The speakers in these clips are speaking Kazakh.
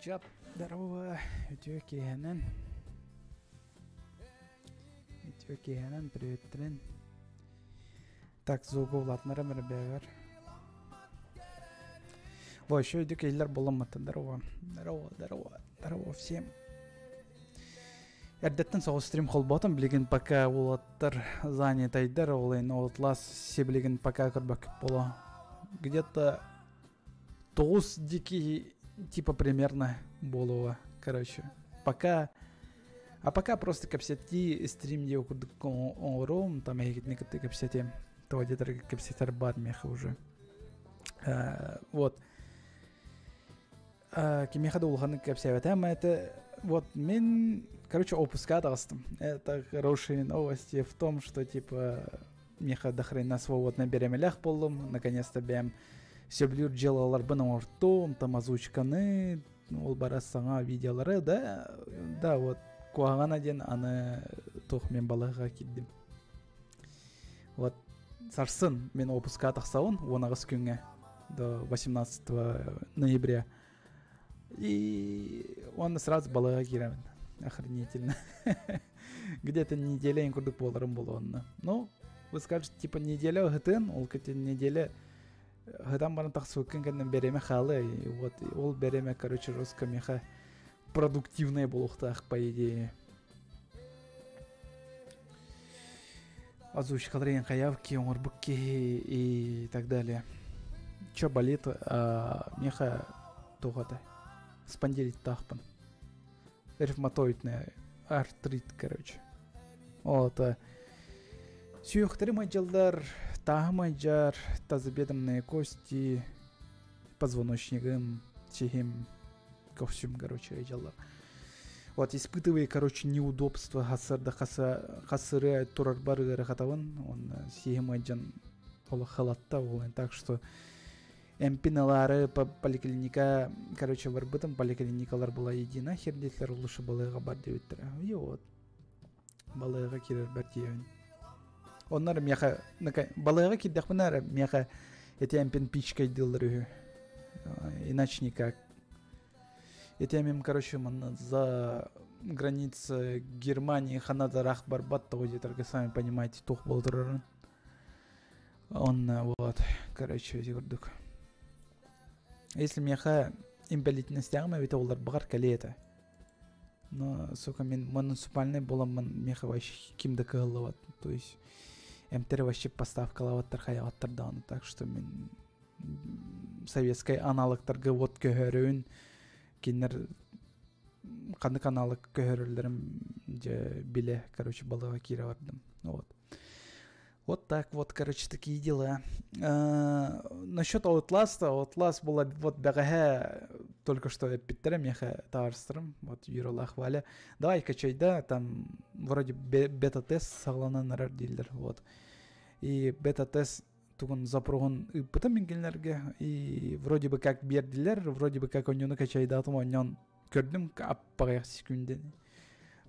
Чап, здорово, Ütü Kehenen, привет, Трен. Так, зугу латнара мэрбэгэр. Во, еще Ütü Kehiler боламматы, здорово всем. Эрдеттен соғы стрим холботом, білеген пока олаттар занятайдар, олайын олатлас себілеген пока кірбәк бола. Где-то 9 дикий типа примерно болова, короче. Пока просто капсети стрим де окудык оңром, там я не капсети, то где-то капсетар бар меха уже. Вот. Кемеха да улханы капсеветем, это вот мен, короче, опуска дастым. Это хорошие новости в том, что типа меха до хрена свободно беремелях полом, наконец-то бем сөблюр делалар бының ортом, там озвучканы, ол барасаңа видеолары, да, вот, куағана ден аны тоқ мен балаға келдім. Вот, сарсын мен опуска тақсауын, 10 күнге, до 18 ноября. И он сразу балаға керемін. Охренительно. Где-то неделя инкурдық боларым болу онны. Ну, вы скажете, типа, неделя ғытын, ол кетен неделя Гадам баран тақсуыккен кәннен береме халы, вот, ол береме, короче, жестко меха продуктивное болуқтақ, по идее. Озвучкалар ең қаявки, оңырбыкки и так далее. Чё болит? Меха тоғады. Спондилит тақпын. Ревматоидный артрит, короче. Вот. Сүйіқтері майжалдар, тағы майжар, тазыбедімные кости, позвоночнигым, чехим, ковсюм, короче, айжалдар. Вот, испытывая, короче, неудобства хасыры турарбары рахатавын, он сихим айжан ола халатта болын, так что эмпиналары поликлиника, короче, варбытым поликлиникалар была едина, хердетлер лучше балыға бар деуіттір. И вот, балыға керер бар деуін. Onlar меха балыға киддах бунар меха эти эмпин пичкой дилры, иначе никак. Эти эмим, короче, за границы Германии ханада рах барбат того, где только сами понимаете, тух был дроран. Он вот, короче, зигурдук. Если меха имбалитностями, ведь олар багар калета. Но, сука, мен муниципальный болам меха вообще ким докалыват, то есть МТР вообще поставкалаваттар хаяваттар дауны, так что мен советский аналогтарға вот көхөрүүн кинер қандық аналог көхөрүлерім же биле, короче, балыға кире бардым. Вот так вот, короче, такие дела. Насчет Outlast была вот бәғәһә только что эпиттерем яха таарстырым, вот юралах валя. Давай качайда, там вроде бета-тест сағлананарар дейлер, вот. И бета-тест тугун запругун ыппыта мингенлерге, и вроде бы как бердилер, вроде бы как оньону качайда атым оньон көрдім аппағаяқ секунде.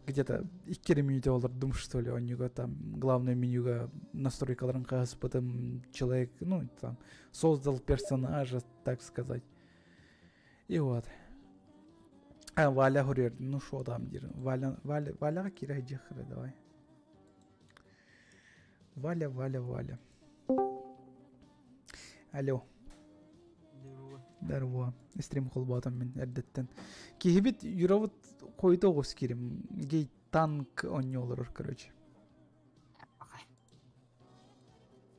Где-то 2 минуты олардым, что ли, у него там главное менюга настройкаларын қағыз, потом человек, ну, там, создал персонажа, так сказать. И вот. Валя хурер, ну шо там, дир, Валя кира джихры, давай. Валя. Алло. Здорово. Стрим холботом мен әрдеттен. Кейбет юравыт қойды оғыз керім. Гей танк онне олар, короче.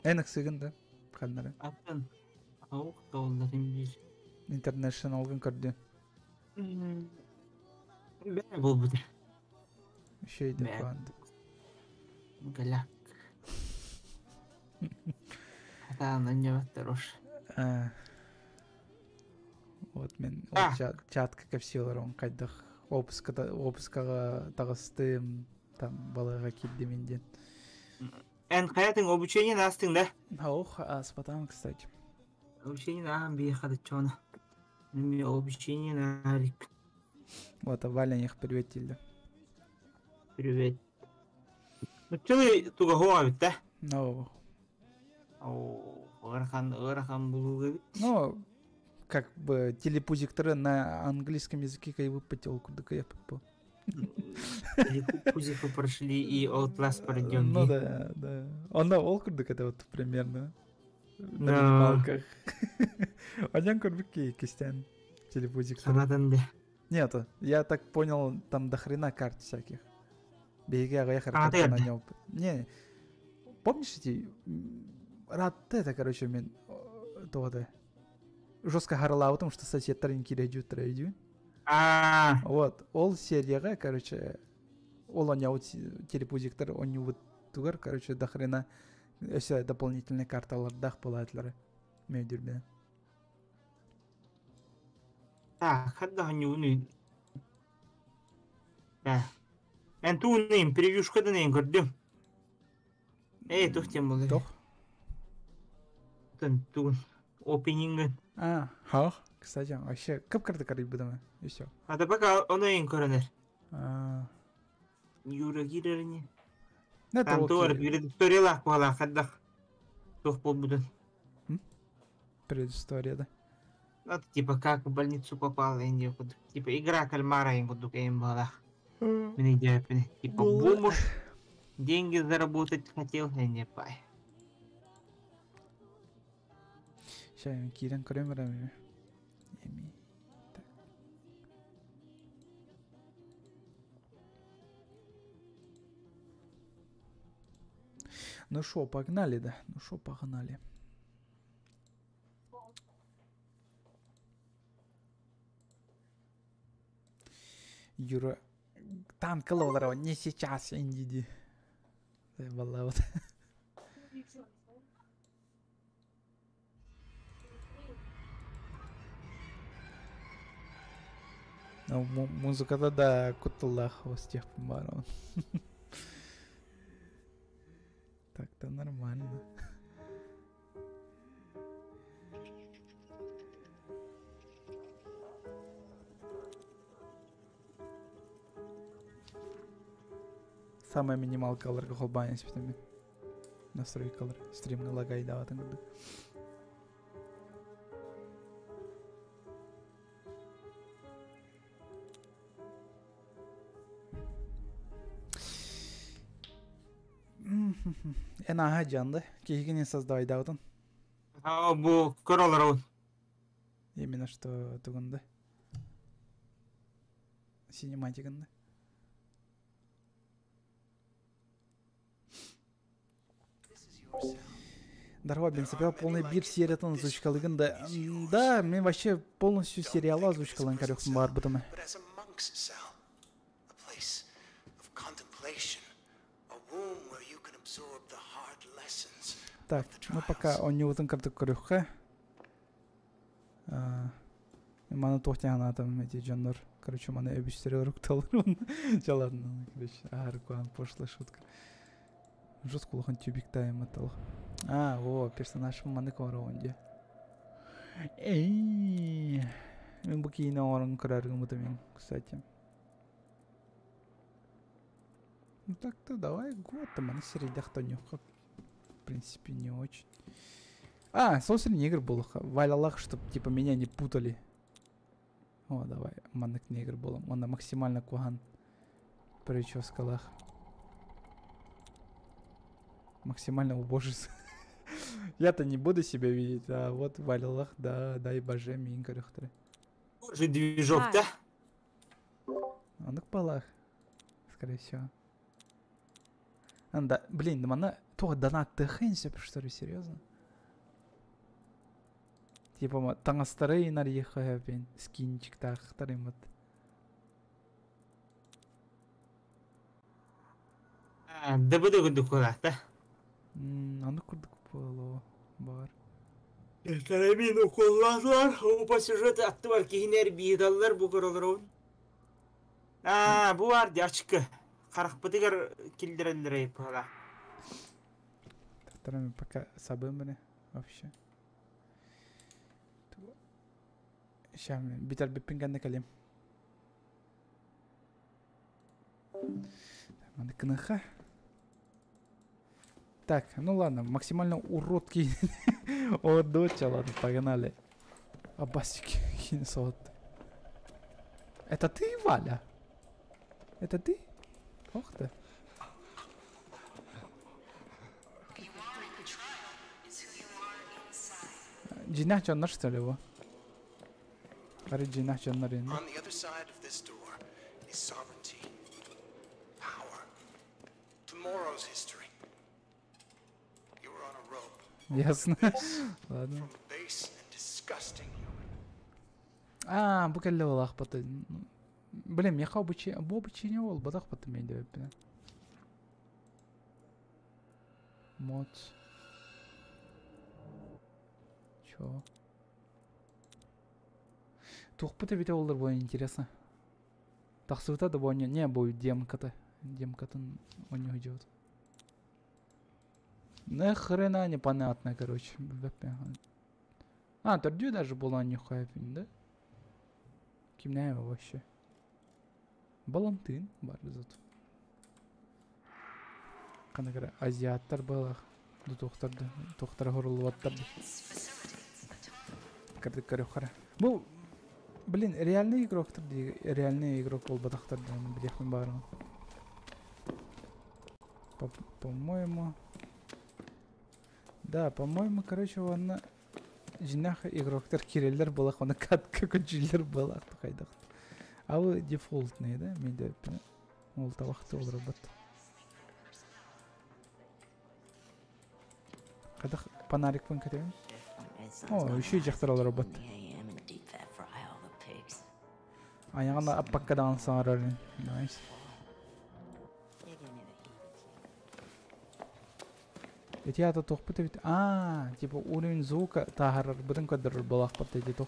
Әнік сығында, қаннары? Аттан ауық долларын бер. International алғын көрді. Бәрі бұл бұды. Шейді қуанды. Галак. Атаан аннябаттар уж. А, вот мен А. чатка кепсиялар он кайдах опускага тагыстым там балага килди менден. Эн хаятың обучение настың да? Ох, спатам, кстати. Обучение нахан биехады чона. Мне обучение нарик. Вот, Валя их приветили. Привет. Ну что вы туга хуа бит, да? Ну, Ырахан булуга бит. ну, как бы телепузикторы на английском языке как выпотел, куда я попал. Телепузику прошли и Outlast пройдем. Ну да, да. Он на Олкурдак это вот примерно. На Да. минималках. Один курбики кистян. Телепузиктор. Санатан да. Нет, я так понял, там до хрена карт всяких. Беги, ага, А, ты на это? нем. Не, помнишь эти... Рад это, короче, мен... То да. Жестко харла о том, что соседтарын кирежу трейдю. Вот, ол серияға, короче, ол оняу телепузиктор, он вот тугар, короче, до хрена все дополнительные карталар дах полатлары. Мейдюрбен. Так, хадда ханюны. Да. Антуны, превьюшкада не гордым. Эй, тух тем было. Тох? Тун. Опенингы. Ха, кстати, вообще, как карты карибы дома, и все. А да пока он и коронер. Юра гирерни. Там туар предыстория куала хаддах. Тух полбудан. Предыстория, да? Ну, типа как в больницу попал, я типа игра кальмара, я буду им была. Мне идея, типа бумуш. Деньги заработать хотел, я не пай. Сейчас я кирен кремерами. Так. Ну шо, погнали, да? Ну шо, погнали. Юра, танк лодера, не сейчас, индиди. Валла вот. Ну, музыка-то да, кутулах с тех барон. Так-то нормально. Самая минималка аларга холбайнс битами. Настройка алар. Стримны лагай даватын курдук. Эна жанды. Кейгенен создай даватын. А бу короллар. Именно что тугунда. Синематикында. Дарва, блин, собирал полный бир сериятын озвучкалыгын да. Да, мен вообще полностью сериалы озвучкалын карёктун бар бутымы. Так, ну пока он не утын кырдык көрөккө. Мана тохтяна там эти жандар. Короче, мана өбүстөрө урукталыр. Жаладын, короче, аркуан пошла шутка. Жестко лохан тюбик тайм атал. О, персонаж маны коронде. Эй, мен бу кийине орун кыраргым мен, кстати. Ну так-то давай год, там они середах тонёха. В принципе, не очень. Собственно, негр был. Валялах, чтоб типа меня не путали. О, давай, маннык негр был. Он максимально куган. Прическалах. Максимально убожество. Я-то не буду себя видеть, а вот валялах, да, дай боже, минкарюхтары. Божий движок, да? Он к палах, скорее всего. Да, блин, да мана то донат тхэнся, что ли, серьезно? Типа тангастары нарьеха, блин, скинчик так, вторым вот. Да буду куда, да? Аны курдук боло бар. Карабин уколлаdılar. O pasajı attılar ki hiner bidallar bu karalar. Bu var diye açık. Karakpıtıgar kildirenler yapıyorlar. Второй пока собымры вообще. Сейчас битер биппинганды калим. Надо кныха. Так, ну ладно, максимально уродкий. О, доча, ладно, погнали. Абасики, хинсот. Это ты, Валя? Это ты? Ох ты. Джинах чоннар, что ли, его? Ари джинах чоннар, On the other side of this door is sovereignty, power, tomorrow's history. You were on a rope Ясно. Ладно. from a base and disgusting human. Bu kelle ol akbatı. Bilem yaka bu bıçı ol badak akbatı meyde öpüne. Mod. Чё? Тухпыты бите олар бой интересно. Тахсыта да бойня не бой демката. Демкатын он не идет. Нахрена непонятно, короче. Тордю даже была не хайпин, да? Ким его вообще? Балантын бар зат. Кана кара азиаттар бала. Ду тоқтар хорулуаттар. Кырдык көрөхара. Бу, блин, реальный игроктар ди, реальный игрок бол бадактар да билехмин барын. По-моему, да, по-моему, короче, он жинаха игроктар киреллер балах, он катка көчүлөр балах кайдак. А вы дефолтный, да? Менде ол табакты ол робот. Кадак панарик пун кетем. О, еще и жақтырал робот. Аяғына аппаққадан саңарарын. Найс. Эти ата тоқпыты бит. Типа уровень звука тахарар бұрын көдірір болақ бат эти тоқ.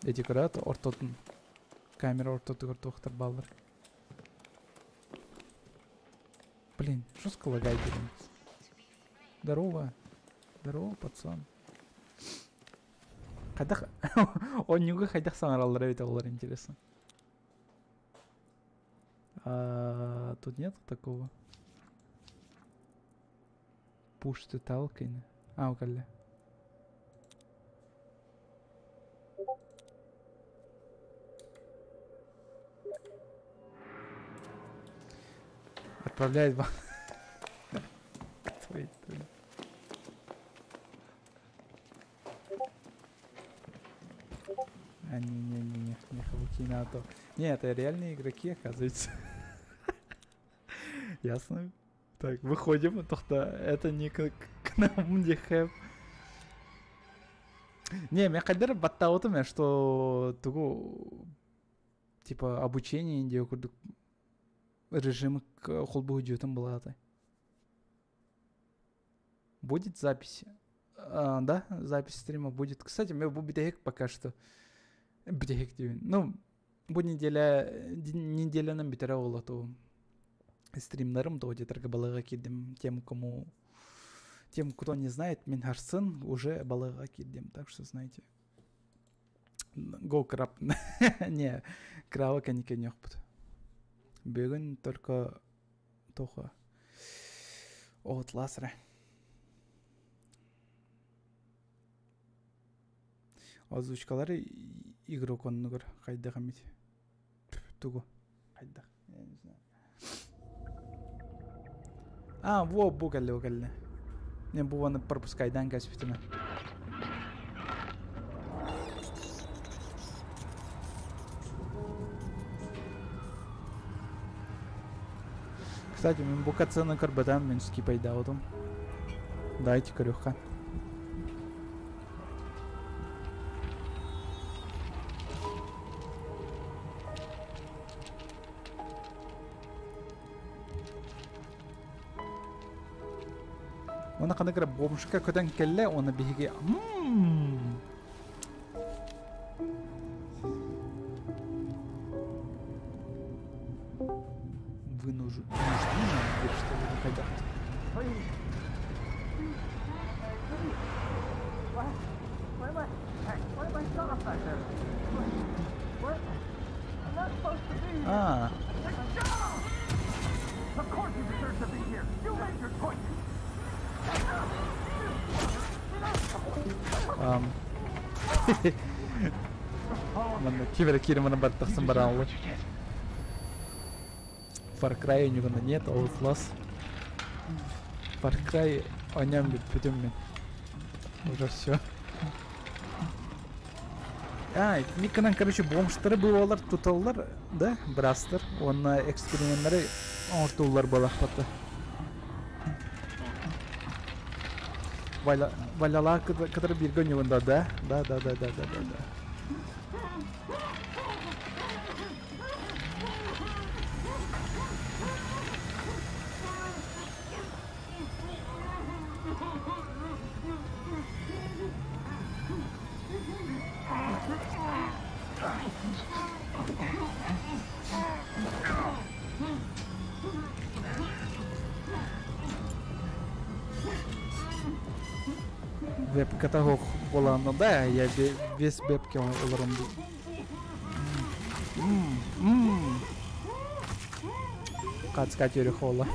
Эти көрат ортотын. Камера ортоты тоқтар балдар. Блин, жестко лагай берем. Здорово. Здорово, пацан. Хайдах... Он не хайдах саңаралар ведь олар интересно. Тут нет такого. Push to talking. Укалли. Отправляет вам. Твой. Не хавукина, а то. Не, это реальные игроки, оказывается. Ясно. Так, выходим, только это не к нам не хэп. Не, меня кадр баттаутами, что тугу типа обучение индию режим к холбу идиотом была это. Будет запись? Да, запись стрима будет. Кстати, мы в битехек пока что. Битехек, ну, bu неделя нам битера ола то стримнарым то где-то балага кидем тем, кто не знает, мен харсын уже балага кидем, так что знаете. Go краб. Не, крава каника не опыт. Бегун только тоха. От ласра. Озвучкалары игрок оннугар кайда хамит. Тугу. Кайда. Я не знаю. Во, бугалли. Не буваны пропускайдан каспитина. Кстати, мен бука цены карбадан мен скипайда отом. Дайте корюха. мана канагра бомшка көтөн келле оны биге. Вынужден говорит, что вы не хотят. А. Mana kira-kira mana batasan barang. Far Cry у него нет, Outlast. Far Cry о нем пойдем. Уже все. Миканан, короче, бомштары бывалар, туталлар, да, брастер. Он на экспериментлары ортулар балах паты. Валяла, который бирга у него, да. Вебка того была, ну да, я весь вебки уларом. Кацкать юрихола.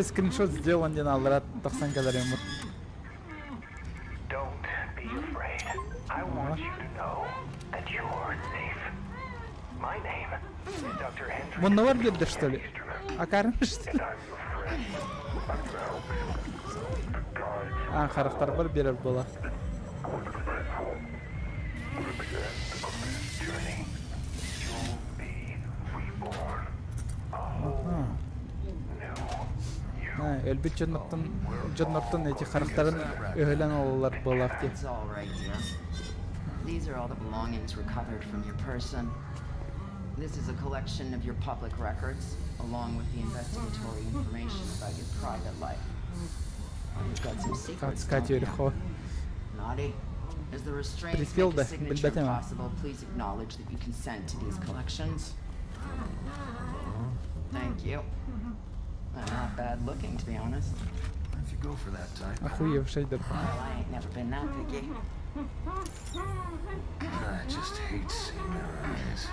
Скриншот сделан, не надо, рад тахсан кадарим. Монновар бедда, что ли? А карм, что ли? Характар бар берер была. Элбит Джоннортон эти характарын өйлән алалар была. These are all the belongings recovered from your person. This is a collection of your public records, along with the investigatory information about your private life. You've got some secrets. Naughty. As the restraints make a signature possible, please acknowledge that you consent to these collections. Thank you. Not bad looking, to be honest. If you go for that type. Well, I ain't never been that picky. I just hate seeing their eyes.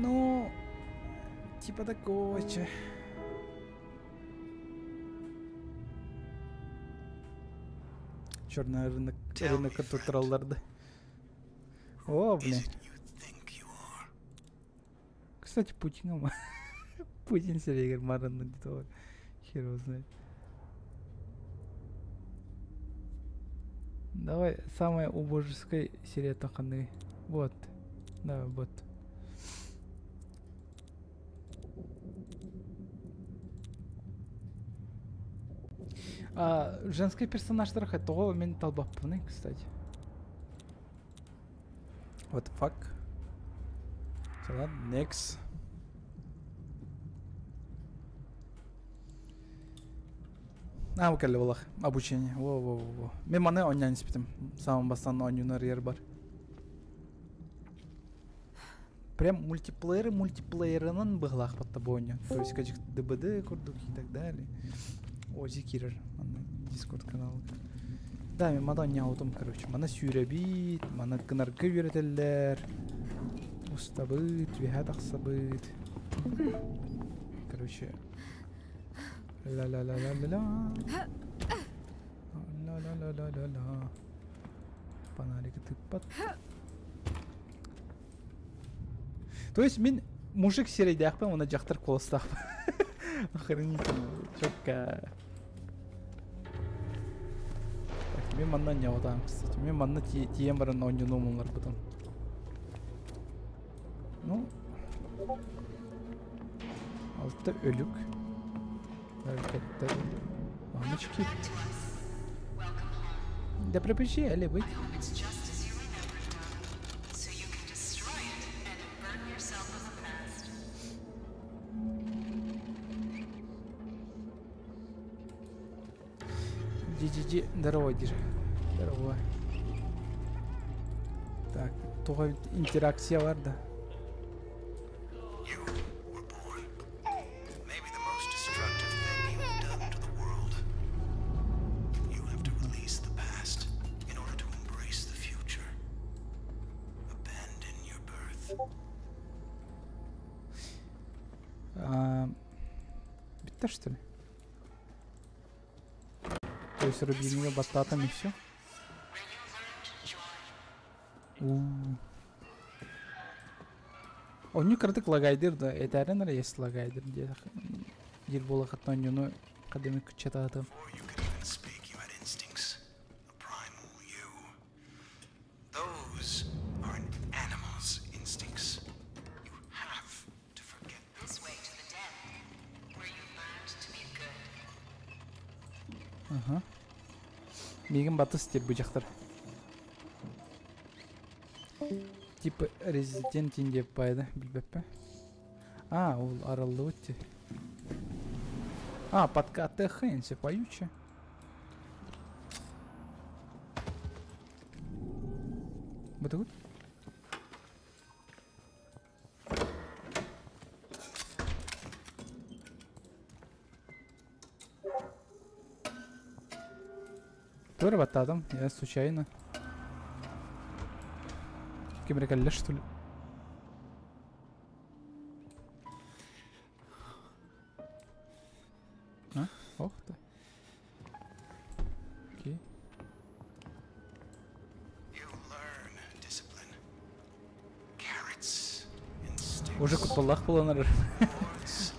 Ну, типа такого, че. Черный рынок тут ролларды. О, блин. Кстати, Путин Серегер Маран на того. Хер его знает. Давай, самая убожеская серия Таханы. Вот. Да, вот. Женский персонаждар хотел мен талбаппыны, кстати. What the fuck? So that next. Укелле болах обучение. Во. Мен маны оннан испитим. Самым бастан онюнар ер бар. Прям мультиплеерынан быглах патта бойня. То есть качек ДБД курдук и так далее. Ози Кирер, Дискорд каналы. Да, мен мада ойнаудым, короче. Мана сүйребит, мана кынарга үйретелер. Устабыт, вихат ақсабыт. Короче. Ла-ла-ла-ла-ла-ла. Ла-ла-ла-ла-ла-ла. Панарика тыппат. То есть мен мужик серейдяқпен, оны жақтар қолыстақпен. Охренительно. Чётко. Мен маннан не отам, кстати. Мен манна тием баран ойнунумулар потом. Ну. Алты өлүк. Әрекеттер. Мамочки. Да пропиши, але быть. Джи, здорово, Дир. Здорово. Так, туга интеракция var da. You were born. Maybe the most destructive thing you've done to the world. You have to release the past in order to embrace the future. Abandon your birth. Биттер, что ли? То есть рубильными бататами все? Он не кратык лагайдыр да, это аренер есть лагайдыр. Дир бола хатан юну кадеми кучататым. Before you could even speak, you had instincts. A primal you. Those are an animal's instincts. You have to forget them. This way to the den, where you learned to be good. Ага. Мигин батыс тер бычактар. Типа Resident Evil пайда, билбеппе. Ол аралды өтті. Подкаты хэнси поючи. Бұты good? Тоже бататом, я случайно. Кем рекалле, что ли? Ох ты. Окей. You learn discipline. Carrots, instincts. Уже куталлах буланар. Words.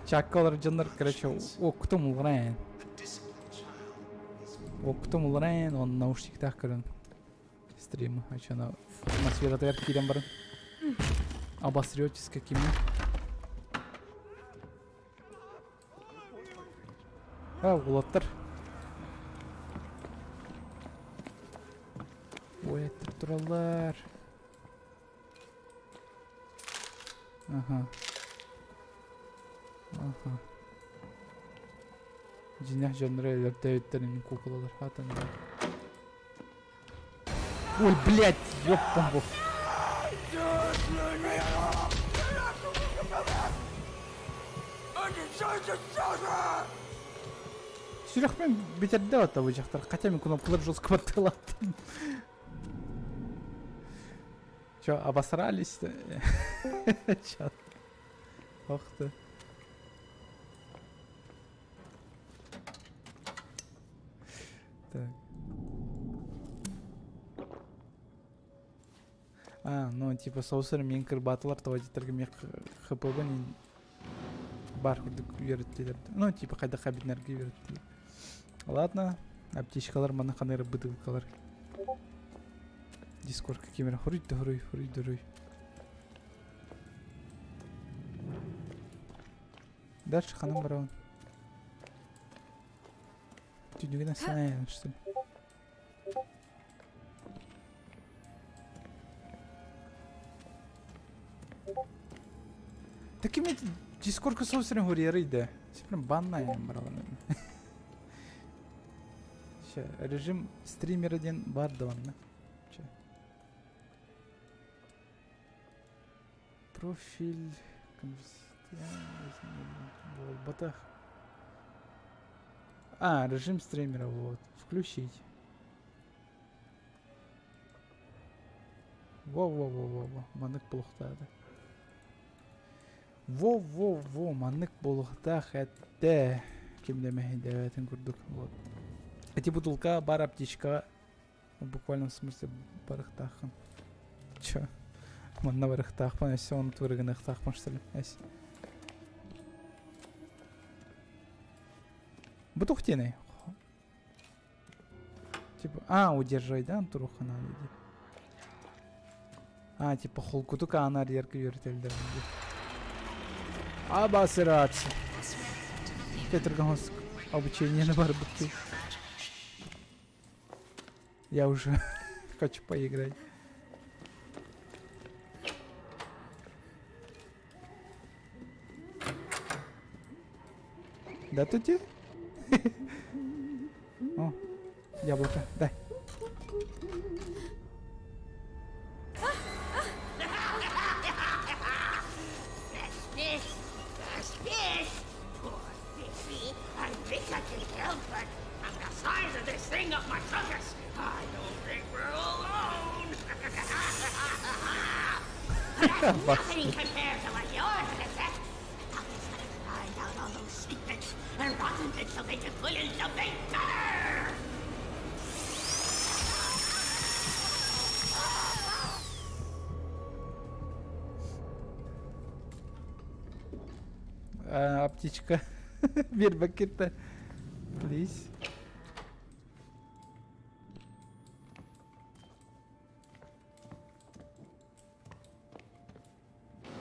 Чаккалар жандар, короче, октум улрайн. The disciplined child is Октум улрайн, он наушниктах көрін. Стрим, ачана атмосферада кирен барын. Обосретесь какими. Улаттар. Ояттыр туралар. Ага. Жинах жанры дэвиттерин куколалар хатан. Ой, блядь, ёппамбу. Сюрахмен битерді ата бұл жақтар. Қатя мен кнопкалар жестко баттылаттым. Чё, обосрались-то? Чё? Ох ты. Так. Ну типа соусыр мен кырбатылар тавадиттерге мен хпб-ны бар хүрдік үйреттелер. Ну типа қайда қабинерге үйреттелер. Ладно, аптечкалар мана қанайры быдылкалар. Дискордқа кемер хуруй. Дальше ханам барауын. Түйдігін асынайын, что ли? Так иметь дискордқа соусырын хуререйді. Сен баннайын барауын. Режим стримерден бар даванна. Профиль. Батах. Режим стримера, вот. Включить. Во. Манык болуктады. Во. Манык болуктах это. Кимдемей девятин курдук. Вот. Эти бутылка бар аптечка. В буквальном смысле барахтахан. Чё? Манна барахтахпан, если он твырганахтахпан, что ли? Если. Бутухтины. Типа, удержай, да, Антуруха надо. Типа холкутука анар ярко вертельдер. Обосраться. Петргамс обучение на барбекю. Я уже хочу поиграть. Да тут и... О, яблоко, дай. That's fish! Poor fishy. I think I can help, but from the size of this thing up my tuchus, I don't think we're alone! That's nothing compared to what yours is, is it? Tuchus gonna find out all those secrets and rotten it so they can put in something better! Птичка. Bir бакетта. Please.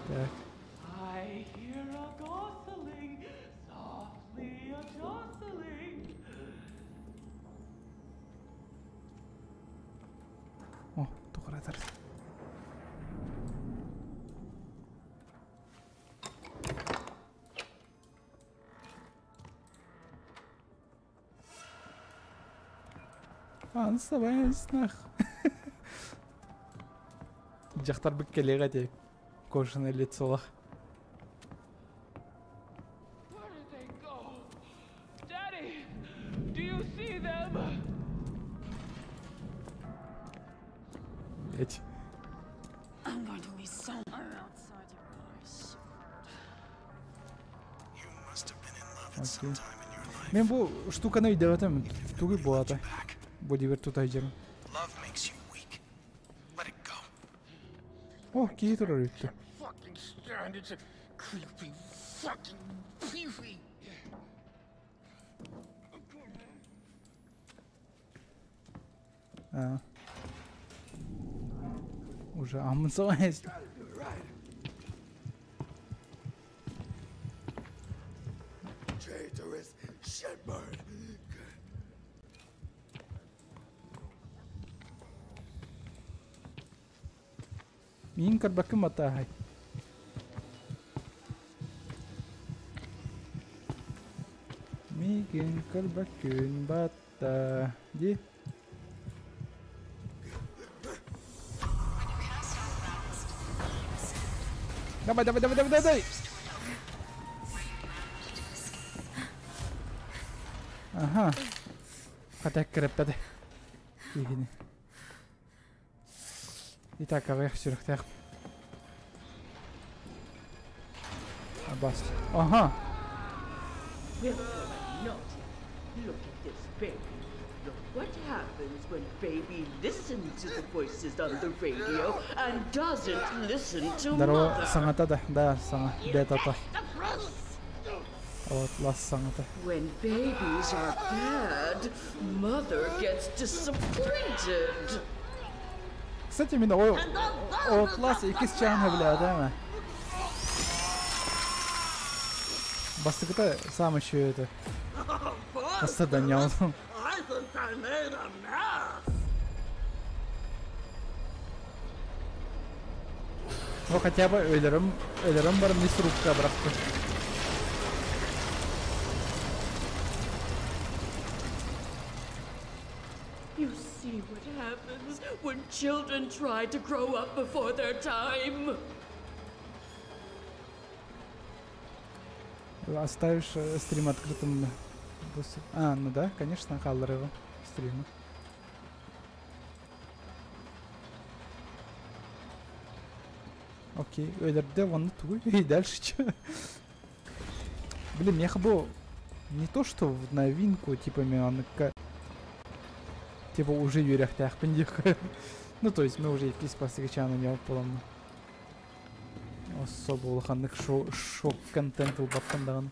Так. I hear a gosling, softly a jostling. О, тоқыратыр. Ансабайснах. Жақтар біккелеға тек. Кожаное лицо. Where did they go? Daddy, do you see them? Блять. I'm going to be somewhere outside your eyes. You must have been in love at some time in your life. Мен бұл штуканы үйде атам. Түгі болады. Back. Бодибер тут айдерім. Love makes you weak. Let it go. О, кейі тұрар өтті. Fucking stand, it's a creepy fucking peefy. Уже амынсауайыз. Traitorous shitbird. Мин карбакым атахай. Мигин карбакын бата. Ди. Давай, давай, давай, давай, давай. Ага. Хотя креппеде. Игини. Итак, авех сюрхтех. Абас. Ага. Look at this baby. Look what happens when baby listens to the voices on the radio and doesn't listen to Здорово, mother. саңата да, саңа, бетата. The proof! Вот, лас саңата. When babies are bad, mother gets disappointed. Кстати, мен о класс 2 чааны биледі, ама. Бастыгыта сам еще это. Кастадан I think I made a mess! Ну хотя бы өлерім бар мисрубка бырақты. You see what happens when children try to grow up before their time. Оставишь стрим открытым. А, ну да, конечно, калдыр его стрима. Окей, өлерде оны туй. И дальше что? Блин, мне бы не то, что в новинку, типа, мне типа уже юряхтях пендиха. Ну, то есть мы уже якісь посвящаны не полом. Особо улаханных шок-контент улбаттандаган.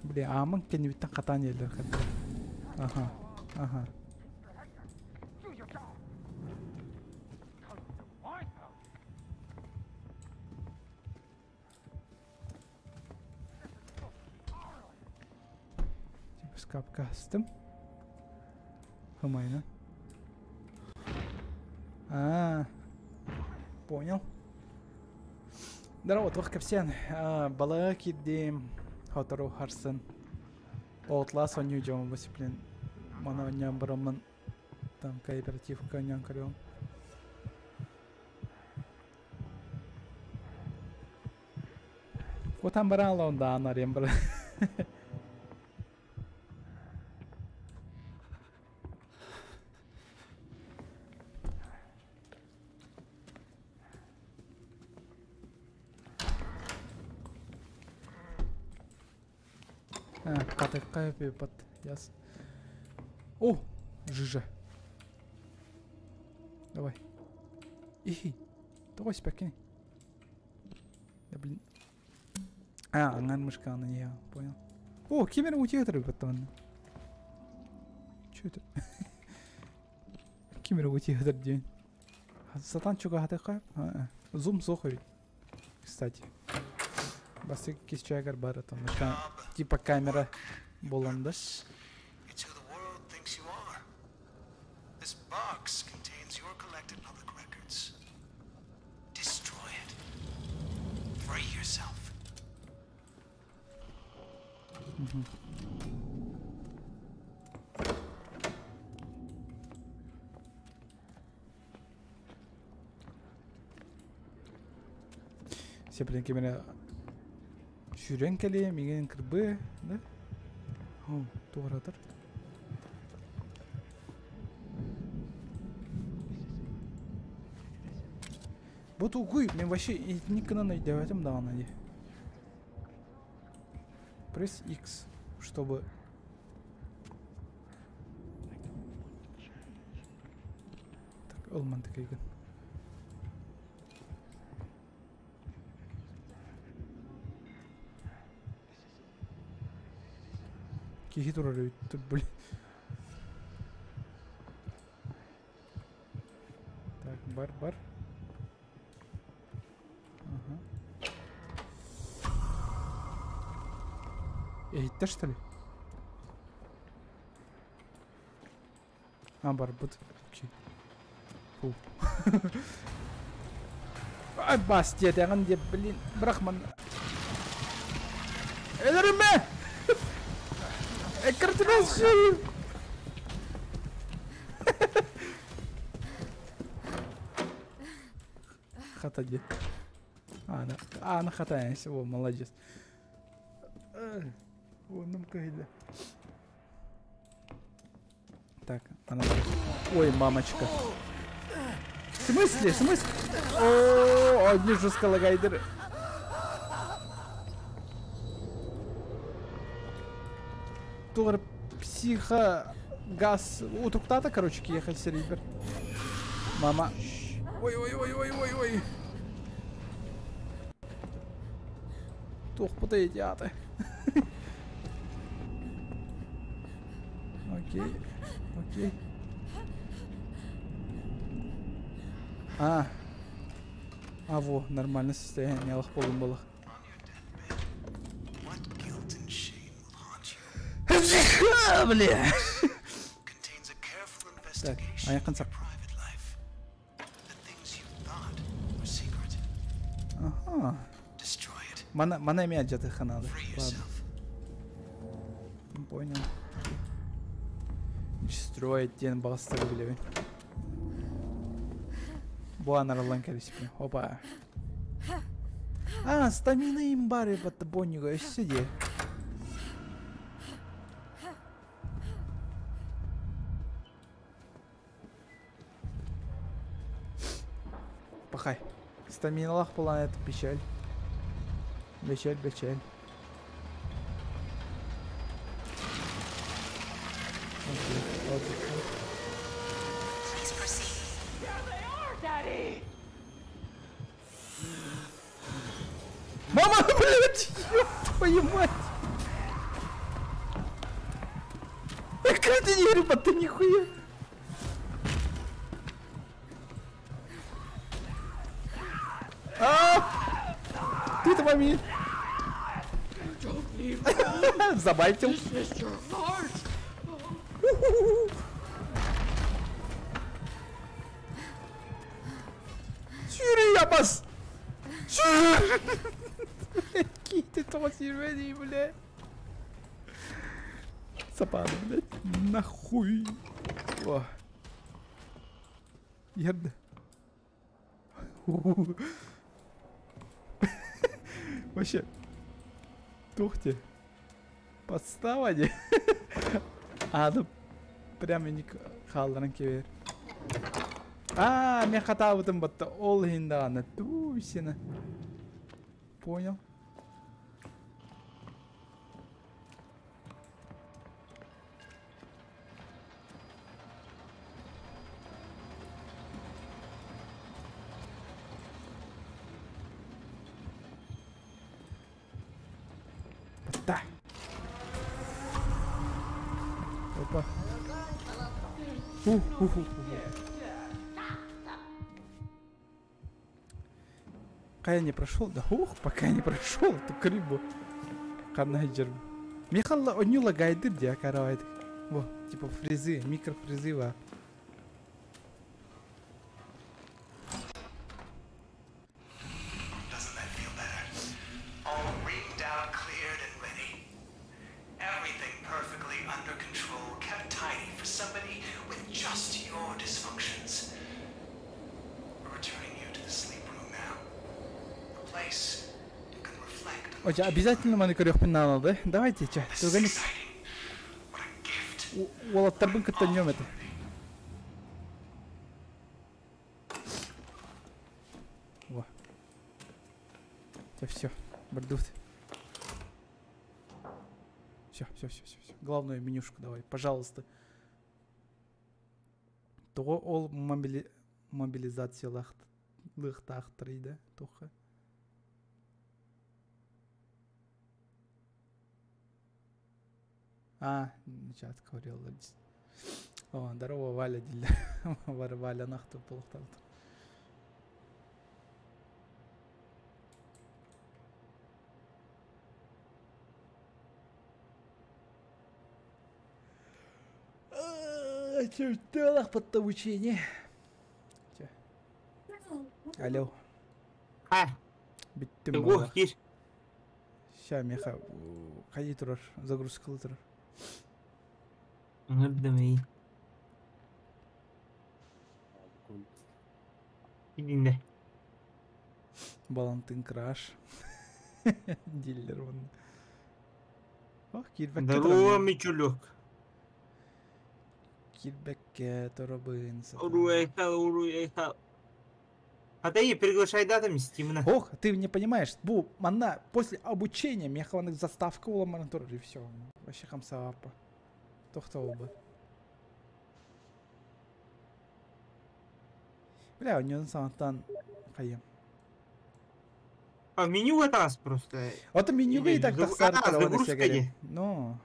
Блин, а мы кенебиттен катан елдер хатта. Ага, ага. Типа скапка астым. Хумайна. А, понял. Здорово, твох капсен. Балага киддим. Хотору харсын. Outlast on New Jom Discipline. Мана ням браман. Там кооперативка ням карион. Вот там баран лон да на рембр. Какая пипот, ясно. О, жижа. Давай. Ихи. Давай спокойно. Да блин. Анган мышка на нее, понял. О, кемер утихатор потом. Чё это? Кемер утихатор день. Сатан чуга хатыха? Зум сохой. Кстати. Басик кисчагар бара там. Типа камера боланда. It's who the world thinks you are. This box contains your collected public records. Destroy it. Free yourself. Все блин камера. Шүрен келе, меген кірбі, да? О, тоғыратыр. Вот угуй, мен вообще никогда найдем, да, она. Пресс X, чтобы... Так, олман такой. Кихитура, блин. Так, бар. Ага. Это что ли? Бар, вот. Фу. Ай, бастет, я где, блин, брахман. Элерме! Картинасы! Хата где? Она хата, о, молодец. О, нам кайда. Так, она... Ой, мамочка. В смысле? О, одни жестко лагайдеры. Тугар психа газ утуктата, короче, ехать сервер. Мама. Ой. Тух путаете. Окей. Во, нормальное состояние, лохполым было. Бля. Так, а я концерт. Ага. Мана имя где-то надо. Ладно. Понял. Строить день бастер, бля. Буана ролан короче. Опа. Стамина имбары под бонниго, сиди. Пахай. Стаминалах была это печаль. Печаль. Мама, блядь! Ёб твою мать! Какая ты не рыба, ты нихуя! Ты-то мами! Забайтил! бас! Какие-то тосирвени, бля. Сапаны, блядь. Нахуй. О. Ерді. Вообще. Тухте. Подстава не. Ну прям не халдырын кебер. Мен хата бутым батты. Ол хиндаганы. Ту сені. Понял. Да. Опа. Пока я не прошел, да пока я не прошел, то крибу. Канайджер. Михалла онюла гайдыр dia каравайд. Во, типа фрезы, микрофрезы ва. Оча, обязательно маникюрёк надо, да? Давайте, ча. Турганик. Олаттарбын кыттаньём это. Во. Все. Бардут. Все. Главную менюшку давай, пожалуйста. То ол мобилизациялах лыхтахтырый, да? Тоха. Чат говорил. О, здорово, Валя, Диля. Валя, нахту полухтал. Чертелах под обучение. Алло. Биттим бала. Ща, Меха, ходи турар, загрузка турар. Набдамай. Идинде. Балантын краш. Дилер он. Ох, кирбек. Здорово, Мичулек. Кирбекке торобынса. Уруэйхал. А ты приглашай датами стимна. Ох, ты не понимаешь, манна после обучения механик заставка уломана тоже и все. Вообще хамсаапа. Тохтал бы. Бля, у него самотан хаем. А меню это нас просто. Вот меню и так загрузка. Ну.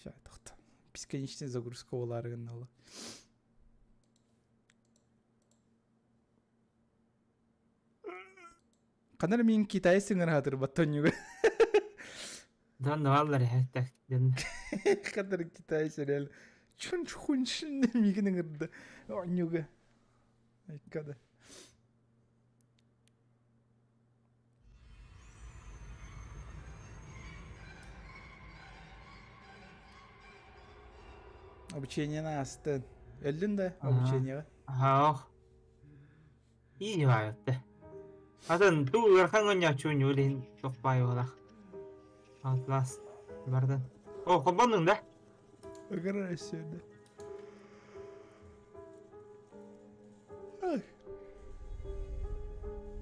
Ща тохта. Бесконечная загрузка оларыгыналы. Канар мен Китай сыңыр хатыр баттонюга. Да, валлар хаттак. Канар Китай сериал. Чун-чун-чун мигныңырды. Онюга. Айкада. Обучение настын. Өлдің да обучениеға? Ох. И вайотты. Атын ту верхангоня чуню лин топпай олах. Атлас барды. О, қобаның да? Огорай сюда.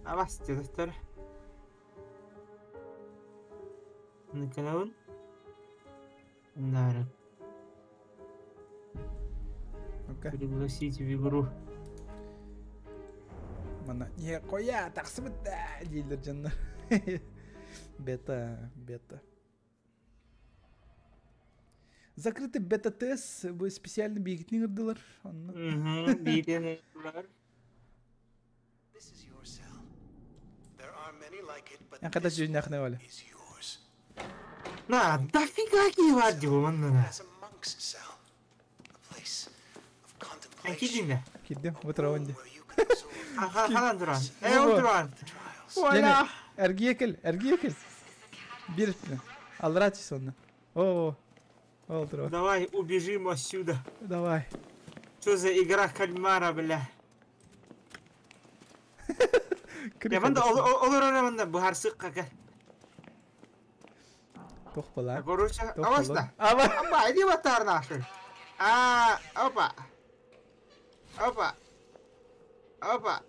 Авас дедостер. Николаун. Нара. Пригласить в игру. Mana не коя тақсыбыт да дейлер жандар. Бета. Закрытый бета-тест, вы специально бегитин ырдылар. Бейтен ырдылар. Я когда жизнь нахневали. На, дофига кивать его, манна. Ben gideyim. Gittim otur önce. Halan duran. Ne bu? Oturan. Gene Valla. ergi ekil. Bir üstüne. Alraç sonra. Oo. Otur. Давай убежим отсюда. Давай. Что за игра кальмара, бля? Ya ben de olur oramanda bu harsık kaka. Tohbalar. Korursa avasla. Ama. Ama ini batar nasıl? Opa. Opa. Opa.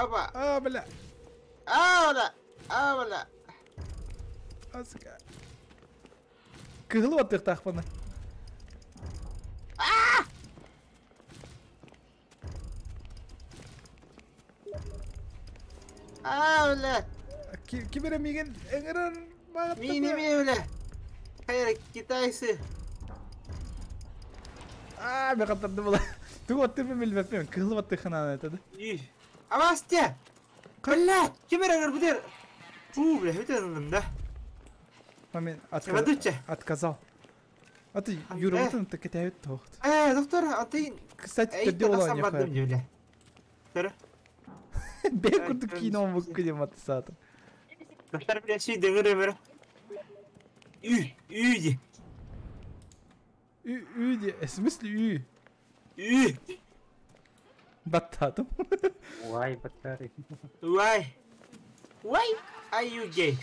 Opa. Abla. Avla. Avla. Aska. Kıhıl battık takpana. Avla. Kibere migin engerar banget. Mini mi öyle? Hayır kitaysı. Ben katardım ulan. Tuh otur mu bilmem. Kıhıl battık kanana tadı. Avastya. Bella. Kibere agar bu der. Bile hüte anladım da. Mamen Sevadutça. at kazal. Atı yürüyordun da ketayet toht. Doktor atayın. Kısaç tedi olan ya. öyle. Doktor. Ben kurduk kino bu kıyam atı zaten. Doktor bir şey denir Ömer. Üy. Ü diye. Esmisli ü. Üy. Battadım. Why battery? Why are you gay?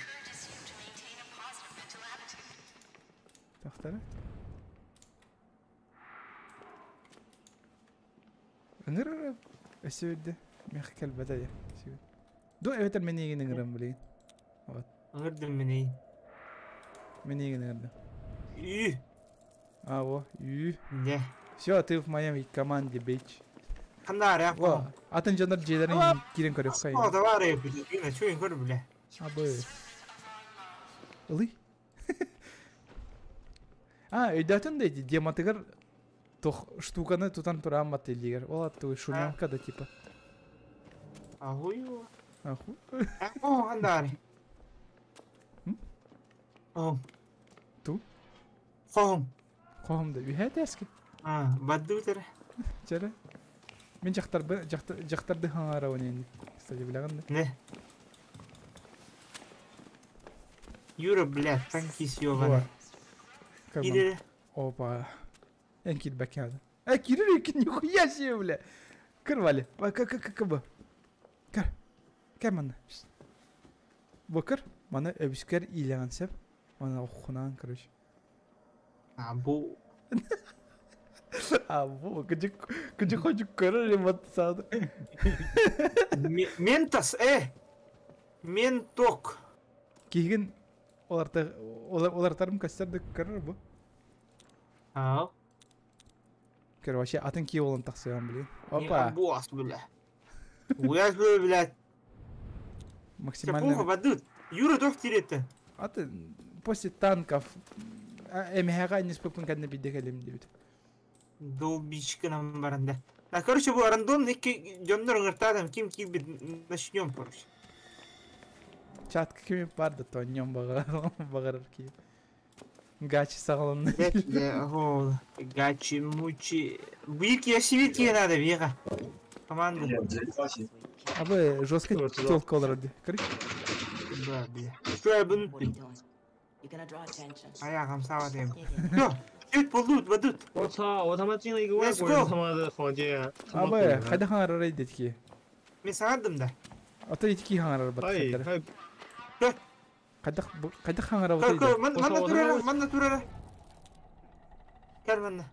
Doktor. Ngırırım. Esüydü. Mekkel badaya. Do evet meni ngırım bilin. Evet. Anladım beni. Meni ngırım. Üy. Avo. Ü. Ne? Все, ты в моем команде, bitch. Kanlar ya. Во. Атын жандар жейлерин кирен көрөп кайын. O da var ya yine çoğun kör bile. Абы. Ылый. Өйдатын дейди, дематыгар штуканы тутан турам ателигер. Ол аттыгы шумянка да типа. Ахую. Аху. Kanlar. Ту? Хом. Коомда үйхэ тески. Бадду тер. Жара. Мен жактарды хаңара онен. Кстати, билегенде. Ne? Yürü bile sanki istiyor bana. Gidelim. Опа. Энкит бакяда. Кирир кит нихуя себе, бля. Кырвали. Как бы. Кыр мана. Бокыр. Мана өбүскер илеген сеп. Мана окунан, короче. Bu. Bu gıcık çocuk körür remote sağdı. Mentas Mentok. Kigin olar tarım kaçtırdı körür bu. Короче, атын ки олон тахсыган билин. Опа. Bu as bile. Bu yaş böyle bile. Максимально. Çapul badut. Yürü doktorete. Аты после танков эмхага не спокойно кадна бидекелим дебит. Долбичка барында. Да, короче, bu рандом neki jonlar ыңыртадым. Kim bir начнем, короче. Чатка кими барды то нем багарар ки. Гачи сагалымны. Гачи мучи. Büyük yaşıvit надо, вега. Команда. Абы жестко толк оларды. Короче. Да, бля. Что я bunu? Ayağım sağ diyeyim. Yok. Süt bulduk, bulduk. 我操！我他妈进了一个外国人他妈的房间。 Абы кайда хаңарар айдетки. Ben sağdım da. Ата итки хаңарар бат. Hayır, hayır. Кайда хаңарар бат. Manna turara. Gel manna.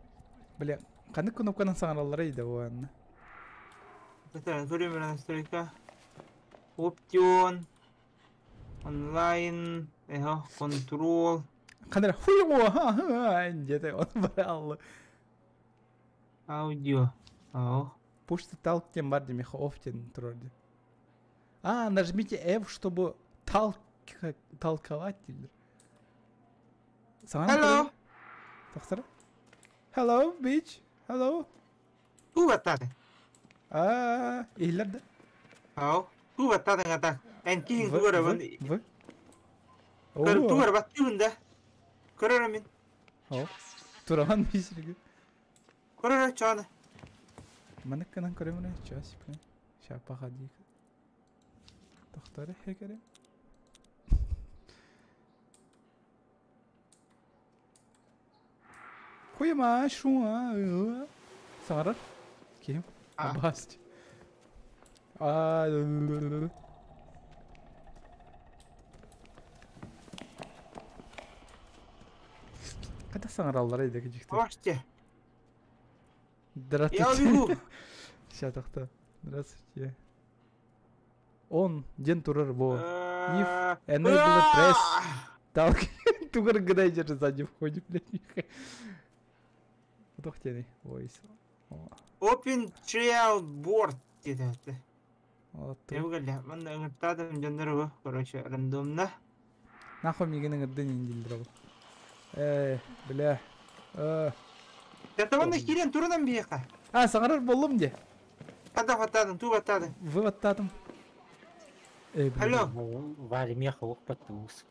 Бля, кандай кнопканы саңаралар айда оанны. Это время настройка. Option. Онлайн. Control. Кандай хуйго ха инжете он бараллы. Аудио. Пушты талктен бар деме офтен турарды. Нажмите F, чтобы толковать. Hello. Тахсара? Hello, bitch. Hello. Who attack? Иhlerde. Who attack? En king tuara ban. В. Kar tuara battığında. Kararamin. Тураман бисриги. Көрөр чаны. Маныкканан көрөмүнө часипне. Шапаха дейк. Тохтары хекере. Куйма шуа. Сара. Ким? Абаст. Ката саңараллар эйде кичикте. Баште. Здравствуйте. Я убегу. Ща тахта. Здравствуйте. Он ден турар бо. If enable press. Так. Тугар грейдер сзади входит, блядь. Тохтени. Voice. Open trial board dedi. Вот. Я угадал. Мен ыңыртадым жандырбы. Короче, рандомно. Нахуй мигенин гырдын индилдирабы. Бля. Тәтәванны кирен турынан бияка. Саңарар болдум де. Када хатадың, ту хатадың. Вы оттадым. Алло. Вариме хаук патус.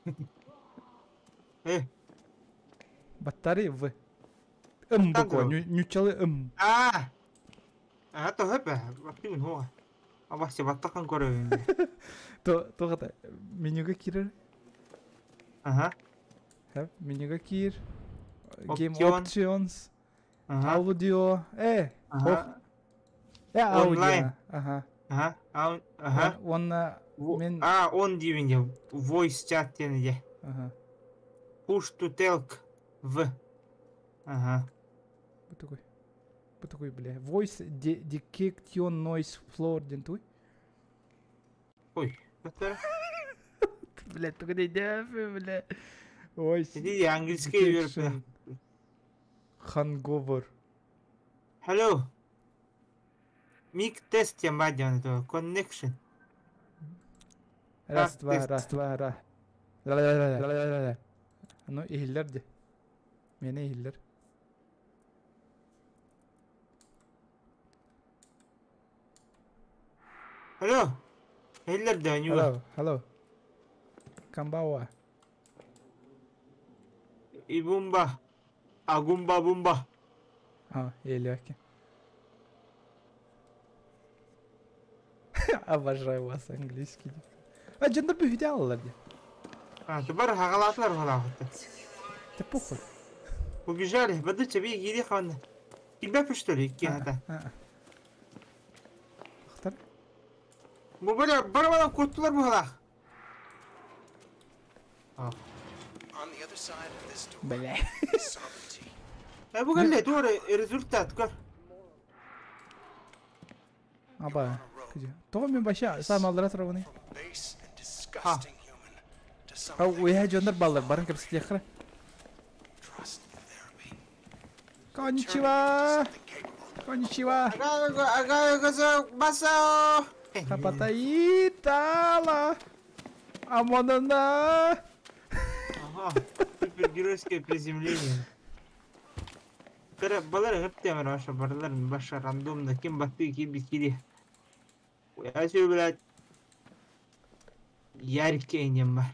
Баттари в. Буква. Нючалы То хэпэ. Бактын хоо. Абаси баттакан көрөйүн. То хата. Менюга кирер. Ага. Have menüge gir. Game Option. options. Ага. Audio. Ага. Audio. Online. Ага. Ага. Он мен. Он дейбинде. Voice chat дене. Ага. Push to talk в. Ага. Бутугой, бля. Voice detection noise floor дентуй. Ой. Это. Блядь, только не дефи, бля. Ой, Иди английский верп. Hangover. Hello. Мик тест я мадян то connection. Раз, два. Ну, ihiller de. Mene ihiller. Hello. Ihiller de you. Hello. Kambawa. Ibumba. Agumba bumba. Ihiller. Обожаю вас английский. Жандар bir video alırlar diye. Тепер хагалатлар falan. Да похуй. Убежали. Воды тебе иди хан. Тебя что ли кента? Ахтар. Bu böyle barabadan kurttular bu hala. On the other side of this door Бля. is sovereignty. Bu geldi doğru результат gör. Аба. То мен баша сам алдыра турабыны. Base and disgusting human to some Уя жандар балдар барын кеп силехра. trust therapy. Конничева. Конничева. Ага, басао. Хапатай тала. Амонана. Ага. Супергеройское приземление. Кара балар гыптемер баша барлар баша рандомно ким батты ким бикири. Я сю блядь. Ярик энем бар.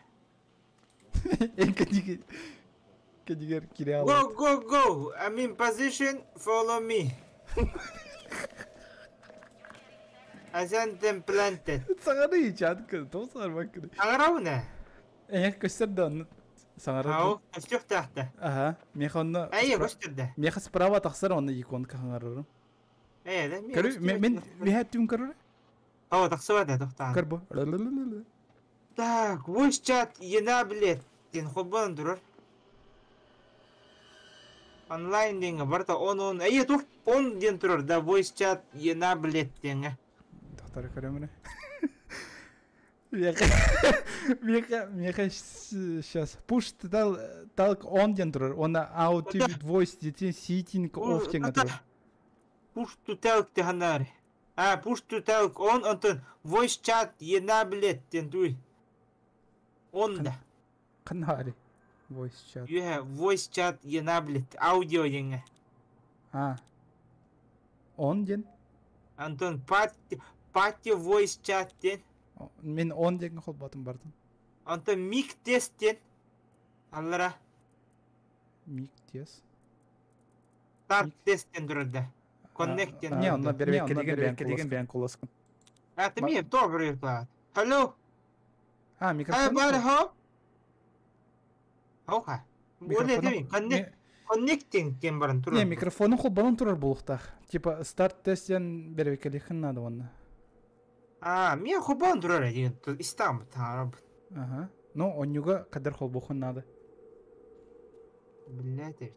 Кадигер киреал. Go. I'm in position. Follow me. Ascent planted. Саңары чатка, тосар бакыр. Аңарау не? Көстерден саңары. Ау, көстөк тахта. Ага, механны. Көстерде. Меха справа тахсар оны икон каңарыр. Да, Көрү, мен мехаттым көрүр. Ау, тахсыва да тохтан. Көрбө. Так, voice chat ена билет. Ден хоббан турар. Онлайн денге барта он. Тур, он ден турар. Да, voice chat ена билет денге. Тохтары көрөмүнө. Меха сейчас push talk on ден турар. Она out voice детин sitting off ден турар. Push to talk деханар. Push to talk on антон voice chat ена билет ден туй. Он да. Канари. Voice chat. You have voice chat enabled audio денге. On ден. Антон party voice chat ден. Мен on деген холбатым бардым. Антон mic test ден. Аллара. Mic test. Start testten dururdu. Connecting. Не, онна бербек келеген бән куласкын. Аты мне добрый клад. Алло. А, микрофон. Бар хо. Оха. Более деми. Connecting тем баран турар. Не, микрофоны хол балан турар булуктах. Типа старт тесттен бербек келеген надо онна. А, мне хо балан турар деген. Истам тараб. Ага. Ну, онюга кадар хол бухун надо. Блядь.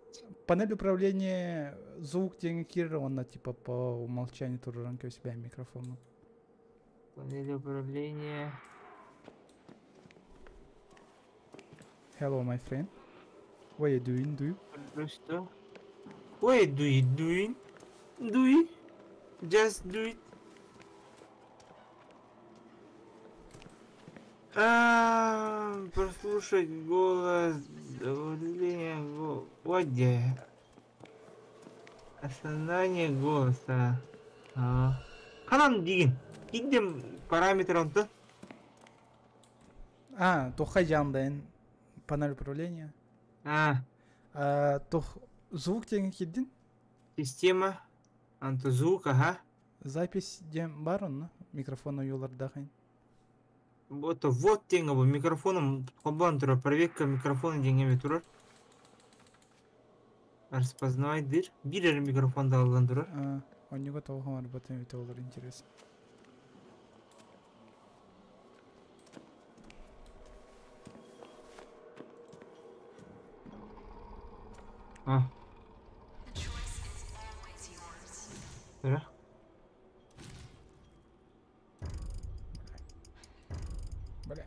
Панель управления звук генерирована типа по умолчанию турранка у себя микрофону. Панель управления. Hello, my friend. What are you doing? Do you? Что? What do you doing? Do it. Just do it. Прослушать голос, давление голоса, осознание голоса. Канан деген, кидем параметр онты. А, тоха яндайн панель управления. Тох звук деген кидин? Система, анты звук, ага. Запись дем барон, микрофона юлардахайн. Вот теңі бұл микрофоным қобан тұрар, проверка микрофоны деңеме тұрар. Распознавай дыр. Бір микрофонда алған тұрар. Он не готов работать, это было интересно. Тұрар. Бля.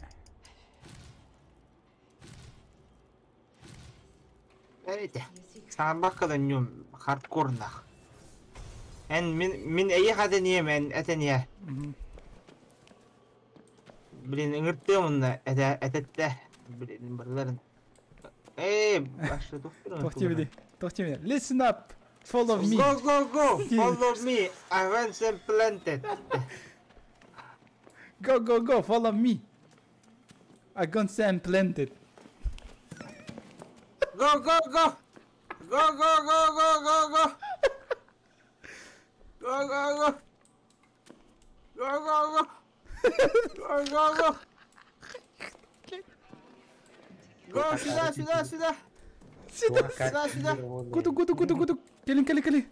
Смотрите, собака нем хардкорнах. Мен әйе хады немен әтәне. Блин, ыңыртты мұнда әтәтті. Блин, бірлерін. Башы тоқтыр. Тоқтимеде. Listen up. Follow me. Go. Follow me. I want some planted. Go. Follow me. I got some planted. Go. Go. Go, сюда. Сюда. Куду. Кали.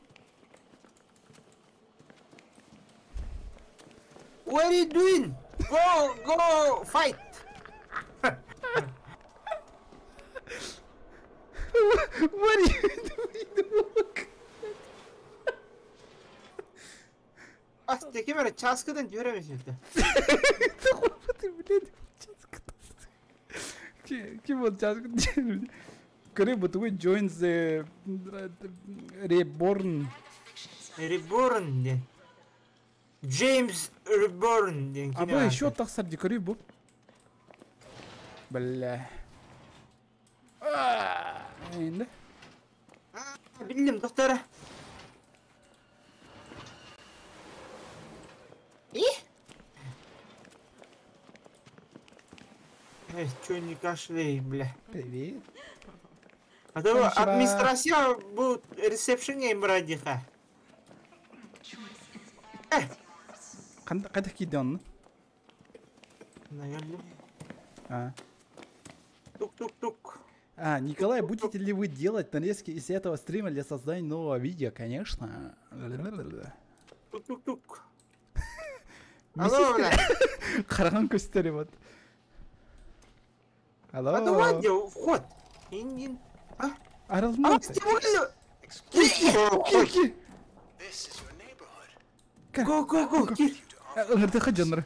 What are you doing? Go, fight. What are you doing? Asti kimere çaskıdan göremezsin. Kim o çaskıdan? Kare bu tu joins Reborn. Reborn de. James Reborn de. Abi еще тахсар дикари bu. Бля. Endi. Bildim doktora. Чё не кашляй, бля. Привет. А то администрация будет ресепшене брадиха. Кайда киден? Наверное. Тук. Николай, будете ли вы делать нарезки из этого стрима для создания нового видео? Конечно. Тук. Алло, бля. Қараған көстері вот. Алло. А давай вход. Аралматы. Go. Ыңырды қаджаныр.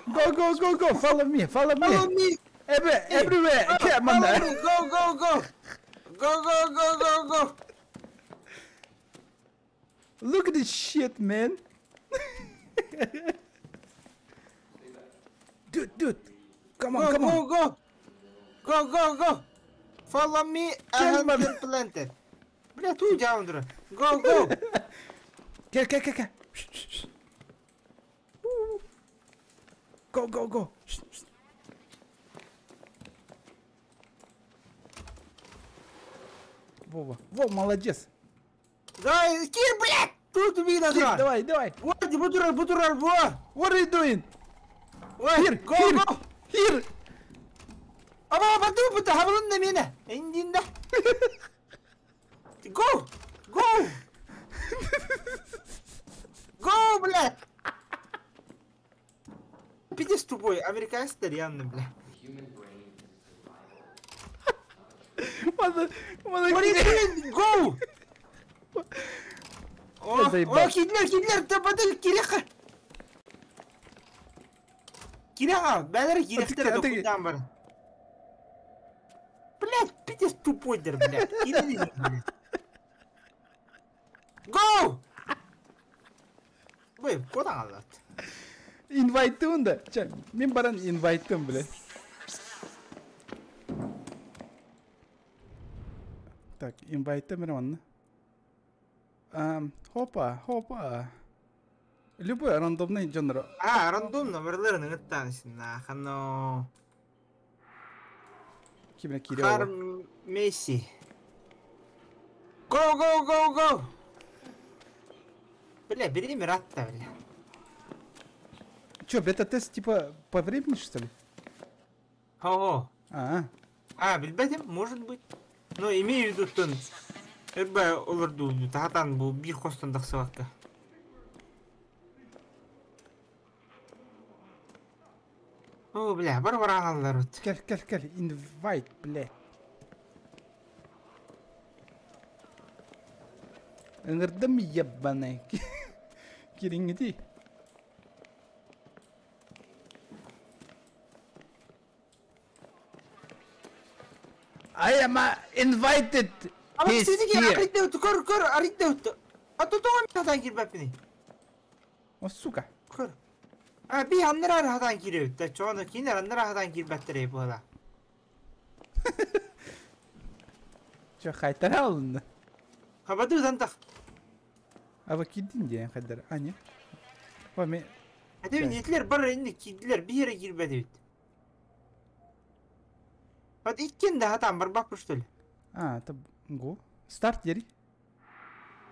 Go. Follow me. Everywhere. Come on. Go. Look at this shit, man. Dude. Come on. Go. Follow me. I have been planted. Бля, тут дяундра. Go. Ка. Go. Вова. Вова, молодец. Давай, Кир, блядь! Тут видно, Кир, давай, давай. Вот, бутурар, во! What are you doing? Here, go, go! Here! Ama batu, havalın da mene. Endinde. Go! Go! Go, блядь! Пиди с тупой, американец реально, блядь. What are you doing? Go! О, Гитлер, да подаль, Киреха! Киреха, бәлер Кирехтер докудан бар. Блядь, пиздец тупойдер, блядь. Киреха, блядь. Go! Бой, кодан алат. Invite'ın da. Мен баран invite'ым, блядь. Так, invite'ым роман. Хопа. Любой рандомный жанр. Рандом номерлерин ыттанысın хано. Kimine Kireova. Хар Месси. Go! Бля, бери Миратта, бля. Чё, бета-тест типа по времени, что ли? Билбедим, может быть. Но имею в виду, что Эрбай олорду, тахатан бу бир хостандак сабакка. О, бля, бар агалар ут. Кел, invite, бля. Ыңырдым ебаный. Кириңеди. I am invited. He's here. Аридеут. А то тоон хадан кирбапни. О, сука. Көр. Би аннараар хадан киреут. Та чоно кинер аннараа хадан кирбаттарэ бола. Чё, хайтара алынды? Хабаду зантах. Ава кидин диyen kadar. Ани. Вами. Hadi niyetler barra indi kiddiler bir yere girmedi. Hadi ikken de hatam var bak puştul. Таб го. Старт yeri.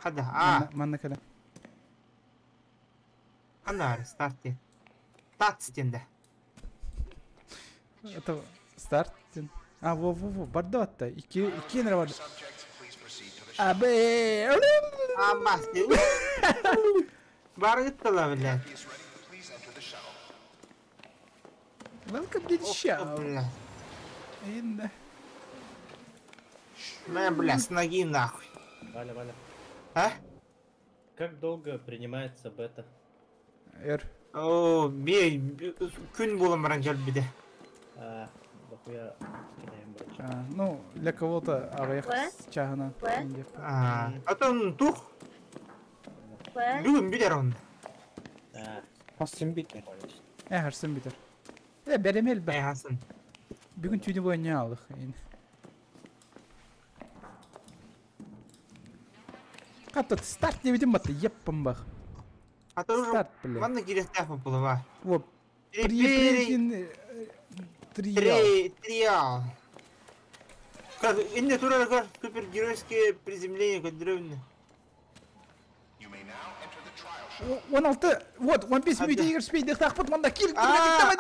Hadi Manna kala. Anlar start diye. Start stinde. Это старт. Во. Бардо атта. İki nere vardı. Abi. Amma. Бар gittiler bile. Welcome to the show. In. Бля, с ноги нахуй. Валя. А? Как долго принимается бета? О, күн болам баранжал биде. Дохуя кидаем, брат. Ну, для кого-то аваях с чагана. Атон тух. Бүгін бидер он. Hasım biter. Harсын битер. Беремел бе. Хасын. Бүгін түйді бойын алдық. Қатты старт дебеден баты, еппім бақ. Старт, бля. Ванна керекті афы бұлы ба. Оп. Триал. Инде турар кар супергеройское приземление кодировано. 16, вот, One Piece müydü егер спейді тақпыт, манда кир. Давай.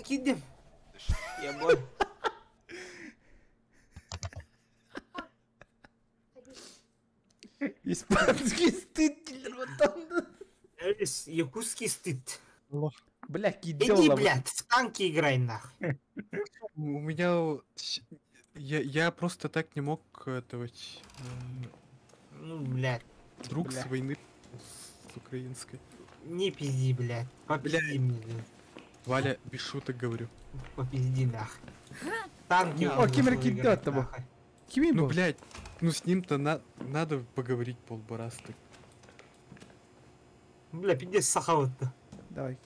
Киддім. Я бой. Испанский стыд, киллер, вот там. Якутский стыд. Бля, кидел. Иди, блядь, в танки играй, нахуй. У меня... Я просто так не мог этого... Ну, блядь. Друг с войны с украинской. Не пизди, блядь. Попизди мне. Валя, без шуток говорю. Попизди, нахуй. Танки. О, кимер кидел от того. Ну, блядь, ну с ним-то надо поговорить полбараста. Бля, пиздец сахаватты. Давай.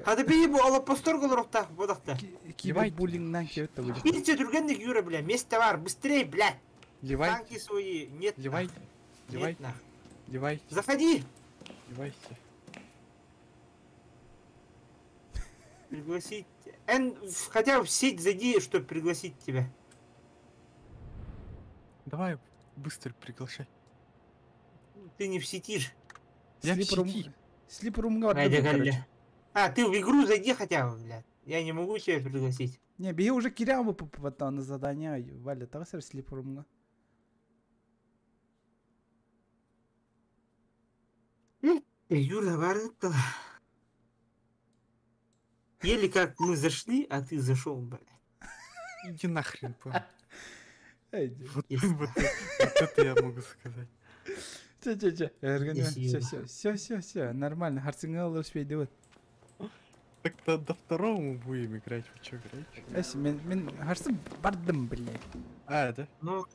Hadi bir bu alıp postör olur da bu da. Кибербуллингнан кебет табылды. Видите, другенdik юра, бля, место var, быстрее, блядь. Ливай. Танки свои, нет. Ливай. Нет, Ливай. Заходи. Ливайся. Пригласить. Хотя в сеть зайди, чтобы пригласить тебя. Давай, быстро приглашай. Ты не в сети ж. Я в сети. Слип-румга Найди, отдадут, Галя. короче. А, ты в игру зайди хотя бы, блядь. Я не могу тебя пригласить. Не, бей уже киряву по на задание, Валя, тағысыр слип-румга. Юра, варит-то. Еле как мы зашли, а ты зашел, блядь. Иди нахрен, понял. Вот Если- вот это я могу сказать. Все, нормально, харцинга успейді вот. Так до второго мы будем играть, вы чё играете? Эсі, мен харцын бардым, блядь. А, да? Ну,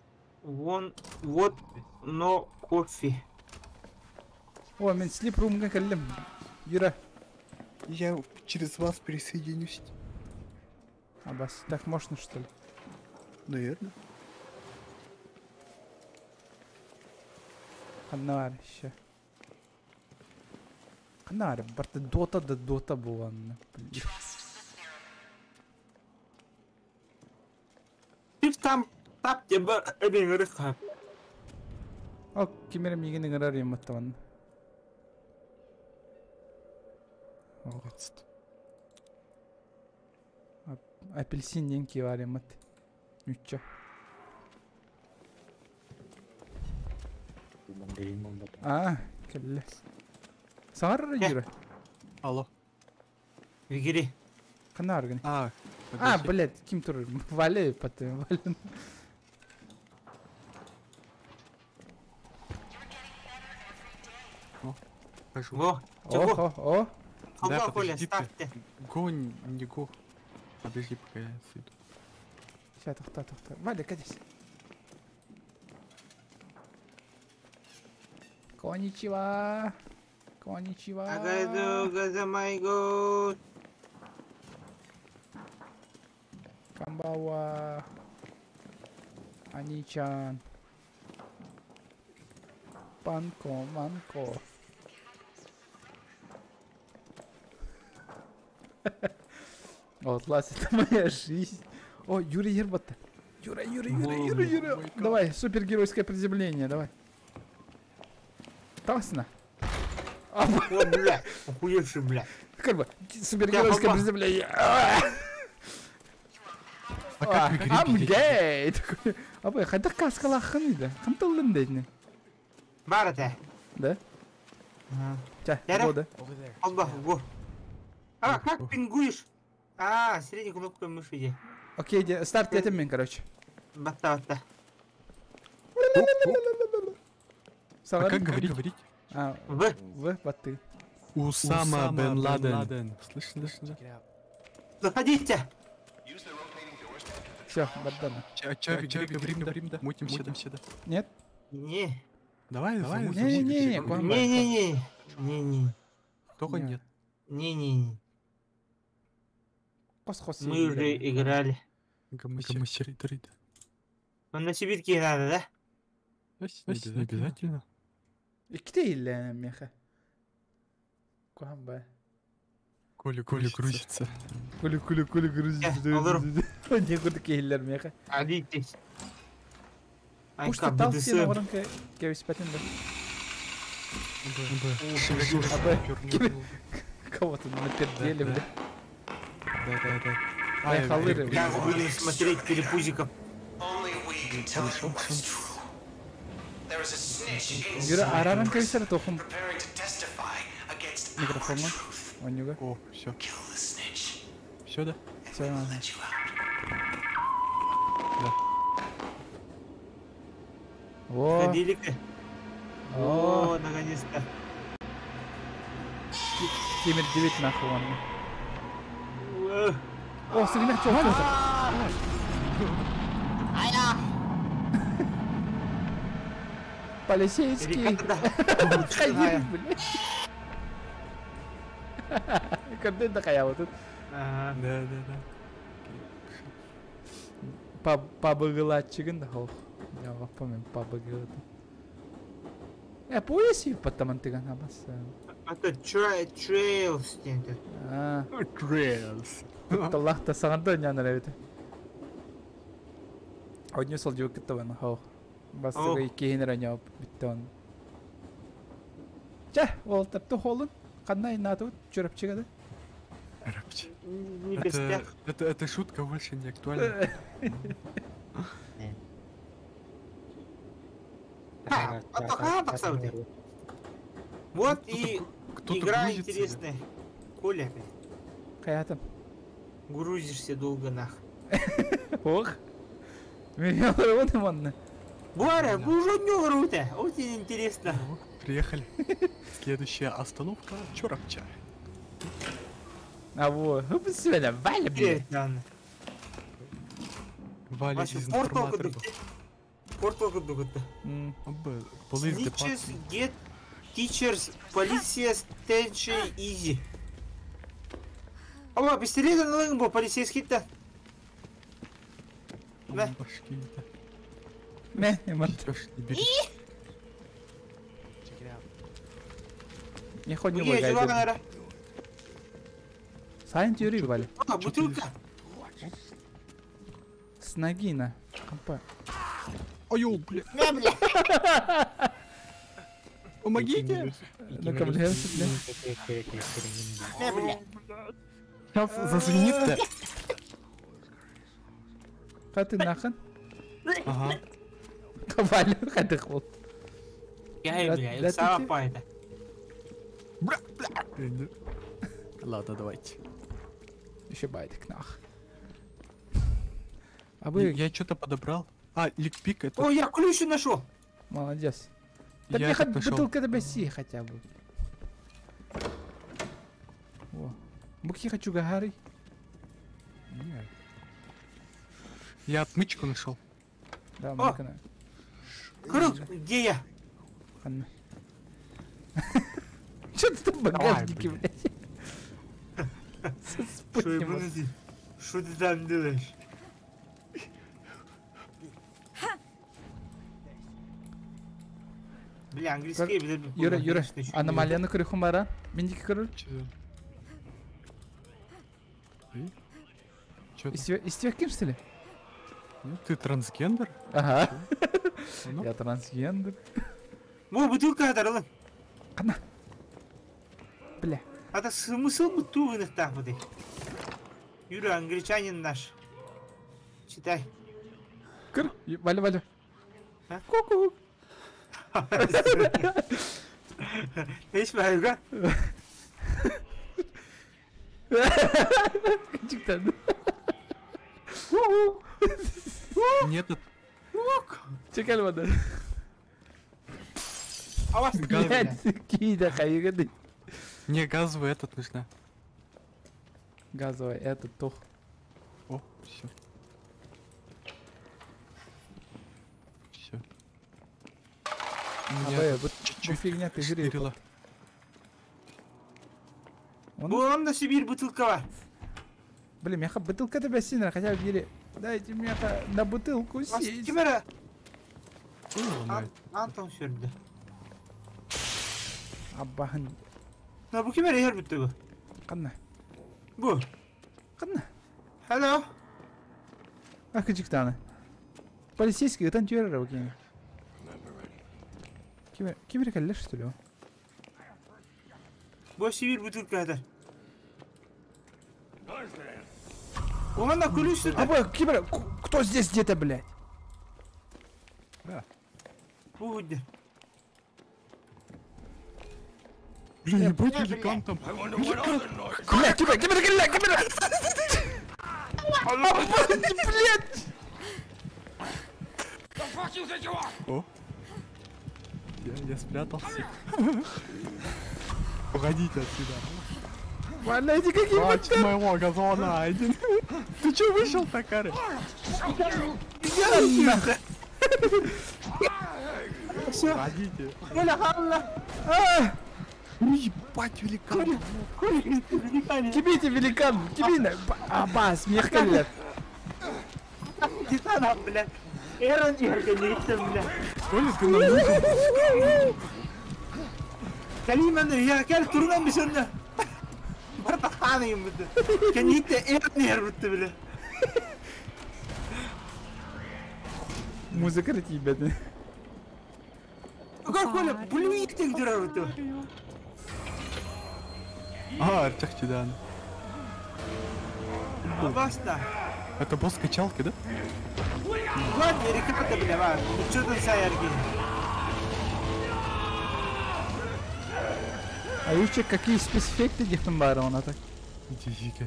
вот, но кофе. О, мен слип-румга кәлім. Юра. Я через вас присоединюсь. А бас, так можно что ли? Наверное. Қанар, еще. Қанар, барты дота да дота болғанына. Ты там, тап тебе, әбен ұрыққа. О, кемерім егені ғырар ематтаван. Апельсин енки var емат. Нүтчі. А, кәлі. Сағар Юра? Алло. Вигери. Қанар ғын? А, блядь, кім тұр? Валя, потом, Валя. Хожу. Во, чего? О. Allah Коля, ставьте. Го, не го. Подожди, пока я сойду. Сейчас, тоқта. Валя, кәдес. Коничева. Агайду, газамайго. Камбава. Аничан. Манко. Вот, Лас, это моя жизнь. О, Юра Ербота. Юра. Давай, супергеройское приземление, давай. Тасно. О, бля, охуевший, бля. Как бы, супергеройское приземление. I'm gay. Абай, қайда қасқалақын еді? Қымтылдым дейдіне. Бар это. Да? Ча, Яра? Алба, го. А, как пингуешь? А, средней кнопкой мыши иди. Окей, старт етім мен, короче. Батта. А как говорить? В, баты. Усама бен Ладен. Слышно? Заходите. Все, баддана. Чё говорим, да? Мутим сюда. Нет? Не. Давай. Не. Только нет. Не. Кос-кос. Мы уже играли. Гомосеритрида. Он на Сибирке надо, да? Не обязательно. İki меха. Куам ба. Коля грузится. Коля грузится. Не куда кейлер меха. Адитесь. Пушта талсина орын кевиспатин да. Кого-то напердели, бля. Да. Халыры. Я буду смотреть перепузиков. Юра, араран кевисер тохум. Микрофонга. Онюга. О, все. Все, да? Все, Да. О, Ходили-ка. О, наконец-то. Кемер 9 нахуй он. О, сыгнах чё? Полицейский. Ходили, блядь. Контент такая вот тут. Да. Пабыгыладчыгын да хол. Я помню, пабыгылады. Пояси потом ты ганабас. Это Trails деді. Trails. Таллахта сағанда няна рәбеті. Ойне сол жауып кетті бәні, хау. Басыгы иккейін раньоп биттон. Ча, ол тапты холын. Қандай нату чурап чигады? Не пестях. Это шутка больше не актуальна. Вот и игра интересная. Коля, Хаятым. грузишься долго нах. Ох. Меня вон манны. Боря, вы уже не вруте. Очень интересно. Приехали. Следующая остановка Чорапча. А вот, сегодня Валя, блядь. Валя Вася, из портал информатора. кыды. Police Snitches department. get teachers, полиция station easy. Ала, пистолет алың бұл полицейский да. Да. Башки-то. Не, не ман. Идёшь, не бери. Не хоть не Бге, жила выгайди. нара. Сайн тюри, Валя. А, бутылка. С ноги на. Опа. Ой, бля. На, бля. Помогите! Ну-ка, бля, бля. На, бля. Сейчас зазвенит-то. Ха ты нахрен? Ага. Валя, ходых вот. Я, бля, сама пайда. Ладно, давайте. Еще байдик нах. А Я вы... что-то подобрал. А, ликпик это... О, я ключ нашел. Молодец. Да Я мне хоть этот нашел. бутылка до баси хотя бы. О. Буки хочу гарри. Я отмычку нашел. Да, О! мамка. Круг, где я? Ханна. Что ты там в багажнике, блядь? Что ты там делаешь? Бля, английский, бля, Юра, аномалияны көрі хумара. Мендекі көрір? Чё там? Истевеккен, что ли? Ты трансгендер? Ага. Ну. Я трансгендер. Во, бутылка оторвала. Қана. Бля. А это смысл бутылок так вот. Юра, англичанин наш. Читай. Кыр, Валя. А? Ку-ку. Видишь, Варюга? Качиктан. Нет, это... Чекал вода. А вас Блядь, кида хайгады. Не, газовый этот нужна. Газовый, этот тух. О, все. Все. Вот фигня ты жри. Вон на Сибирь бутылка. Блин, мяха бутылка тебя сильно, хотя бы бери. Дайте мяха на бутылку сесть. Кимера. Антон сюрді. Аббахан. На bu kime yer bitti bu? Qanna. Bu. Qanna. Hello. Акачик таны. Полицейский, это антиэрра, окей. Кибер каллеш, что ли? Bu sivil butulka eder. Он на ключ. А, Кибер, кто здесь где-то, блядь? Да. Будет. Блин, ебать, великан там. Блядь, Кибер! Блядь! О. Я спрятался. Уходите отсюда. Валя, эти какие Хватит моего газона один. Ты чё вышел, Такары? Все. Уходите. Ебать, великан. Кибите, великан! Кибина! Абас, смех колет! Титана, блядь. Эрон организм, блядь. Коля, ты нам нужен. Калиманы, я кел турнан bir sonuna. Barda xanayım bu. Kenite Эрон ербітті, блядь. Музыка ретибеді. Коля, блюйте где-то. Артех Чидан. Баста. Это босс качалки, да? Ладно, рекорда, бля, ладно. Что ты сайерги? А еще какие спецэффекты дихтен бар она так? Дифига.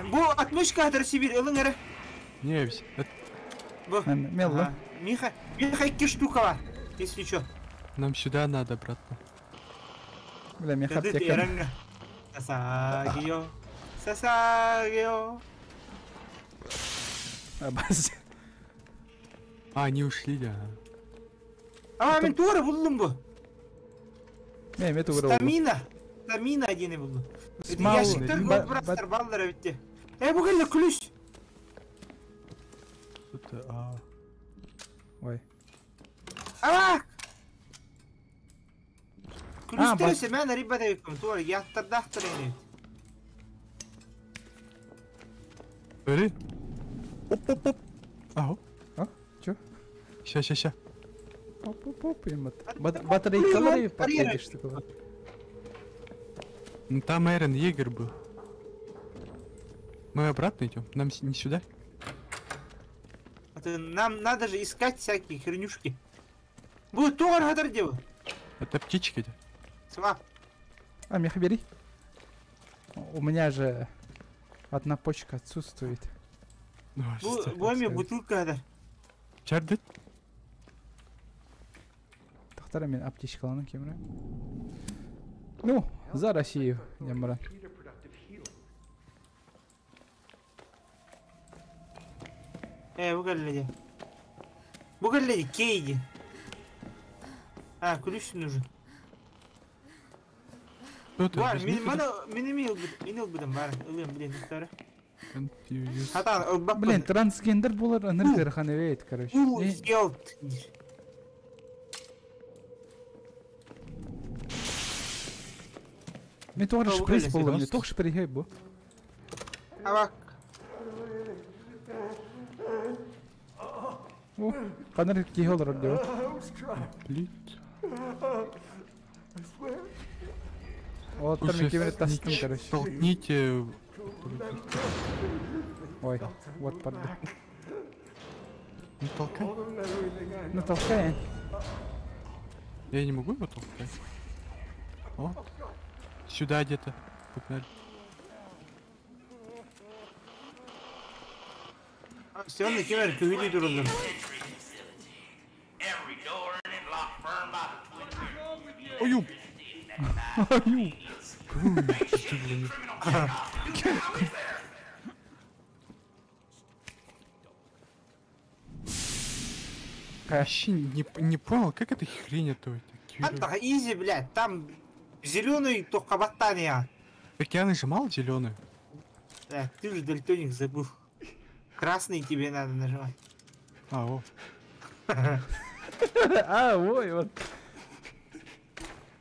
Бу отмычка хатыр Сибирь, ылың әрі. Не, весь. Мелла. Миха 2 штука бар, если что. Нам сюда надо, братно. Бля, мне аптека. Сасагио. Они ушли, да. Мен тура buldum bu. Мен тура. Стамина один buldum. Смау. Ящиктер көпірастыр баллары бітті. Бұл келі күліш. Ой. Ала! Күліштіресі мен рибада екім. Тура, яттырдақтыр ені. Öyle. Hop. Aho. А? Чё? Ща. Оп, батарейкалары подходишь такого. Ну там Эрен Егер был. Мы обратно идем? Нам не сюда? Нам надо же искать всякие хернюшки. Будет тугар хатар дело. Это птичка, да? Свап. А, меха бери. У меня же одна почка отсутствует. Bu бутылка хатар. Чардет? Тахтара мен аптечкаланы кемірі. Ну, за Россию, дембаран. Bu geldi Кейди. Ключ нужен. Var, minil budum var. Ilıyım bilin tutarı. Блин, трансгендер болар, энергия ханевейт, короче. Сделал. Мен тоғыр шприц болдым, мен тоғы шприхей бұл. Авак. О, қаныр кей олар деп. Вот там мен кемері тастым, короче. Толкните. Ой, вот парды. Не толкай. Ну толкай. Я не могу его толкать. О. Сюда где-то. Погнали. Все, на кемер кövüli duruldu. Ою. Ою. Вообще не понял, как это хрень это. Антаха, изи, блядь, там зеленый только баттания. Так я нажимал зеленый. Да, ты же дальтоник забыл. Красный тебе надо нажимать. О. Ой, вот.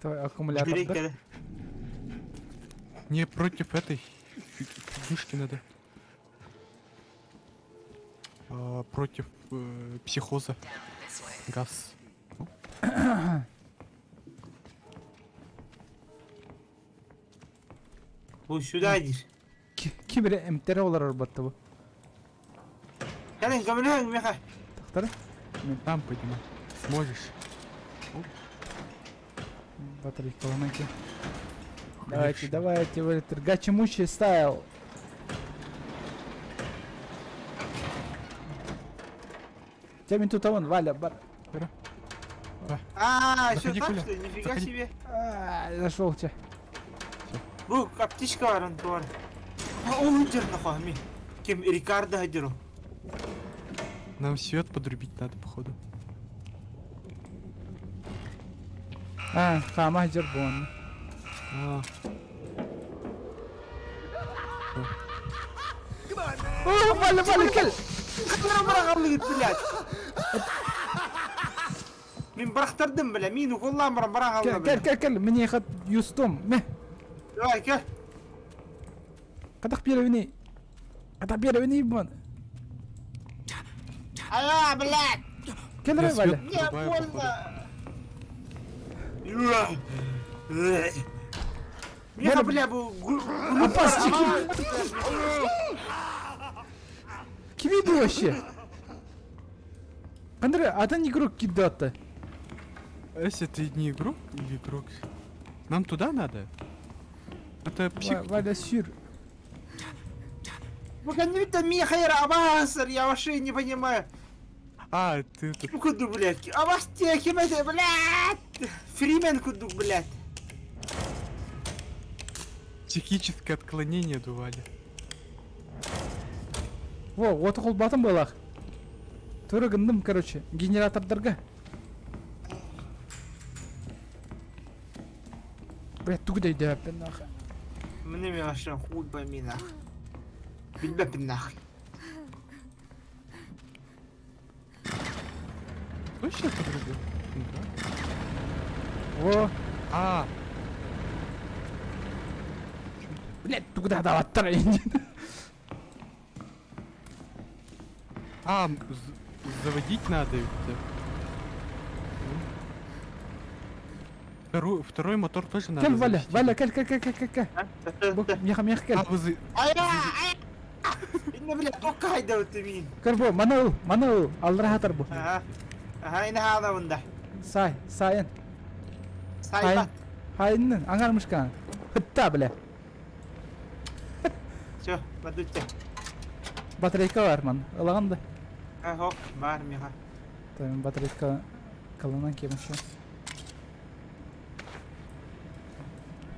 Твой аккумулятор, да? Не против этой фигушки надо. Против психоза. Газ. Bu сюда идешь. Кибере эмтері олар арбатты бұл. Кәлін көмілің, меха. Тақтары? Мен там поднимай. Сможешь. Батарейкаланы ке. Давайте, вылетер. Гачи-мучи стайл. Тебя тут вон, Валя, бар. Все так что, нифига себе. Зашел тебя. Bu птичка var onun doğru. Onu дерна хами. Кем Рикардо хадиру. Нам свет подрубить надо, походу. Хама джербон. Валя, кел. Барағалығы, блядь. Мен барақтардым, бля, мені қоллан барағалығы. Кел, мне хат юстом. Давай, кел. Катақ первені, бон. Ая, блядь. Кель, Валя. Не, больно! Миха, бля, был... Опасти, Ким иду вообще? Андре, а ты не игрок кидать-то? Если ты не игрок или игрок? Нам туда надо? Это псих... Валя, сюр. Погоди-то, Миха, Абасар, я вообще не понимаю. А, ты тут... Куду, блядь? Абастия, кем это, блядь? Фримен куду, блядь? Психическое отклонение дували. Во, вот хол батым болақ. Түрігіндім, короче, генератордарға. Блядь, тугдай дәппен нахуй. Мне вообще хуй пойми нахуй. Бельбеппен нахуй. Точно это другое? Во. А, Блядь, тугдай да аттар енді. а, заводить надо ведь. Второй мотор тоже надо. Кел, Валя, завести. Валя, кел. Меха, кел. А, Инна, блядь, только хайда вот мин. Карбо, манау, алрахатар бу. Ага, инна хада вунда. Сайын. Сайбат. Хайынның, аңармышқан. Хытта, бля. Всё, подуйте. Батарейка бар, ман. Ылағанда. Хоп, бар, Миха. Тайм батарейка калынан кем еще.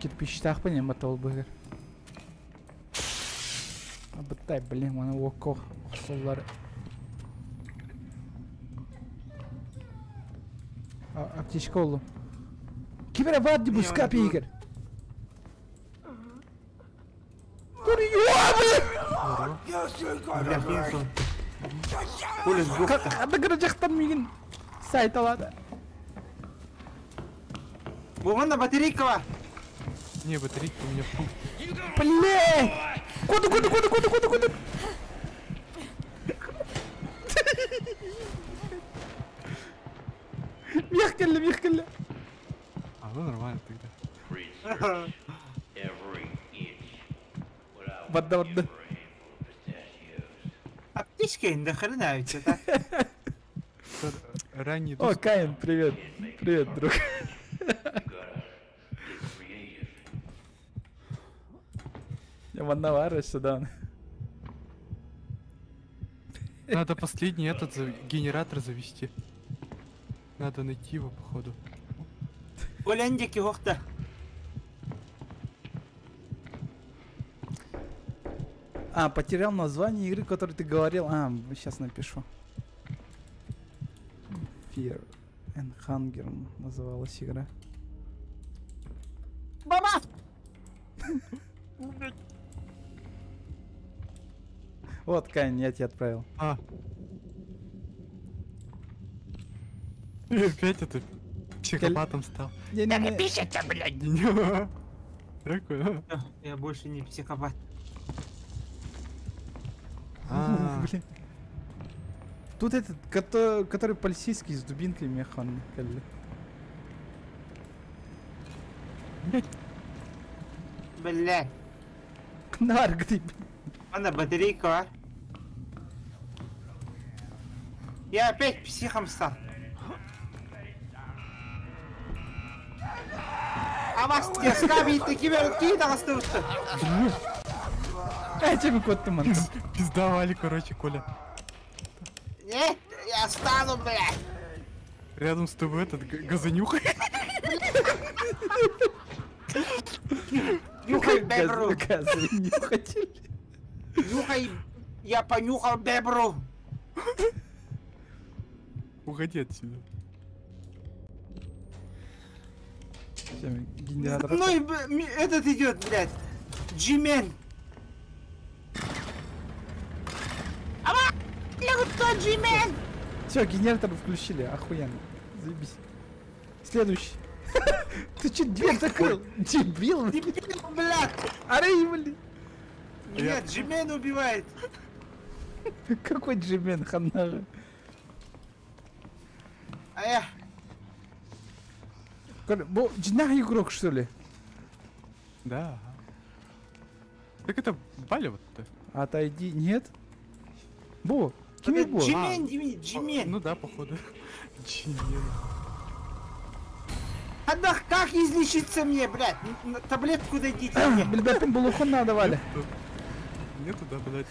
Кирпич тақпын ем бата ол бұғыр. Абыттай, блин, мана око соллары. Аптечка олу. Кибера вадди bu скапи игр. Бля, Хинсон. Хули сдох-то. Адагара жақтан меген сайт алады. Вон на батарейка бар. не, батарейка у меня фу. Блин! Куда? Мехкелі. А, ну нормально тогда. Вадда. Аптечка инда хрена ведь это. Ранний О, Каин, привет. Привет, друг. Я ванноварю сюда. Надо последний этот генератор завести. Надо найти его, походу. Олендики хохта. Потерял название игры, которую ты говорил. Сейчас напишу. Fear and Hunger называлась игра. Баба! Вот, Кайн, я тебе отправил. И опять это психопатом стал. Не пишется, блядь! Прикольно. Я больше не психопат. Блин. Тут этот, который полицейский с дубинкой механ. Блядь. Наргды. Она батарейка. Я опять психом стал. А вас те скаби такие какие-то остаются. Тебе кот-то ман. Пиздавали, короче, Коля. Нет, я стану, блядь. Рядом с тобой этот газонюха. Нюхай бебру. Нюхай. Я понюхал бебру. Уходи отсюда. Ну и этот идет, блядь. Джимен. Джимен. Все, генератор включили, охуенно. Заебись. Следующий. Ты че дверь закрыл? Дебил, блядь. Арей, блин. Нет, Джимен убивает. Какой Джимен, ханага? Бу жинах игрок, что ли? Да. Так это Валя вот-то. Отойди. Нет? Бу, кем бу? Джимен. Ну да, походу. Джимен. Одна, как излечиться мне, блядь? Таблетку дадите мне. Билбепин булухон надо, Валя. Нету, да, блядь.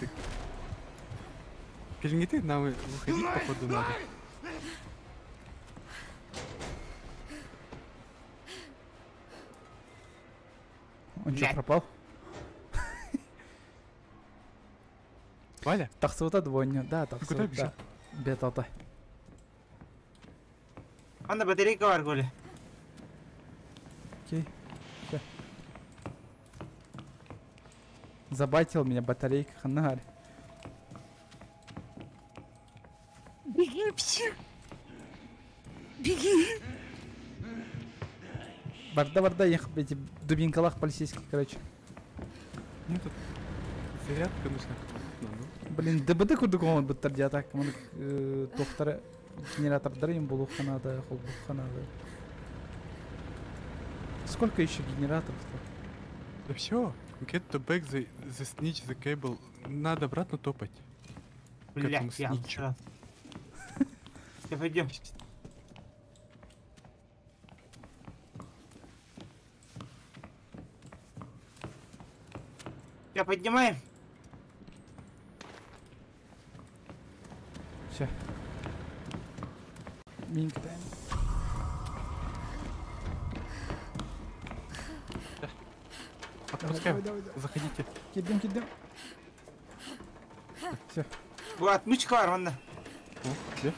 Перегнеты, нам выходить, походу, надо. Он что, пропал? Валя? Тахсута двойня, да, Куда тахсута. бежал? Бетата. Анда батарейка бар, Коля. Окей. Всё. Забайтил меня батарейка, ханарь. Беги, псих! Беги! Барда, эти дубинкалах полицейских, короче. Мне тут зарядка нужна. Блин, ДБД кудуком быттырды атак. Тоқтары генератордары им болу ханада, холбу ханада. Сколько еще генераторов-то? Да все. Get to back the snitch, the cable. Надо обратно топать. Блядь, я вчера. Все, пойдем. Я поднимаем. Все. Минка тайм. Отпускаем. Давай. Заходите. Кидем. Все. Вот, отмычка бар, вон. О, где?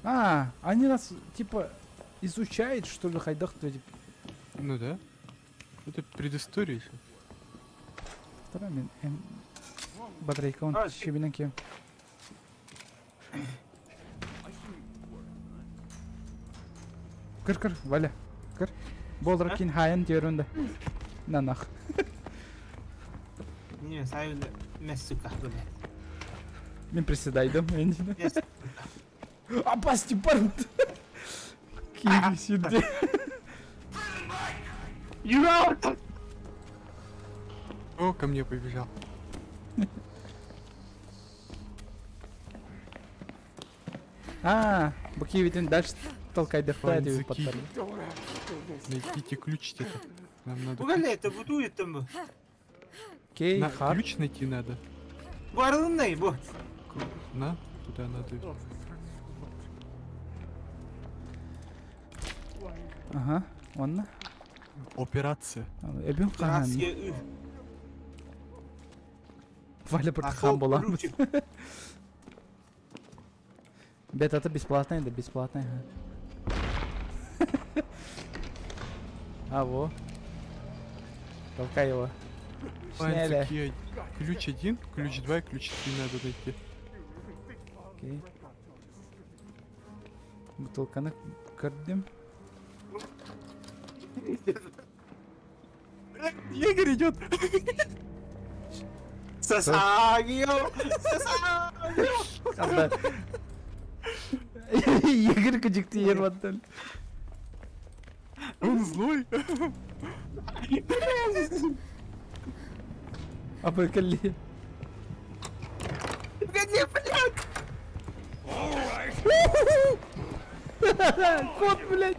А, они нас, типа, изучают, что ли, хайдах, типа. Ну да. Это предыстория еще. Второй мен, батарейка, он щебенен кем. Кыр, Валя, кыр. Болдракин хайын терунда. Нанах. Не, саю мясука, блядь. Мен приседайдым, мен деймін. Опасти бармыд. Кири сюда. Юра! О, ко мне побежал. Букивитин дальше толкай дефтать и подпали. Найдите ключ где-то. Нам надо... Угадай, это будует там. Окей, ключ найти надо. Барлынный, бо. На, туда надо. Ага, онна. Операция. Эбин хан. Валя хан боламыз. Бета-то бесплатная, да бесплатная. А, во. Толкай его. Сняли. Ключ 1, ключ 2 и ключ 3 надо найти. Окей. Бутылканы кырдым. Егорь идет. Сасагио! Егорь кадикти ерваттан. Он злой. А приколи. Погоди, блядь! Кот, блядь!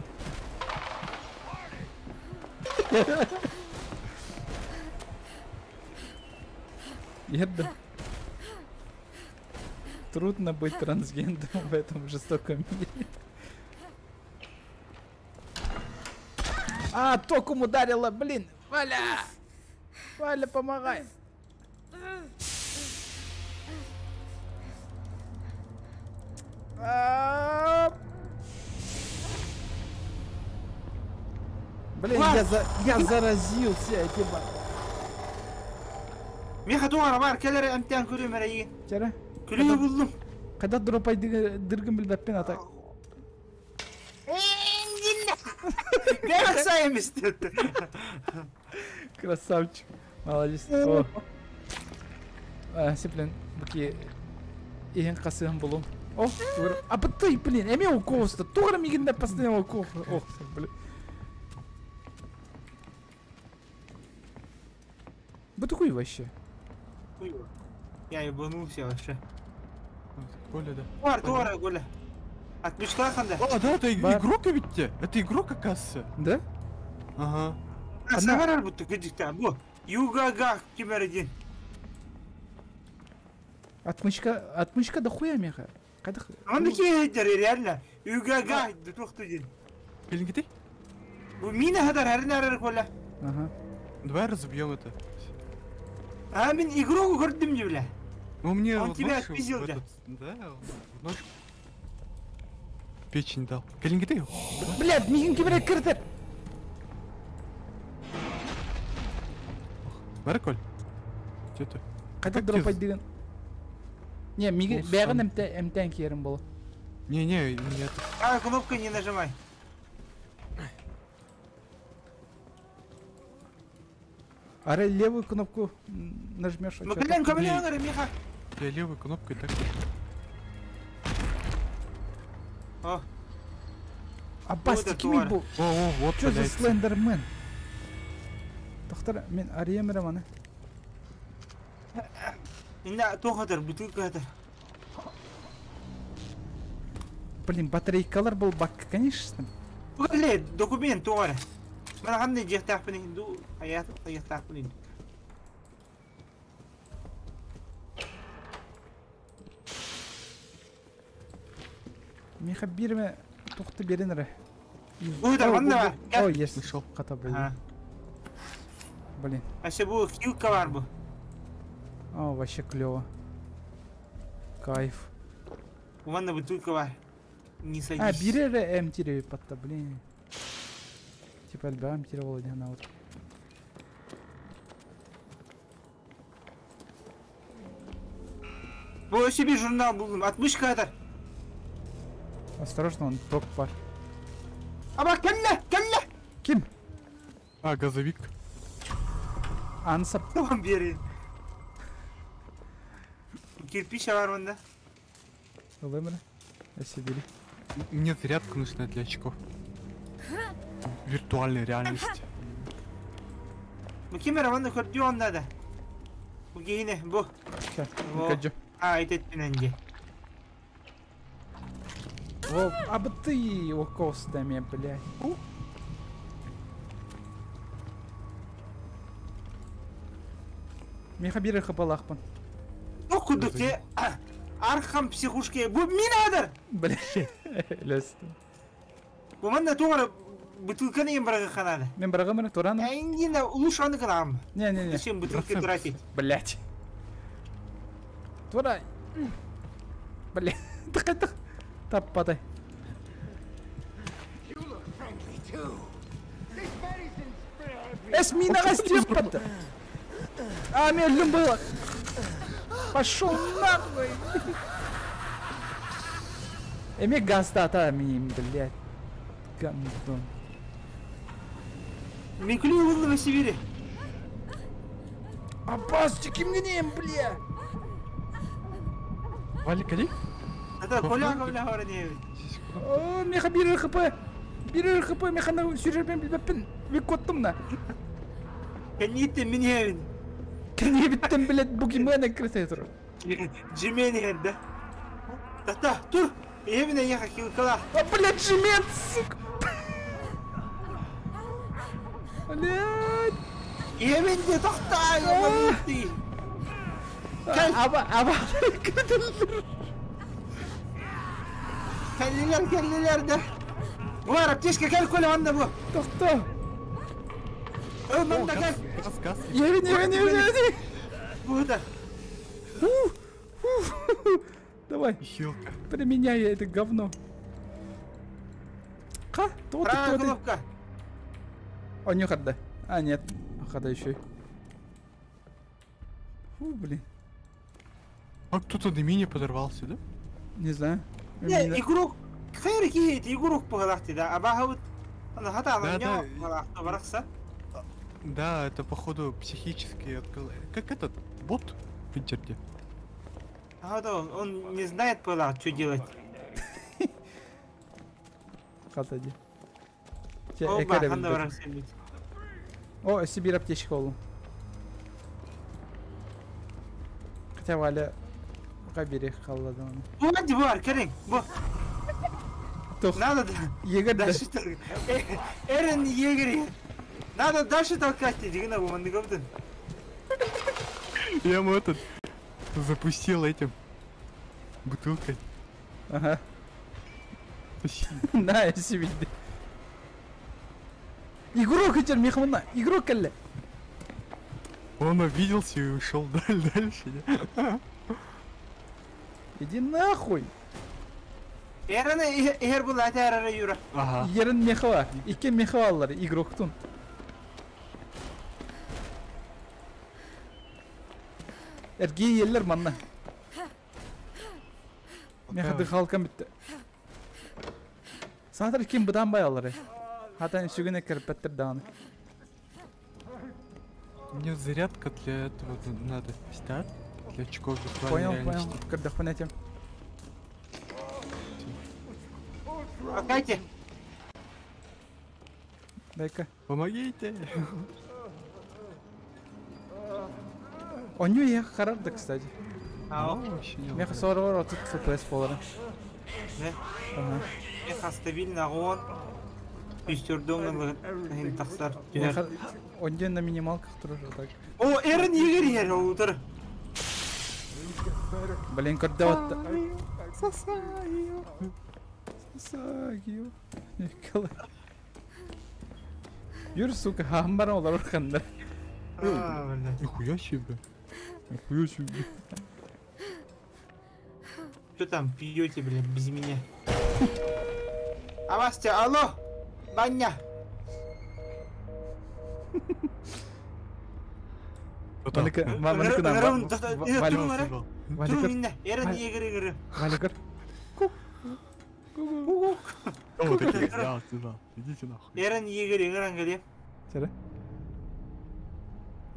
Еда. Трудно быть трансгендером в этом жестоком мире. А, током ударила, блин! Валя! Валя, помогай! Блин, я заразился, я типа. Миха туара бар, келлери амтян күрі мәрәйі. Чара? Күрі бұлдым. Когда дропай дыргын билбәппен атак. Красавец ты. Красавчик. Молодец. О. Сеплен, буки Иэн қасыған болуым. Ох, а бытый, блин, эме укоста. Тугра мигинде постоянно укол. Ох, блин. Бытуй вообще. Я ебанулся вообще. Коля, да. Туара, Коля. Отмечка ханда. О, да, это игрок ведь. Это игрок, оказывается. Да? Ага. Саварар будто гыдикта. Бу. Югага кимердин. Отмычка да хуя меха. Кайда? Он кидер реально. Югага да тухтудин. Пеленгите? Бу мина хадар харнарар Коля. Ага. Давай разобьем это. А мен игру көрдім де бля. Ну мне он тебя нож отпиздил, да? Да, нож. Печень дал. Пеленгите? Блядь, мигин киберек кірдір. Бәрі Коль. Че-то? Қайда дропать деген? Не, мигин бәрін әмтән керім болу. Не, нет. А, кнопку не нажимай. Ара левую кнопку нажмешь. Ну, блин, камеры, Миха. Я левой кнопкой так. О. А бастики ми бұл? О, вот. Что за Слендермен? Доктор, мен ариемерем аны. Инна тоқатыр, бутылкатыр. Блин, батарейкалар бұл бак, конечно. Блин, документ тоғары. Мен қандай жақтақпын енді, аяқтақпын енді. Миха берме, тоқты беренірі. Бұйда, қанда бар. О, есть, шоп қата болды. Блин. Вообще бұл килка бар бұл. О, вообще клево. Кайф. Ванна бутылка бар. Не садись. А, берері әмтері патта, блин. Типа альба әмтері болды ана вот. Бұл себе журнал бұлдым, отмышка атар. Осторожно, он ток бар. Аба, кәлі! Ким? А, газовик. Ансап. Tamam beri. Кирпич var onda. Вымер. Если бери. Мне зарядку нужна для очков. Виртуальной реальности. Bu kamera bana koydu onda da. Bu yine bu. Каджо. А, это пинанги. О, а бы ты его костами, блядь. Миха бери хапалахпан. Ну куда ты? Архам психушки. Bu minadır. Блядь. Лест. Bu bana doğru бутылканы им бұрағы қанады. Мен бұрағы мені тұраны? Әйнені ұлыш аны қанам. Не. Зачем бутылки тратить? Блядь. Тура. Блядь. Тық. Таппадай. Эсминаға степпады. А, мен лüm было. Пошел нахуй. Эме газда атамайым, блядь. Гандон. Мен күлі ұлы в Сибири. Аббас, кимгенем, бля. Валик, али? Это Коля говоря не. О, меха бери РХП. Бери РХП, механа сюжетпен билбеппин. Вик коттым на. Кәнеттен мен евін. Кәнебіттен, блядь, бугимене кірсе тұр. Джимен ерді. Тата, тұр. Евіне еха килкала. А, блядь, Джимен, сука. Блядь. Евінде тоқтай, ебанытты. Аба. Келлилер да. Bu аптечка gel Коля анда bu. Тоқта. Манда gel. Газ. Евин. Bu da. Давай. Хилка. Применяй это говно. Ха? Правая кнопка. О, не хода. А, нет. Хода еще. Фу, блин. А кто-то на мине подорвался, да? Не знаю. Не, игрок. خير كيت игрок погадахты да. Аба вот. Она хата на меня погадахты барахса. Да, это походу психический откол. Как этот бот в интернете. А да, он не знает пола, что делать. Катади. Оба, ханда барар сенбит. О, Сибирь аптечка олу. Хотя Валя кабирех қалады оны. Хadi бар, керең. Бу. Надо егер дальше. Эрен егер. Надо дальше толкать, дигна бу манды говдын. Я ему этот запустил этим бутылкой. Ага. На, я себе. Игрок хотел мехмана, игрок калле. Он обиделся и ушел дальше. Иди нахуй. Эрен эгер бул атарара юра. Ага. Ерін мехова, ике меховалар игроктун. Эрги еллер манна. Мехады халкан битті. Сатыр кем бұдан бай алары. Хатан сүгіне кірпеттір дағаны. Мне зарядка для этого надо снять. Для очков Понял, виртуальной понял. реальности. Кырдық понятием. Акайте. Дай-ка. Помогите. Он не ехал харарды, кстати. Вообще не Меха 40 тут FPS полары. Не? Ага. Меха стабильно он. Үстөрдөң тақсар. Меха... Он ден на минималках тоже так. О, Эрен егер отыр. Блин, көрді отты. Сосаю. Сосаю. Юр, сука, хамбара олар ұрқандар. Нихуя себе. Нихуя себе. Что там пьете, блин, без меня? А Вастя, алло! Баня! Валика, Валика нам. Валика, Эрен егер. Валика. Кого таких взял сюда? Идите нахуй. Эрен егер ангеле. Сері?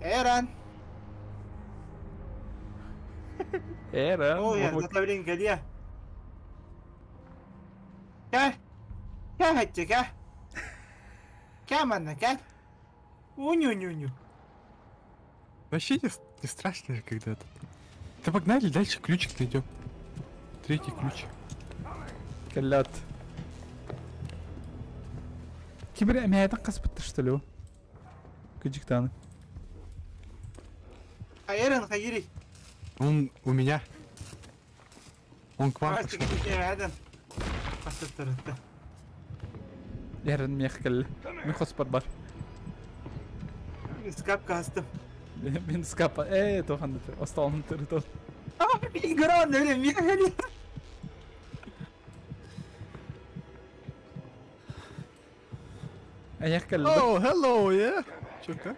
Эрен! Эрен. О, я заставлен гадия. Ка? Ка хотите, ка? Ка, манна, ка? Уню-ню-ню. Вообще не страшно же когда-то. Да погнали, дальше ключик найдем. Третий ключ. Каллат. Кибер эмяйта каспытты, что ли? Кыджик таны. А Эрен, хагири. Он у меня. Он к вам Вастя, пошел. Эрен. Пастыртырытты. Эрен мех калле. Мен хоспар бар. Скап кастым. Мен скапа. Тохан дыты. Осталын тыры тол. Игрон, öyle мехали. Аяқ калле. Oh, hello, yeah. Чё, как?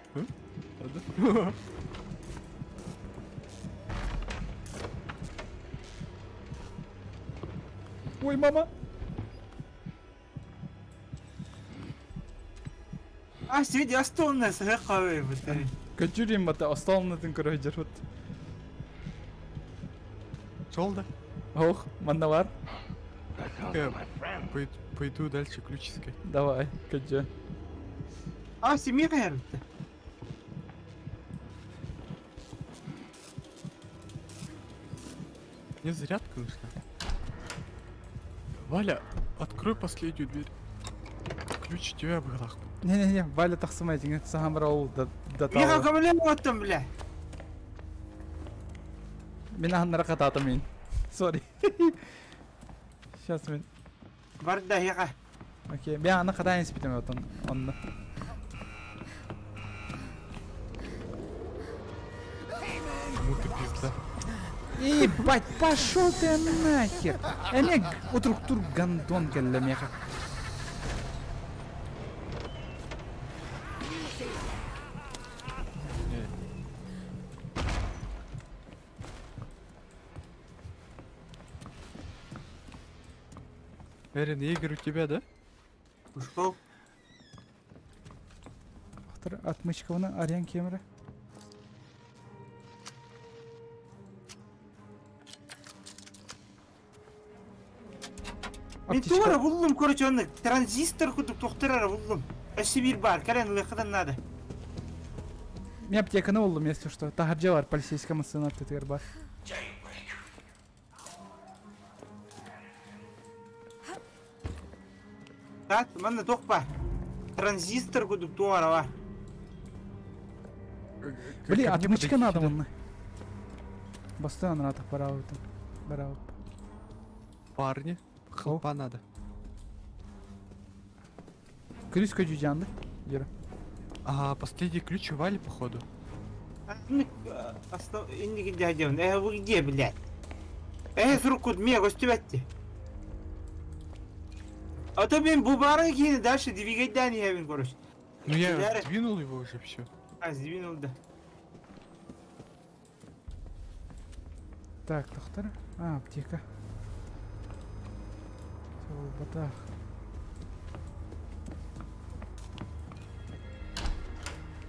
Ой, мама. А, сиди, остолны, сыгақавай бұты. Көчүрейм бата, осталынатын көрі жүріп. Солда. Ох, манда бар. Пойду дальше ключ искать. Давай, көчү. А, семья бұты. Мне зарядка нужна. Валя, открой последнюю дверь. Ключ у тебя был, нахуй. Не-не-не, Валя тақсымайтын, саған бір ауыл да Меха тауы. көмілем оттым, бля. Мен ағындара қататым мен. Сори. Сейчас мен. Барда, еға. Окей, мен ағына қатайын іспетім өтін. Онны. Ну ты пизда. Ебать, пошел ты нахер. Эмек, утрук тур гандон келле меха. Эрин, Игорь у тебя, да? Ушел. Отмычка вона, арян кемірі. Мен тура buldum короче onu транзистор кудуп тоқтырар buldum. Эши бир бар, карен лыхыдан надо. Мен аптеканы buldum, если что. Тахаджа бар, полицейская машина тетер бар. Так, мана тоқпа. Транзистор кудуп туара бар. Блин, отмычка надо вон. Бастан надо бараут. Парни, хлопа надо. Ключ каджанды. Юра. Ага, последний ключ у Вали, походу. Инди гидядем. Вы где, блядь? Срукуд меня гостеватти. А то блин бубары кине дальше двигать дани я вин короче. Ну я сдвинул его уже все. Сдвинул, да. Так, доктор. Аптека. Батах.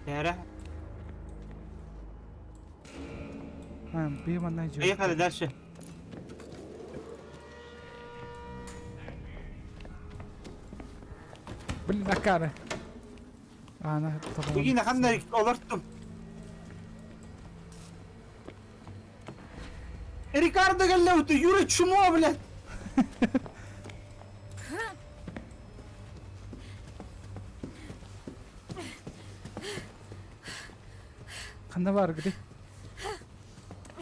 Яра. Бема найдёт. Поехали дальше. Блин, на кары. Она Бugün hangi olurtum. Ricardo geldi, yürü çumo блядь. Қандай бар где?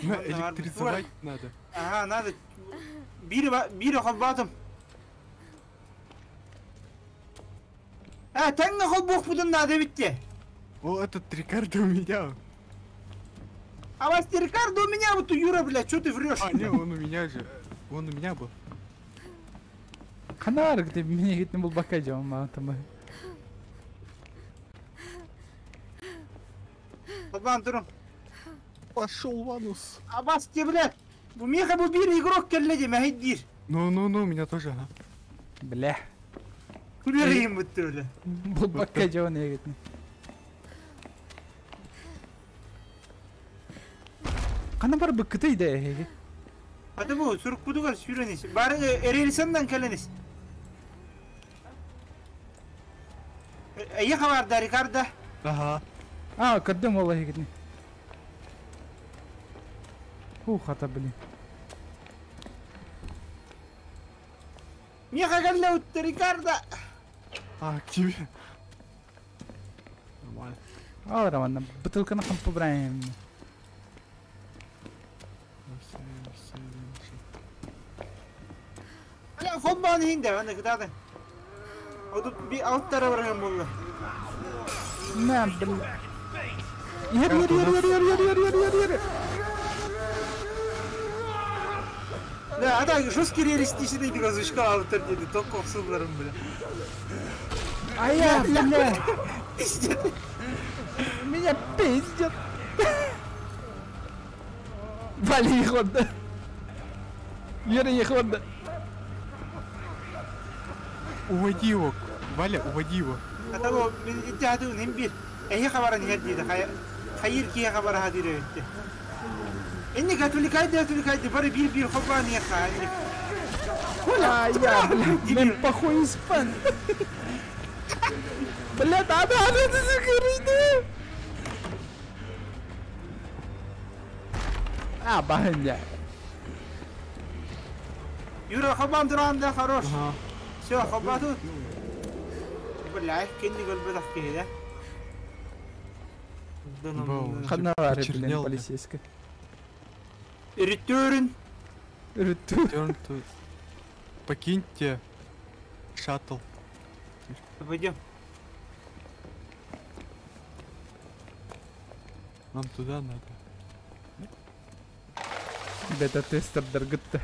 Ну, электризовать надо. Ага, надо. Бири холбатым. Тәңгі холбуқ бұдың надо бітте. О, этот Рикардо у меня. А вас Рикардо у меня, вот у Юра, блядь, что ты врешь? А, не, он у меня же. Он у меня был. Қандай бар где? Мен егетін бұл бақа жауым мағытым. Холбан тұрым. Пошел Ванус. А вас те, блядь. Bu Меха bu bir игрок келледи, мәхиддир. Ну, у меня тоже, ага. Бля. Күлерейім бұтты өлі. Бұл баққа жауын егетін. Қана бар бұққыты еді әйге? Hadi bu, sürük budu kal süreniz. Bari erelisandan keleniz. İyi haber Ricardo. Ага. Қаддым олай егетін. Хата, блин. Меха келле өтті Рикардо. К тебе. Нормально. Роман, бутылканы қампы бірайым. Холбаны хинде, аны кыдады. Одып bir alttara varayım buldu. Ne bileyim. Yürü. Да, а так жесткий реалистичный глазочка автор dedi. Только субларым, бля. А я, бля. Меня пиздят. Вали их отда. Юра их отда. Уводи его, Валя, уводи его. А того, я думаю, не бил. Я хабара не гадит, хайр кия хабара хадире. إنك отвлекайте, бары бир хобан я хали. А я, блин, похуй испан. Бля, надо закрыть. Бахня. Юра хобан durağında хорош. Все, хобан тут. Бля, kendi gol бедах киде. Хадна var блин, полицейская. Return to... Покиньте шаттл. Пойдем. Нам туда надо. Бета-тестер дыргытты.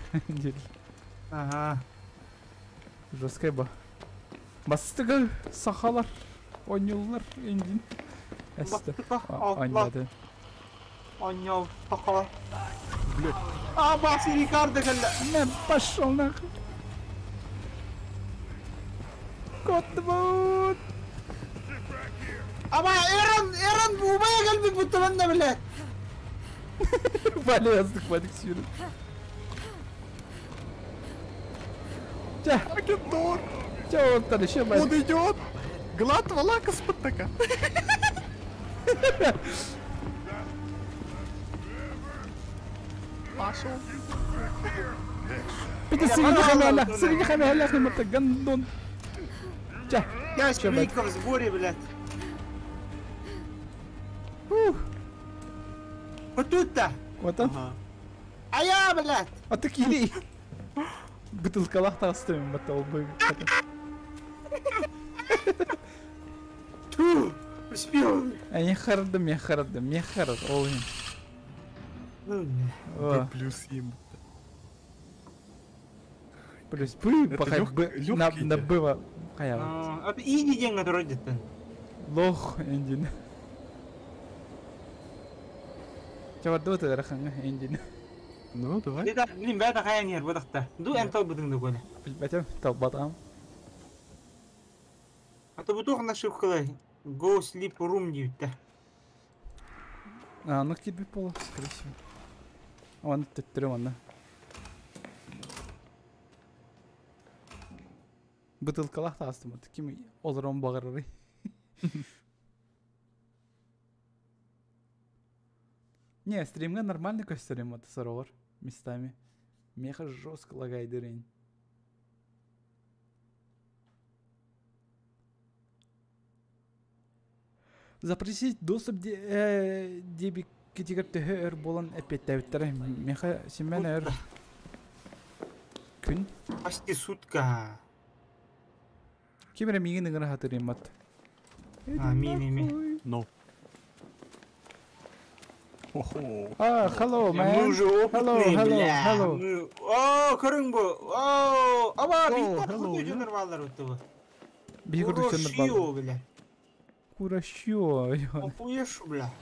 Ага. Жесткая ба. Бастығы сақалар. Ойнылар. Эндин. Ойнады. Ойнал. Сақалар. Баси Рикардо келді. Не, пошел нахуй. Котбут. Ama Eren Uba'ya geldik bu tavanla bile. Vale yazdık sürü. Агентур! Че он там еще, Он идет! Глад валака спаттака! Пошел! Bitte среди хамяля химата гандон. Ча. Я шпилька в сборе, блядь. Вот тут-то. Вот он. А я, блядь. А ты кири. Бутылкалах тастым батал бы. Ту. Успел. Я хардам. Ой. Плюс ему. Плюс пока на было. А ты иди деньги родит-то. Лох engine. Coba dulu tuh rekannya engine. Ну, давай. Kita ini bata kayak nih, buat tak. Du entar betul tuh gue. Baca tobat am. Atau butuh kena шукала. Go sleep room gitu. А, ну кидби пол, скорее всего. Он тетремонно. Бутылкалах тастым, такими олром багыры. Не, стримга нормальный костюм это сорвар местами. Меха жестко лагает дырень. Запрещить доступ деби китигер төхөр болан эпеттәүттәре меха семенер күн почти сутка. Кимера миген гына хатырымат. А, ми. No. Охо. А, hello, man. Мы уже опытные, бля. Hello. О, көрүңбү. О, аба биттер күтүнөр балдар өттү. Бигер күтүнөр балдар. бля. Курашио. Охуешь, бля.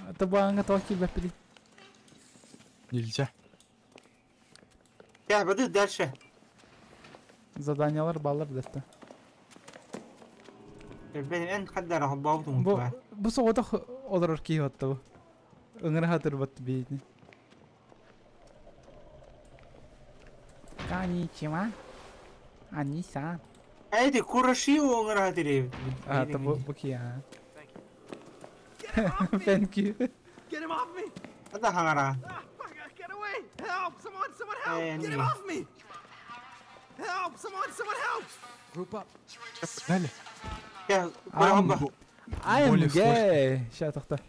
Это банга токи бапили. Нельзя. Я буду дальше. Заданиялар балдар даста. Ben en kadar habavdum var. Bu soğuda olur ki hatta bu. Öngre hatır bat beyni. Konnichiwa. Anisa. Haydi kurashio öngre hatırı. Ah, bu ki ya. Thank you. Get him off me! Hadi hangara. Get away! Help! Someone help! Get him off me! Help! Someone help! Group up. Погнали. Я I am gay. Шатахта.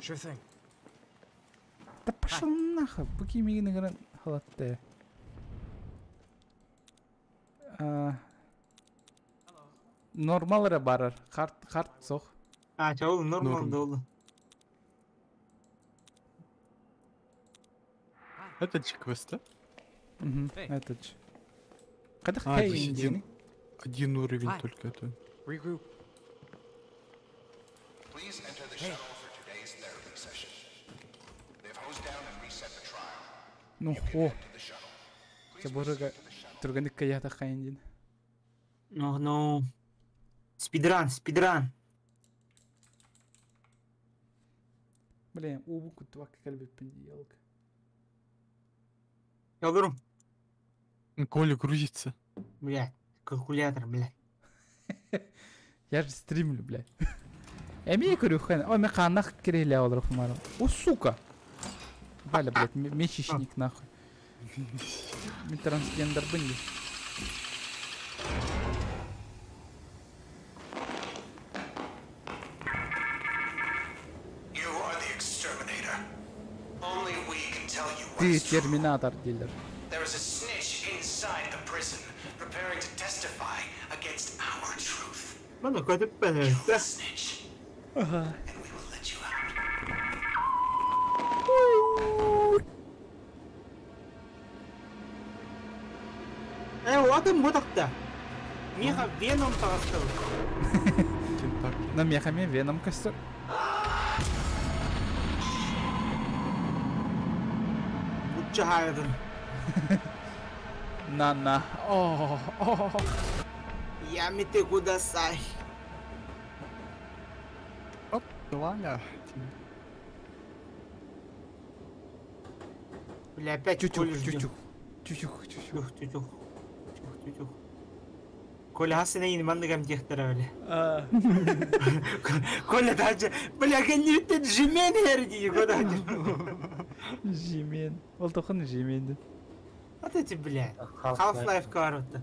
Sure thing. Да пошел нахуй. Буки мигин игран халатте. Нормал барар. Харт сох. А, чау нормал долу. Это чеквест, да? Угу, этот же. Когда хей один уровень только это. Regroup. Please enter the shuttle for today's therapy session. They've hosed down and reset the trial. Ну хо. Заборга турганик каята хайндин. Ну. Спидран. Блин, убу кутвак кальби пиндиелка. Я беру. Коля грузится. Блядь, калькулятор, блядь. Я же стримлю, блядь. Я говорю, ой, мы ханах киреля олров маром. О, сука! Валя, блядь, мечечник нахуй. Мы трансгендер были. You are the exterminator. Only we can tell you what Ты is true. терминатор, дилер. There is a snitch inside the prison, preparing to testify against our truth. Mano, quanto pena. Snitch. Ага. And we will let you out. Вот им так-то. Меха веном толстый. На мехами веном костер. Чахайден. На. О. Ямите кудасай. Оп, Ваня. Бля, опять Чучух, Коля ждёт. чучух. Чучух, чучух. Чух. Коля хасына манда гам техтера бля. Коля даже, бля, гэннүтэн жимен herdi года. Жимен. Ол тоқын жименді. Вот эти, бля. Half-Life карты.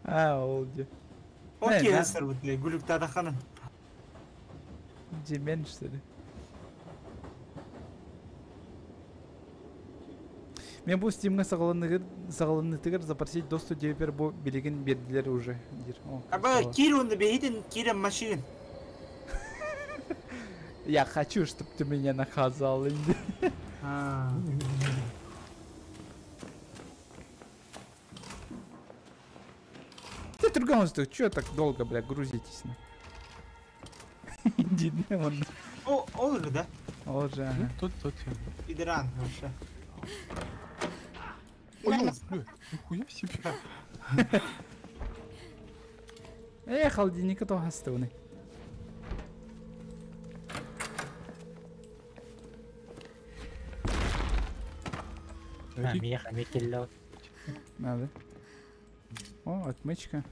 Ол де. Окей, ясыр вот, гулюк тадахана. Жимен, что ли? Мен бұл стимға сағаланытығыр запросить доступ дебер бұл білеген берділер уже. Аба, Кирунды бейден, Кирам машин. Я хочу, чтобы ты меня наказал. Ты Тургановский, чё так долго, бля, грузитесь? Иди, вон. О, уже, да? Уже, ага. Тут. Пидоран, вообще. Ой, нихуя себе. Холодильника то гастовный. Надо. О, отмычка.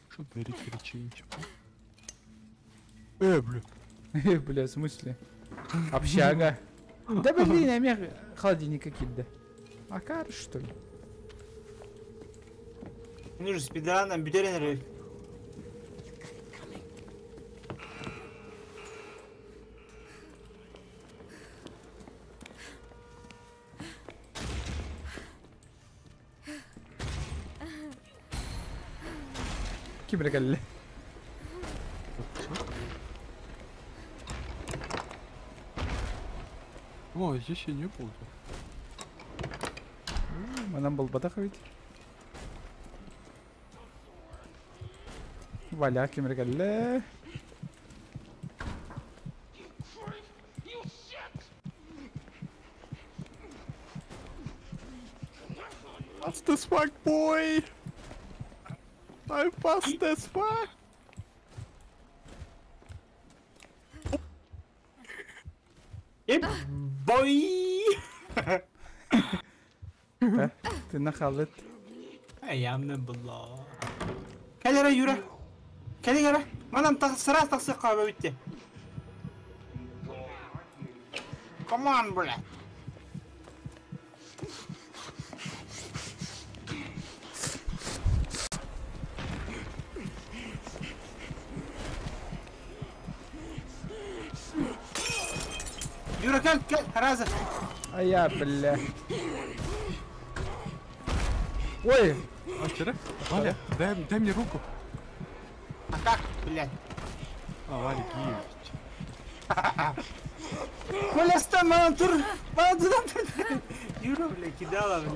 Что дарить реченчик? Бля. Бля, в смысле? Общага. Да блин, я меня холодильника кидда. А кар, что ли? Ну же, спидраном бютерен. Кибер галле. О, здесь я не буду. Нам был батаховить. Валя, кибер галле. Fast as fuck, boy! I'm fast as fuck! Boy! Ты нахалет. Ayamna billah. Kelere yürü. Kelere. Manam sıra taksi kahve bitti. Come on, bro. Yürü gel hazır. Ая, бля. Ой! А вчера? Валя, дай мне руку. А как, блядь? А, Валик, есть. Коля, стой, мама, тур. Мама, туда, Юра, бля, кидала, бля.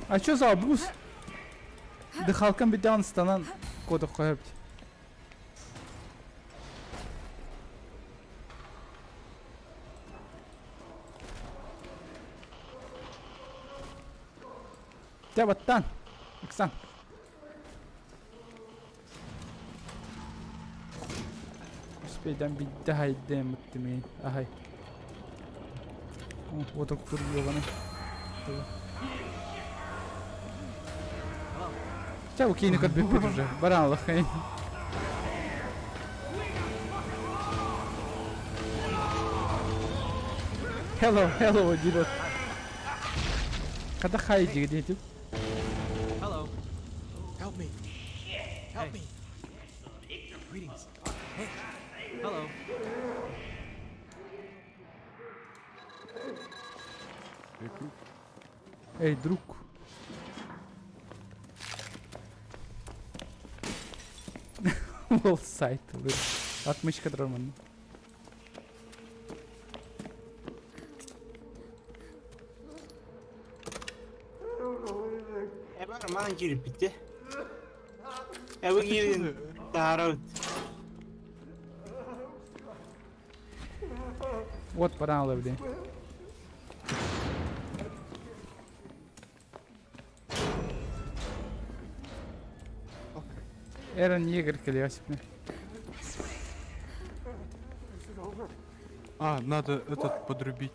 А чё за обуз? Дыхалкам битан станан кода коебт. Тябаттан. Оксан. Успейден бидде хайдем мыттымей. Ахай. Вот так курбёганы. Тябу кейни кот биппит уже. Баран лахай. Hello, дирот. Когда хайди где ты? Hello. Help me. Help me. Greetings. Hey. Hello. Эй, друг. Ол сайт. Atmışka dramanı. Bana girip bitti. Bu girdin. Daha Вот пора ловли. Эрон Егор колесикный. А, надо этот подрубить.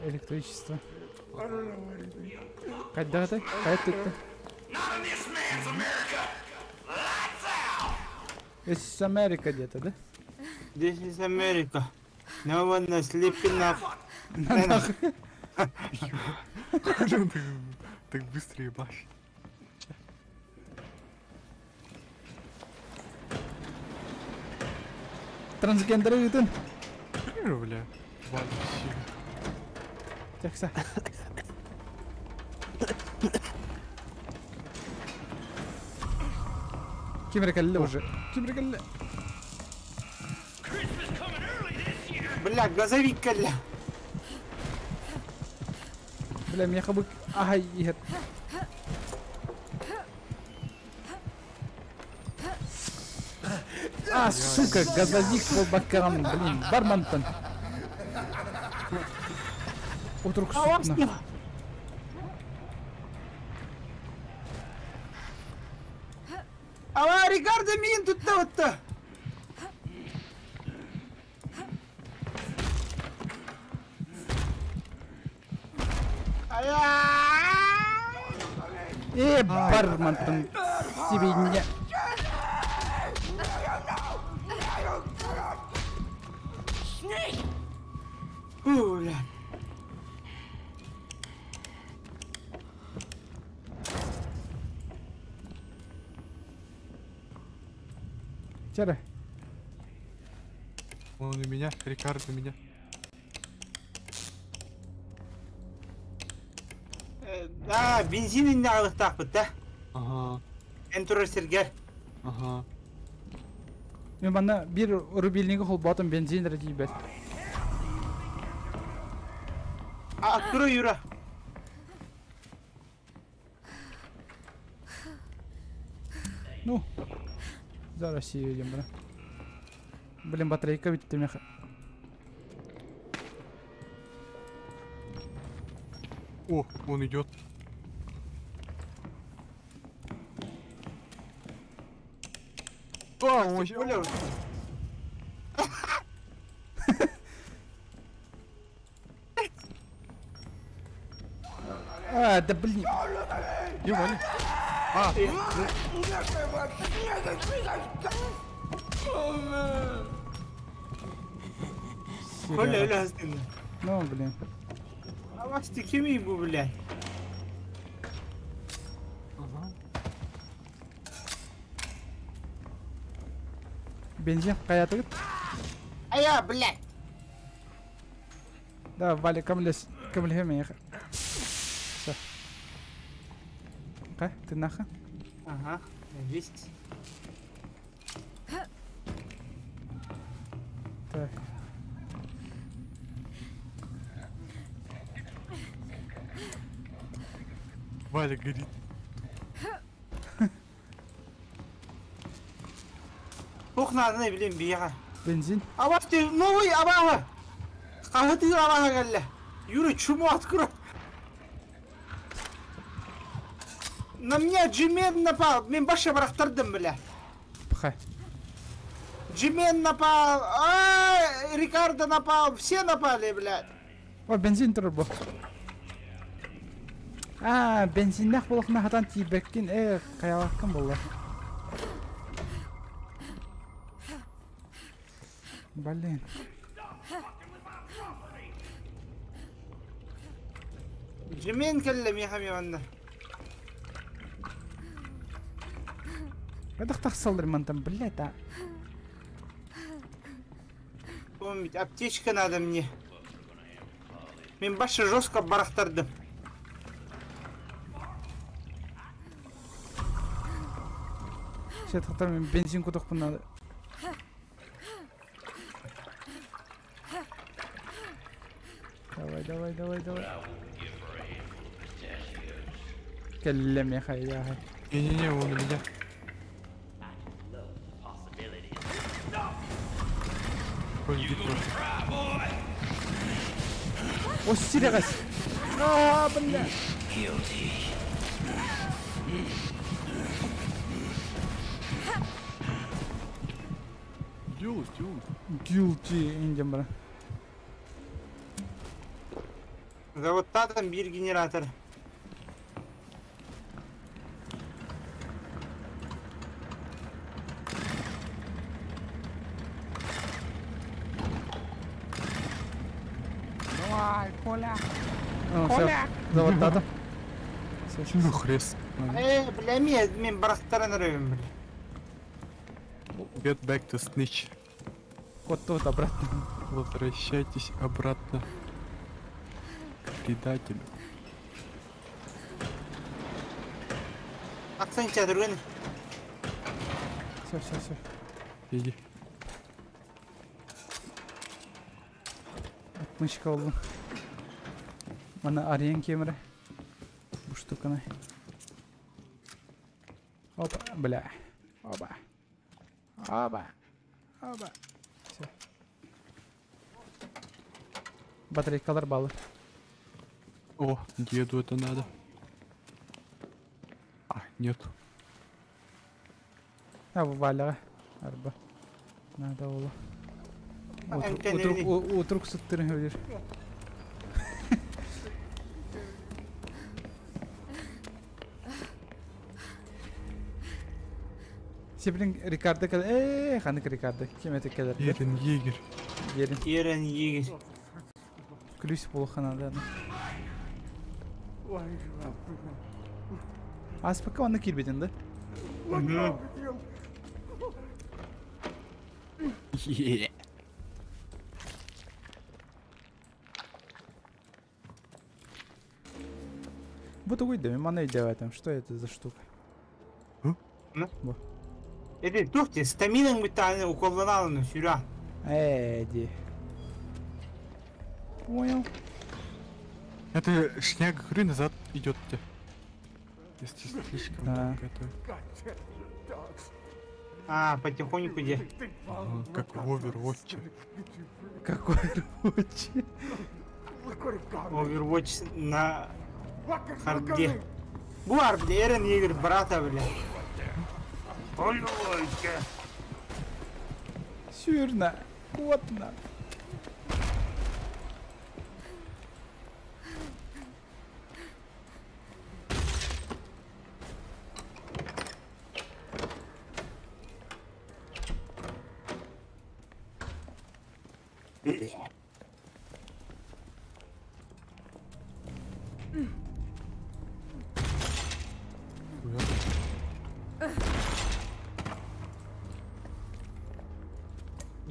Электричество. Когда ты? Это? This is America где-то, да? This is America. No one is sleeping up. Так быстро ебашь. Трансгендеры идут. Бля. Вообще. Текса. Кимрикалле уже. Кимрикалле. Бля, газовик калля. Бля, меня хабык. Ага, игр. А, сука, газовик был бакаром, блин, бармантон. Утрук сукна. Ава, Рикардо, мин тут-то. Бармантон. Тебе не... Бля. Чара. Он у меня, Рикардо у меня. А, бензин не алықтақ бұтта. Ага. Энтура сергер. Ага. Мен бана bir рубильнигі қол батым бензин ради бәс. Аттура юра. Ну, зараз съедем, бра. Блин, батарейка ведь меха. О, он идет. А, он вообще... А, да блин. Ебали. А. Öyle aslında. Ну, блин. Ama kimi bu bile? Бензин қаята кет. Ая, блядь. Да, Вали, камлеме еха. Все. Ка, ты наха? Ага, есть. Так. Валя горит. Бухна ne bileyim bir yere. Benzin. Avastı, новый abava. Kahıtı abava geldi. Yürü çumu at kuru. На меня Джимен напал, мен баша барахтардым, бля. Пхай. Джимен напал, Рикардо напал, все напали, блядь. О, бензин турбо. А, бензиннах болохна хатан тибеккин, каялаккан болла. Блин. Джимен келлем яхам яванда. Это тахсалдыр мантам, блядь, а. Помнить, аптечка надо мне. Мен баша жестко барахтардым. Сейчас мен бензин кутокпун надо. Давай. Келлем яха, яха. Не-не-не, он у меня. О, сирегас. А, бля. Guilty индем бара. Заводта там bir генератор. Давай, Коля. Коля. Заводта да. Ну хрест. Бля, мен барақтаран райым, бля. Get back to snitch. Вот тут обратно. Возвращайтесь обратно к предателю. Акцент чадыргын. Все. Иди. Atmışık oldum. Bana arayan kemere. Bu штуканы. Опа, бля. Опа. Все. Батарейкалар балы. О, деду это надо. А, нет. Ha bu balığa. Araba. Nerede oğlu? Oturup sıttırın öyle. Сибрин Рикардо kadar. Hanık Рикардо. Kime tek kadar? Ерен егерь. Ерен егер. Ключ полуханада. А пока он накидывает, да? Будто выйдем, маны делать там. Что это за штука? Эди, тухте, стаминаң bir tane okuldan alın, şura. Эди. Понял. Это шняга, говорю, назад идет тебе. Если слишком готов. А, потихоньку где? Как в Overwatch. Как в Overwatch? Overwatch на харде. Bu var bile, Eren Yeager, brata bile. Сюрна. Котна.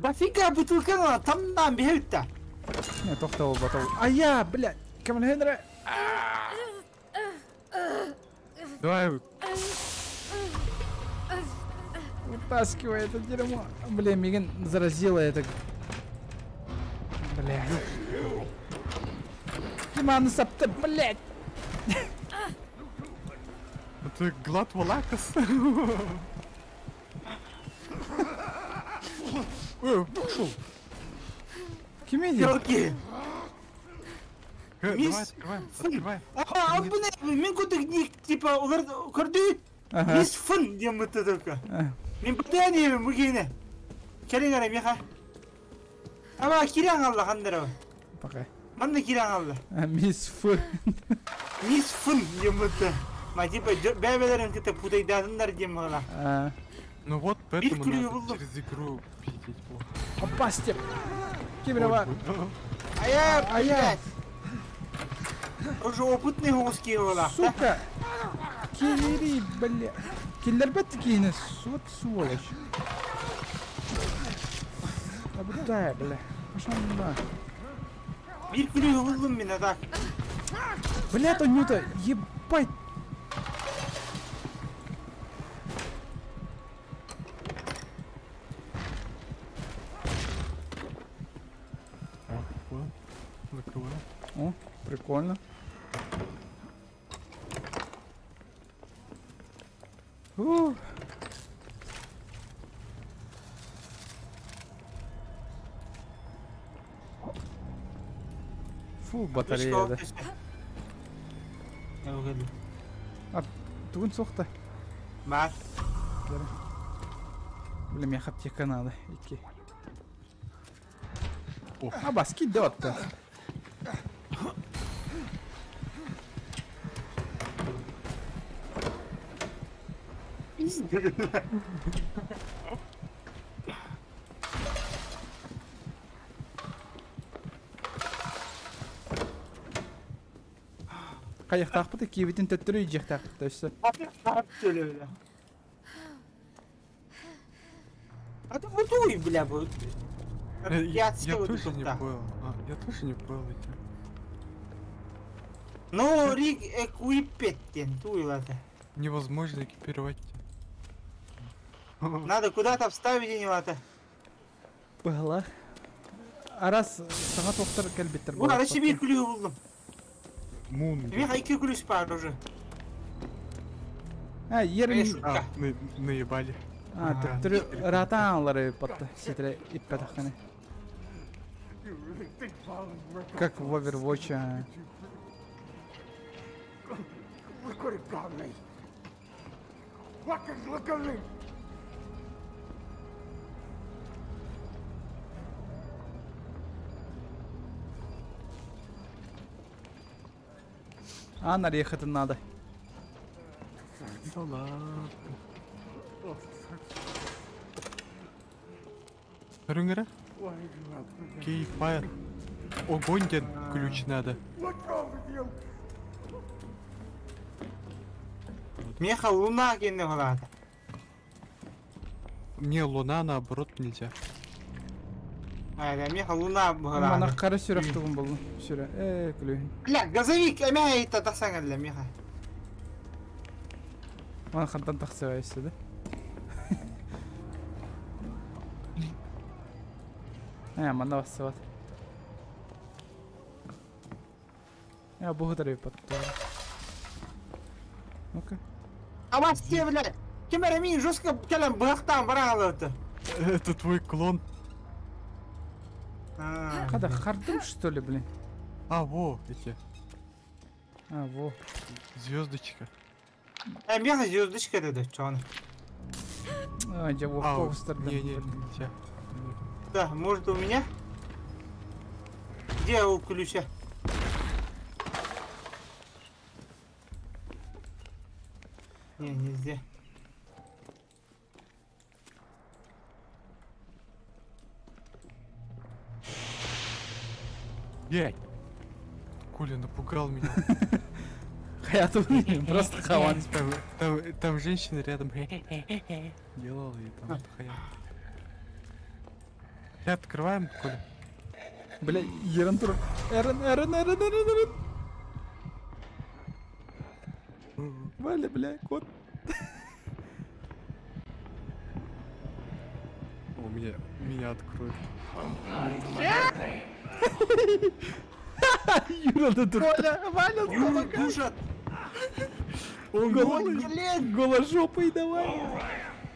Дофига бутылканы тамдан бейтті. Не, тоқтау, батау. Ая, блядь, Камал Хенри. Давай. Вытаскивай это дерьмо. Бля, Меган заразила это. Бля. Диман сапта, блядь. Это Глад Валакас. Пошел. Кемедия. Елки. Давай, открываем. А, bu ne? Мен көтік типа олар көрді. Мис фын дем бұтты только. Мен бұтты не bu gene. Келің әрі меха. Ama kiran Allah қандыры. Пока. Манда kiran Allah. Мис фын. Мис фын дем бұтты. Ма типа бәбелерін кіті путайдадындар дем бұғыла. Ну вот, поэтому надо через игру пиздить плохо. Опасти. Киберова. Ая. Уже опытный узкий была. Сука. Кибери, бля. Киллер баттикинес. Вот сволочь. Обдай, бля. Пошел на. Bir kilo yoruldum ben так. Бля, Тонюта, ебать. Закрываем. О, прикольно. Фу, батарея, да. А, тугун соқта. Бар. Блин, мне аптека надо идти. Абас кит деп атты. Каяк тақпыды, кебетін төттірі жек тақпыды, өсі. А ты вытуй, бля, вот. Я тоже не понял. Я тоже не понял эти. Ну, риг эквипеттен, туйлата. Невозможно экипировать. Надо куда-то вставить и не лата. Бағала. Арас, сағат оқтар кәлбеттер болады. Ара себе күлі болдым. Мун. Мен екі күліс бар уже. Ерін... Наебали. Түттірі ратаанлары патты. Сетірі иппе таққаны. Как в Overwatch. We could have got me. Look at me. Наехать надо. Да ладно. Рюнгера? Кейфайр. Огонь дед ключ надо. Меха луна кенде болады. Не, луна наоборот нельзя. Да, меха луна болады. Мана қары сүректігін болдым. Сүре, күлейін. Бля, газовик әмәй етті тақсан әлі меха. Мана қандан тақсыға естеді. Мана басы бат. Бұғы дәрі патты. Ну-ка. А все, блядь! Кемерамин жестко келем бахтам баралыты. Это твой клон. Когда хардым, что ли, блин? Во, эти. Во. Звездочка. Меха звездочка деди, чё она? Я Коустер. Не, нельзя. Да, может у меня? Где у ключа? Не, нельзя. Ей! Коля напугал меня. Хаяту просто хаван. Там женщина рядом делала и там хаят. Открываем, Коля. Бля, Ерен тур. Эрен. Валя, бля, кот. О, меня откроют. Юра, ты тур. Валя, Юра, душат. Голожопый давай.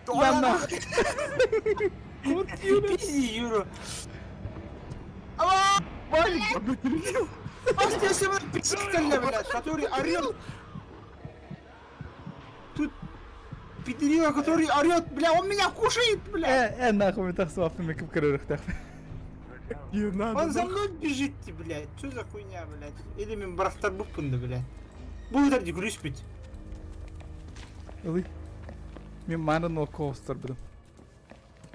Да нахуй. Кот Юра. Пизди, Юра. Ава! Валя! Остался вот писательно, блядь, который орёт. Тут пидорила, который орёт, бля, он меня кушает, бля. Нахуй, так свапными капкарырых так. Он за мной бежит, блядь. Что за хуйня, блядь? Или мен барахтар буппунду, блядь. Бұл дәрде күліс бит. Мен манын ол коустер білім.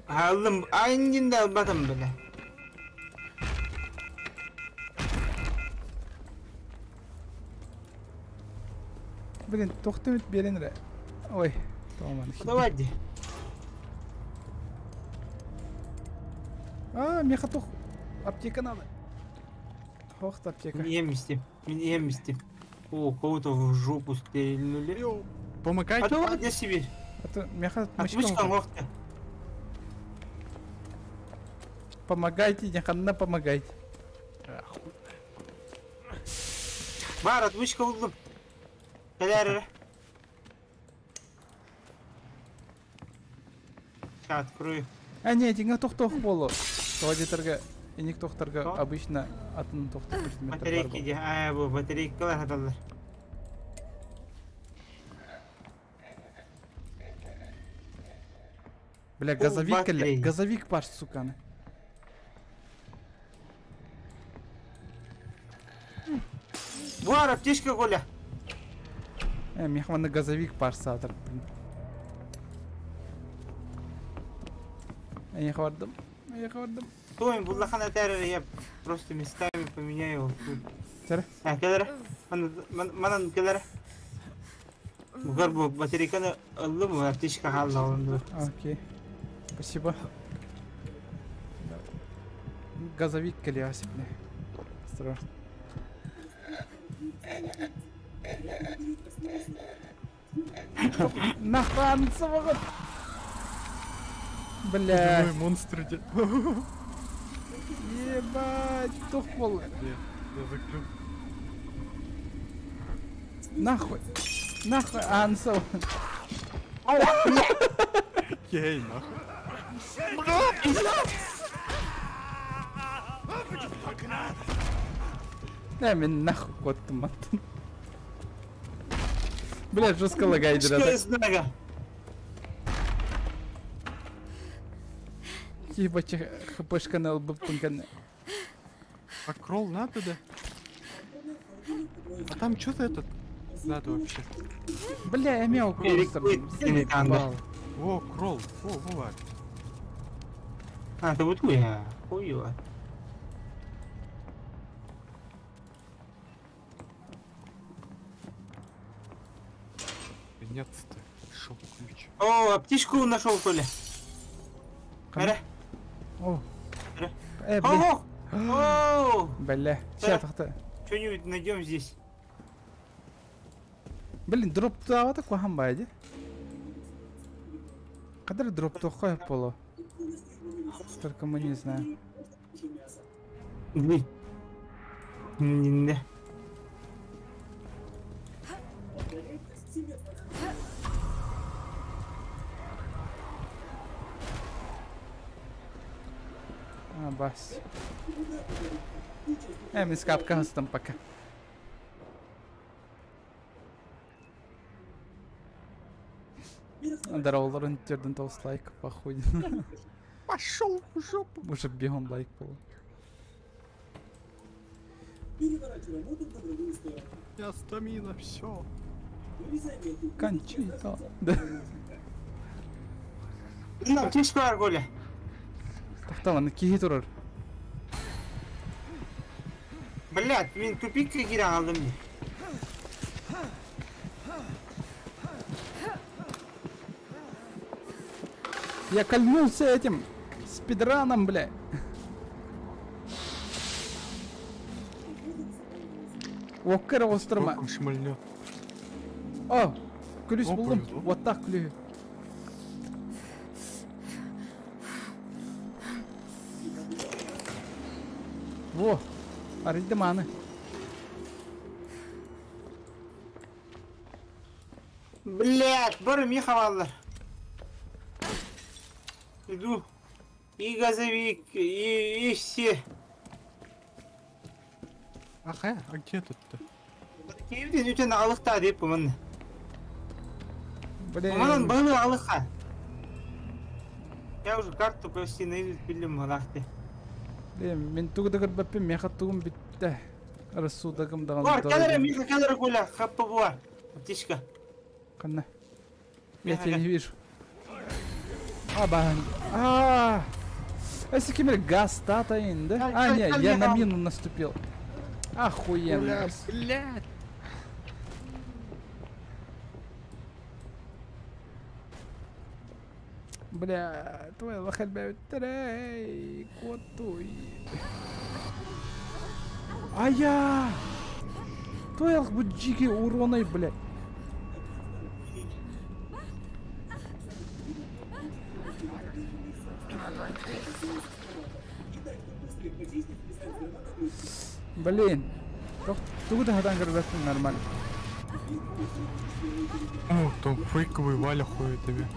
Алым, айынден да албадым, бля. Блин, тоқтымет беренірі. Ой, tamam. Давайте. Меха тоқ. Аптека надо. Тоқт аптека. Мен емістем. О, кого-то в жопу стрельнули. Помогайте. А давай я себе. Меха отмычка лохта. Помогайте, неханна помогайте. Бар, отмычка углом. Каляры. Сейчас открою. Не, теңе тоқ болу. Аудиторға, еник тоқтарға обычно атын тоқтық көстіметтер бар бұл. Батарейки де, бұл батарейкалар адалар. Бля, газовик бар, суканы. Буар, аптечка, Коля. Мехманы газовик парсатыр. Я хвардым. Стой, буллахана тәрі, я просто местами поменяю его. Тәрі? Келері. Манан келері. Бұғар бұл батарейканы ұлы бұл аптечка қалды алынды. Окей. Спасибо. Газовик келесі, бля. Осторожно. Нахуй маған. Бля. Ой, монстр де. Ебать, тух бол. Я закрыл. Нахуй. Ансел. Ей, нахуй. Мен нахуй коттым аттым. Бля, жестко лагает. Что из нога? Ебать, хпшка на лбу пунканы. А кролл надо, да? А там что-то этот надо вообще? Бля, я мяу колостер. О, кролл. О, бывает. А, это вот хуя. Хуево. Нет-то. Шел ключ. О, аптечку нашел, Коля. Бля. О. Бля. О! Бля. Сейчас, тахта. Что-нибудь найдем здесь. Блин, дроп туда такой хамбайди. Когда дроп такой поло? Только мы не знаем. Блин. Не. Бас. Мен скапка астым пока. Здорово, рентерден толст лайк, похуй. Пошел в жопу. Уже бегом лайк был. Я стамина, все. Кончита. Да. Ну, птичка, Коля. Тахтала, на киги турар. Блядь, мен тупикке кире алдым. Я кольнулся этим спидраном, бля. Оккер острова. Шмальнет. О, күліс О, болдым. повезло. Вот так күлі. Во, арыйды маны. Блядь, бары мехаваллар. Иду. И газовик, и все. Ага, а где тут-то? Кейвден үтен алықта деп бұмын. Бұманын Блин. бұны алыққа. Я уже карту почти наизусть білдім мұнақты. Блин, мен тугдагыр бәппен меха тугым бітті. Рассудагым даған. Бар, кәлері, меха кәлері көйлі, қаппы бұва. Птичка. Канна. Я тебя не вижу. Аба. Esse aqui газ тата ainda. А, не, я на мину наступил. Охуенно. Блядь. Бля, твой лохальбя трей, котуй. Ая! Твой алхбуджики уроной, блядь. Блин, тут хатан городок нормально. О, там фейковый Валя ходит тебе.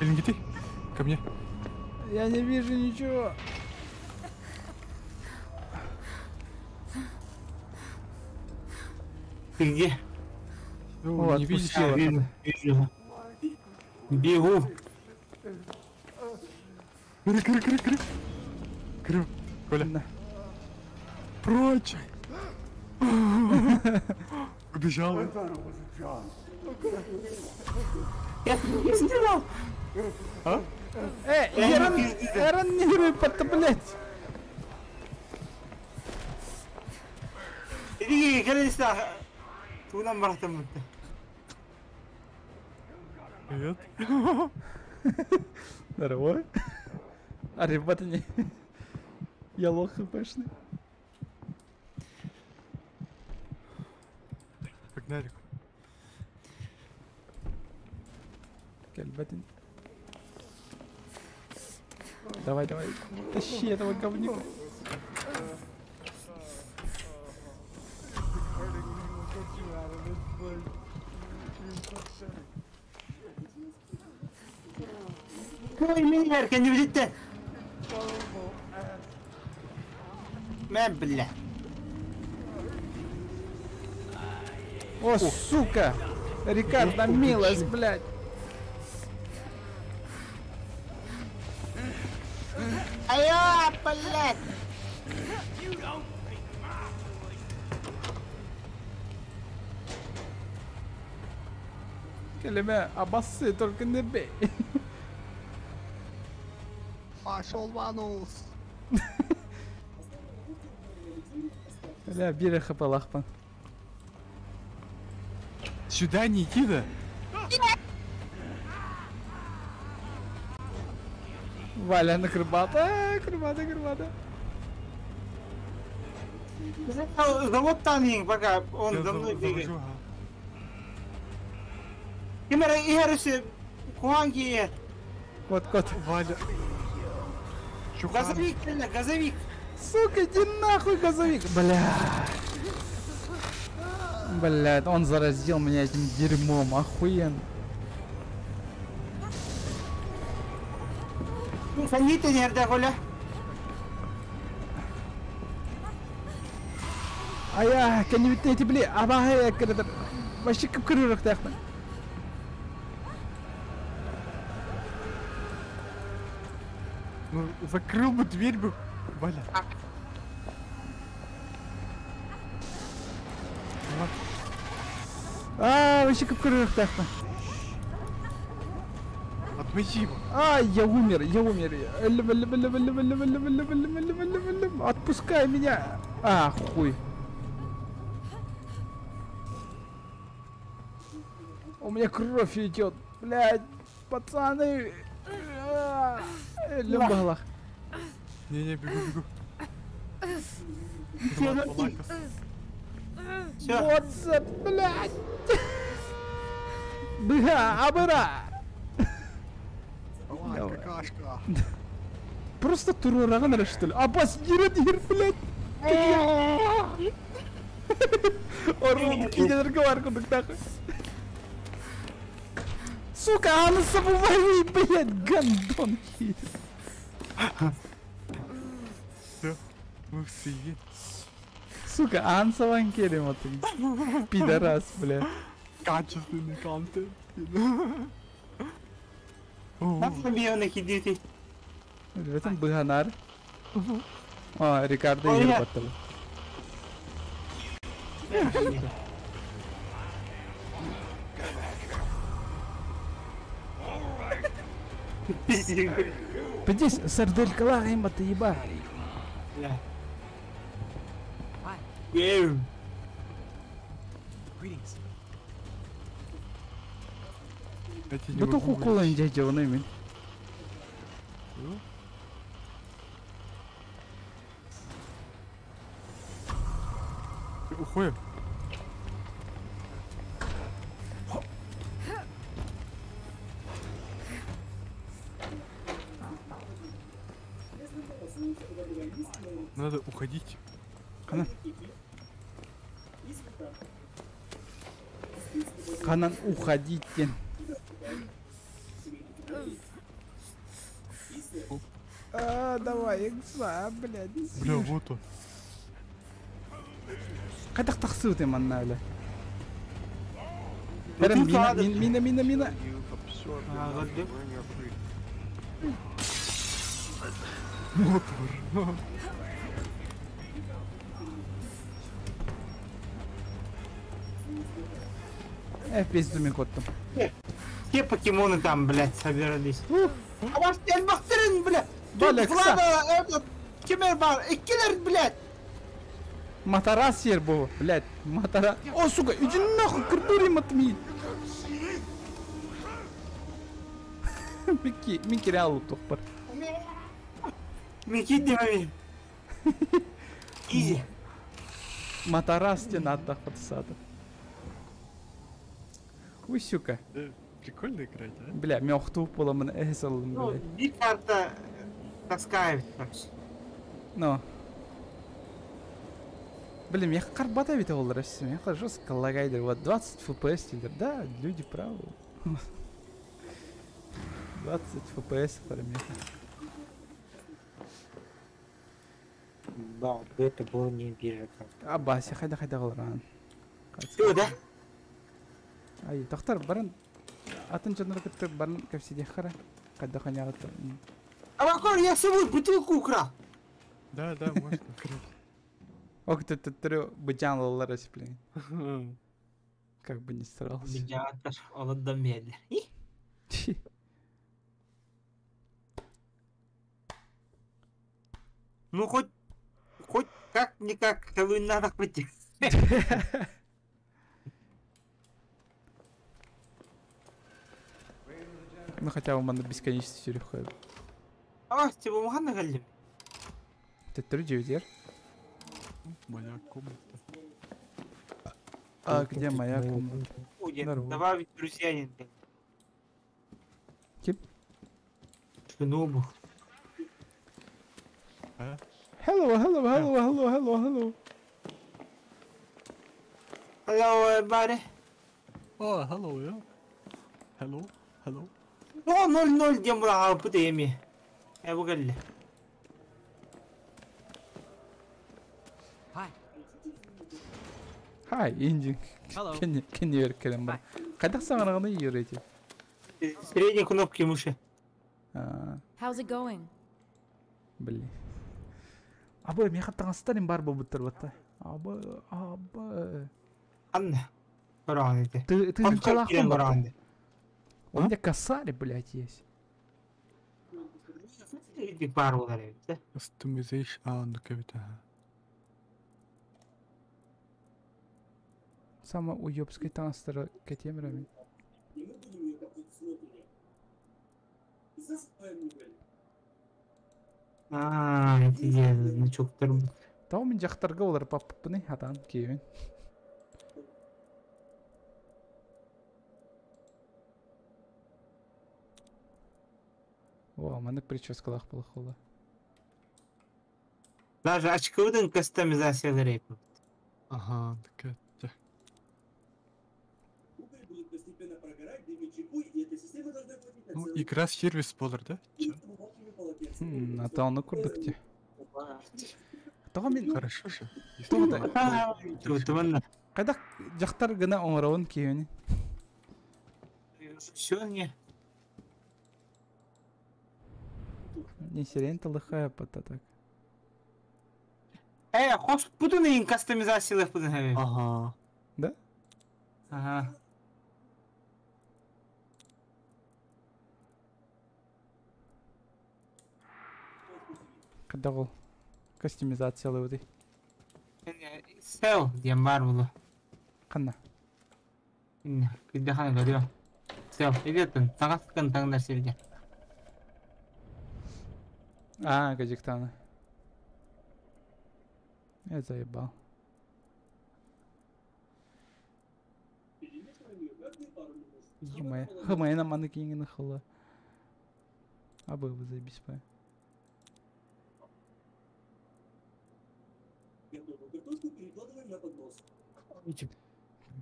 Эльнгити, ко мне. Я не вижу ничего. Ты где? О, не видишь? отпустила. Вижу. Бегу. Кры. Коля. Да. Прочь! Убежал. Я снимал. А? Эрон, не рыпа-то, блядь. Иди, колесо. Туда братом. Привет. Здорово. А ребята не... Я лох хпшный. Погнали. Кальбатин. Давай. Тащи этого говнюка. Ой, меня, kan du sitta? Men bля. О, сука! Рикардо Милос, блядь. Айо, блядь. Kelime abası Türk'ünde be. Пошел Ванус. Ля, бери хапалахпан. Сюда не иди, да? Валя на крыбата. Да вот там пока он за мной бегает. Камера и Харрисы, Куанги. Вот, Валя. Газовик, газовик. Сука, иди нахуй, газовик. Блядь, он заразил меня этим дерьмом, охуенно. Саните нерде, Коля. Ая, кеневитте бли, абахая кредер. Вообще как крырок тахман. Ну, закрыл бы дверь бы, Валя. Вообще как крырок тахман. Отпусти его. Я умер. Отпускай меня. Хуй. У меня кровь идет. Блядь, пацаны. Любалах. Не, бегу. Вот за, блядь. Абыра. Давай, какашка. Просто турураган, что ли? Абас, дир, блядь. Орун, кинет разговарку, нахуй. Сука, она забывай, блядь, гандон. Все, мы в сыве. Сука, ансаван керем, пидорас, блядь. Качественный контент. Nasıl bir yana gidiyordu? Ребята, Быганар. Рикардо и работал. Пиздец, сардель калаем, ты еба. Бутылку колы дядя, он именно. Уходим. Надо уходить. Канан, уходите. Давай, экса, блядь. Бля, вот он. Кайдах тахсыу ты манна, бля. Herem mina. FPS зумен коттым. Все покемоны там, блядь, собирались. А ваш бахтерин, блядь! Баля, кса. Этот, кемер бар, эккелер, блядь! Матарас ер bu, блядь, матара. О, сука, иди нахуй, картурим отми. Мики реал тохпар. Мики демами. Изи. Матарас тебе надо подсада. Ой, сука. Прикольно играть, а? Бля, мёхту поломан эсэл, Ну, блядь. бит-карта таскает, короче. Ну. Блин, я карбата ведь олар все, я жестко лагайдер, вот 20 FPS тилер, да, люди правы. 20 FPS параметр. Да, это было не биржа. А Бася, хайда оларан. Что, да? Ай, доктор, баран. Атын жанр кытты баран капсиде хара. Хайда ханя аты. А вакор, я с собой бутылку украл. Да, можно украсть. Ох, ты бычан олар блин. Как бы не старался. Бедятор, он отдам медленно. Ну, хоть как-никак, Хэллоуин надо прийти. Ну хотя бы мана бесконечность сюрюха. А, тебе муган галим. Ты трудюзер. Моя комната. А где моя комната? Будет добавить друзьянин. Кип? Шинобу. Hello. Hello, everybody. Oh, hello, yeah. Hello. О, 0-0 дембра путеми. Я бугалли. Hi, Инди. Кен не веркелем бар. Кайда саңарағаны үйрети? Средней кнопки мыши. How's it going? Блин. Абы, мен хаттаңыстарым бар бұл бұттыр бұтты. Абы. Анна. Баран эти. Ты жалақын бар. Баран. У меня косарь, блядь, есть. Иди пару ударит, да? Customization. Ну кавита. Сама уёбской танстера катемерами. Эти значок турбу. Тау мен жақтарға олар паппыны атан кейбен. О, маны прическалах плохого. Даже очковыдың кастомизациялары yapıyor. Ага, так это. Ну, игра сервис болар, да? Атауны көрдік те. Тағы мен... Хорошо же. Қайда жақтар ғына оңырауын кейбені. Все не. Не сирен лыхая пота так. Хош будun ең кастомизациялар будun хәбе. Ага. Да? Ага. Қайда ол кастомизациялы өді. Сел дем бар бұлы. Қанна? Күзде қана көріо. Сел, едетін, сағасыққан таңдар серге. А, гаджектаны. Я заебал. Хымая на маны кейінгі нахылы. Абы вы заебись па.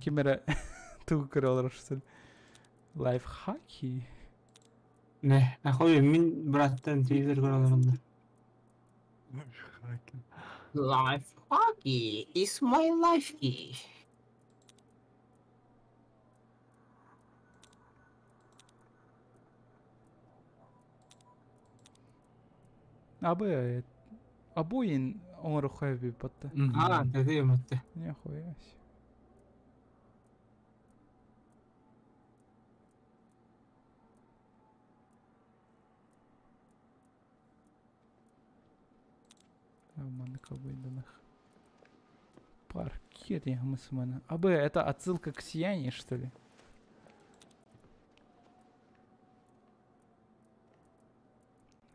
Кемера туғы көрі олар ұшсын. Лайфхаки. Не, ахой, мен браттан телевизор көраларымда. Лайфхаки. Lifehaki is my life key. Обоин он рухави потта. А, ты мутте. Нихуя. Паркет я мысмана. Это отсылка к Сиянию, что ли?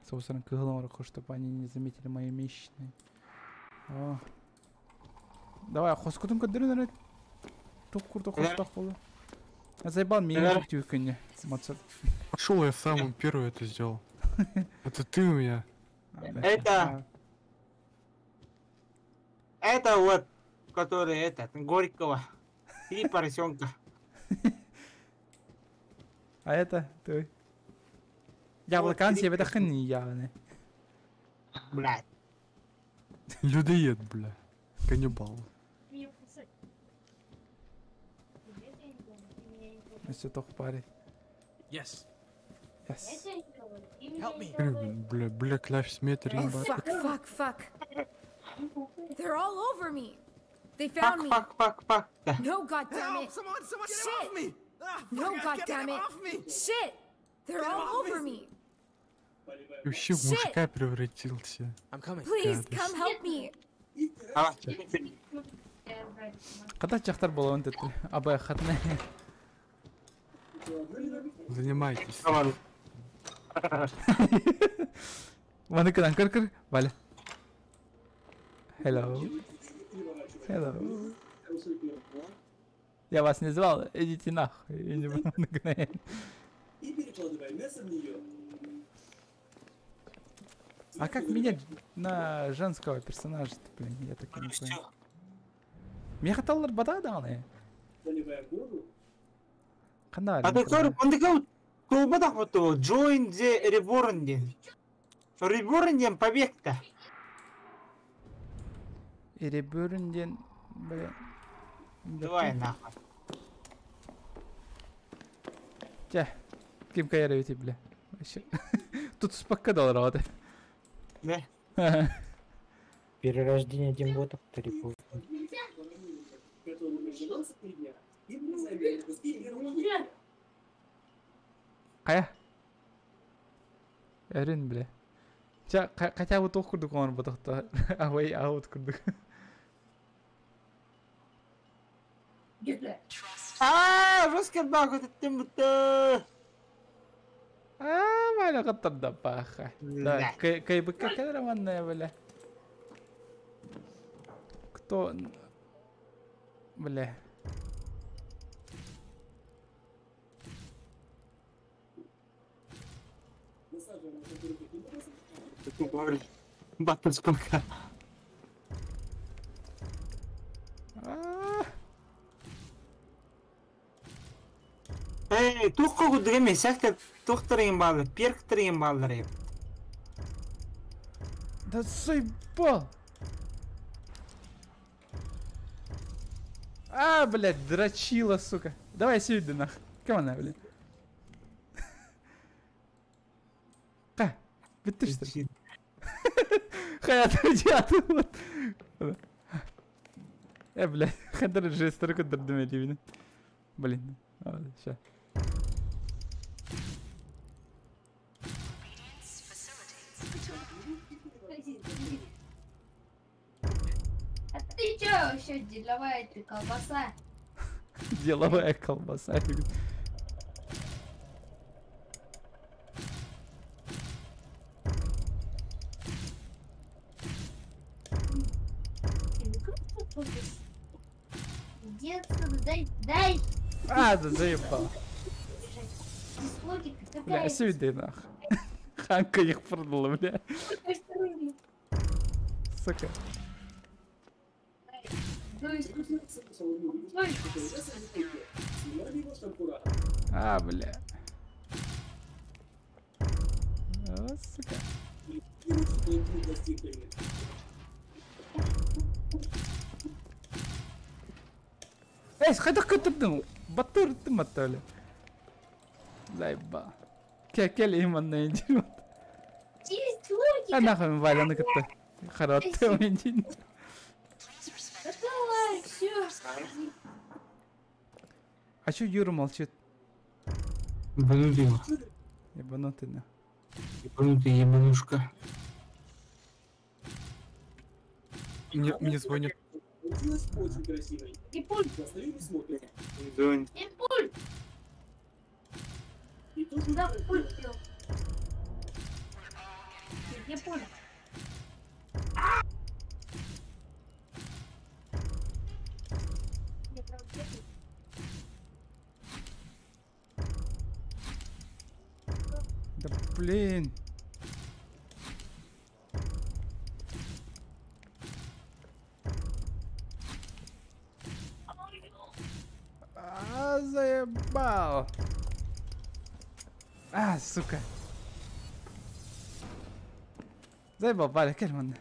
Собственно, к Глораху, чтобы они не заметили мои месячные. О. Давай, хоскутун кадырын. Топ курта хостах было. Заебал меня тюканье. Пошел, я самым первый это сделал. Это ты у меня. Это вот, который Горького. И поросенка. А это ты. Яблокан себе это хни явно. Блядь. Людоед, бля. Каннибал. Все только парень. Yes. Yes. Help me. Бля, клявь метр. Oh, fuck. They're all over me. They found me. Fuck. No, goddammit. Someone get Shit. him off me. No, goddammit. Shit. They're all over me. Вообще в мужика превратился. Please, come help me. Когда чахтар было он это? Абай хатне. Занимайтесь. Ваны кадан кыр. Валя. Hello. Я вас не звал, идите нахуй. Я не буду нагонять. А как менять на женского персонажа, блин, я так не понял. Мне хотел бада даны. А ты который он клубада фото join the reborn. Reborn побег-то. И Reborn, бля. Давай нахуй. Тя, кем кайрывайте, бля. Вообще. Тут спокойно рады. Да. Перерождение демботов трипу. Кая? Эрин, бля. Ча, хотя бы тох курдук он батахта. Away out курдук. Жесткий баг, это темто. Маля каттарда баха. Да, кайбы какая романная, бля. Кто? Бля. Батл сколько? Туққа күдігі мен сәкті тоқтырайын балы, перктірайын балдырайын. Да заебал! Блядь, дрочила, сука. Давай сюда, нахуй. Кому она, блядь? Ты что ли? Хаят, вот. Блядь, хадр же столько дурдумели, видно. Блин, сейчас. А ты чё, вообще деловая ты колбаса? Деловая колбаса. Иди отсюда, дай. Да заебал. Логика какая? Бля, сюда нахуй. Ханка их продала, бля. Сука. Бля. Сука. Хайда кытырдың. Батыр ты мотали. Заебал. Кекели именно идиот. Есть логика. нахуй Валяны кытты. Харатты мендин. Давай, все. А чё Юра молчит? Ебанутый его. Ебанутый, да. Ебанутый ебанушка. Мне звонят. Очень красивый. И пульт. Достаю и смотрю. Донь. И пульт. И тут Да, пульт делал. Где пульт? Да блин. Заебал. Сука. Заебал, Валя, кельман.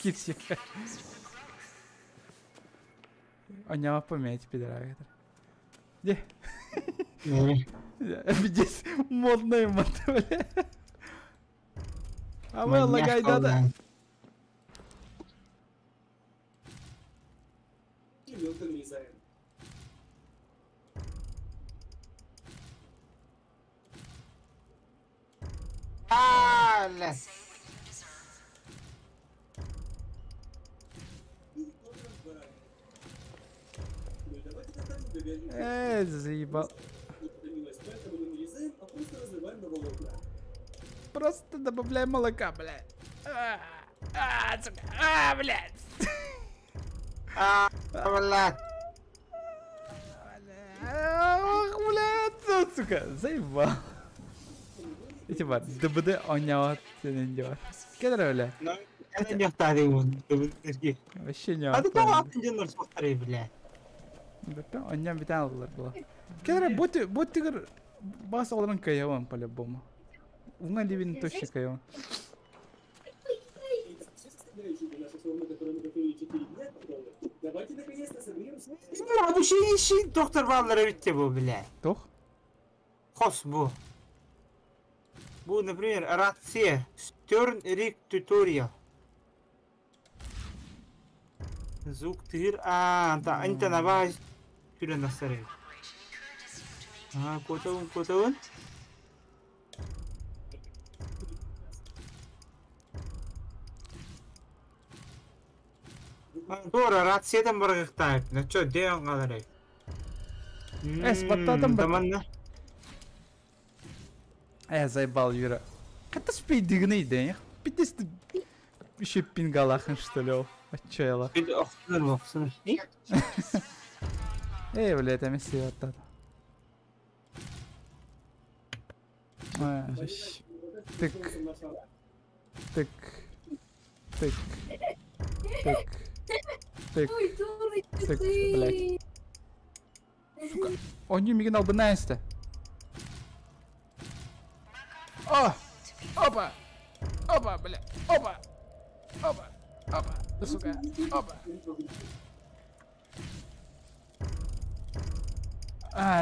Кипсик. Оня пометь, пидора. Где? Здесь модные мотоли. А мы лагай надо. Заебал. Просто добавляем молока, блядь. Сука. Блядь. Блядь. Ох, блядь, сука, заебал. Эти бар, ДБД ойнават сенен дебар. Кедір өлі? Это не втады его, ДБД. Вообще не А ты кого атынденлар соқтары, блядь? Бәппен, ойнам бітен алылар была. Кедір, бот тигір бас оларын каяван по-любому. Уңа ливин точно каяван. Давайте наконец-то соберемся. Bu şey işi doktor Vallara bitti bu bile. Toch? Хос bu. Bu, например, Ratse, Stern Rig Tutorial. Звук тыр, انت نباش تقول النصري. كوتون. Doğru, Ratse'den bıraktık. Ne çok deyan kadar. Спаттадым ба. Tamam. Заебал, Юра. Это ж пидигный день. Пидисты еще пингалахен, что ли? Отчаяла. Оксанır. Блядь, я месси вот это. Тык. Тык. Тык. Тык. Тык. Тык, блядь. Сука. Он не мигнал бы Настя. О! Опа! Опа, бля! Опа! Опа! Опа! Да, сука! Опа!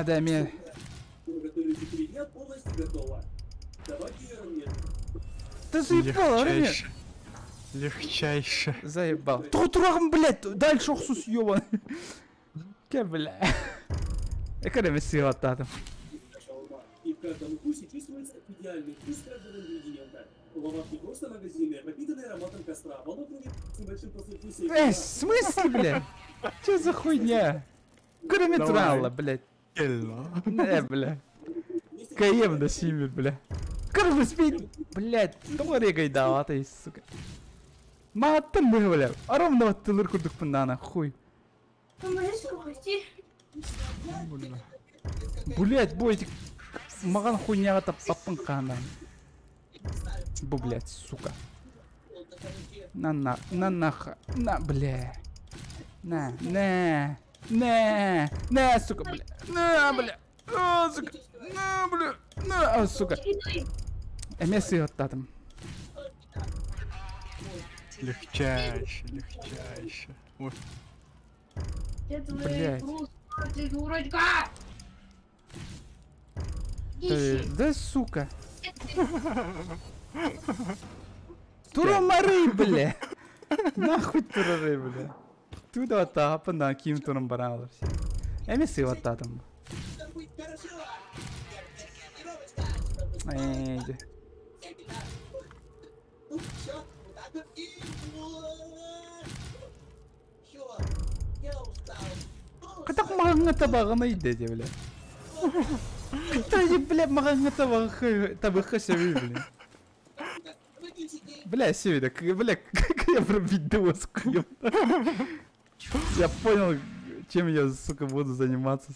Да, мне... Ты заебал, Рами! Легчайше. Заебал. Турагом, блядь! Дальше охсус ёбан! Ке, бля? Какая месси вот там? И в каждом вкусе чувствуется идеальный вкус каждого ингредиента. Лавашки просто магазины, пропитанные ароматом костра, волокнами с небольшим послевкусием. В смысле, блядь? Чё за хуйня? Грометрала, блядь. Бля. Каем на симит, бля. Короче, спить, блядь. Дома гайдаватый, сука. Маттан мы, бля. А ровно вот тылыр курдук пындана, хуй. Блядь, бойте. Маган хуйняга таппаппын каандан. Бу, блядь, сука. На, бля. На, сука, бля. На, бля. Сука. На, бля. Сука. Месси вот там. Легчайше. Ой. Блядь. Ты дурочка! Да, сука. Турамары, бля. Нахуй турары, бля. Туда вот апында ким турым баралар. Эмес вот там. Эйди. Катак маған табағына иде, бля. Ты, бля, маған табаққа сөй, бля. Бля, Севида, бля, как я про видео скуем. Я понял, чем я, сука, буду заниматься.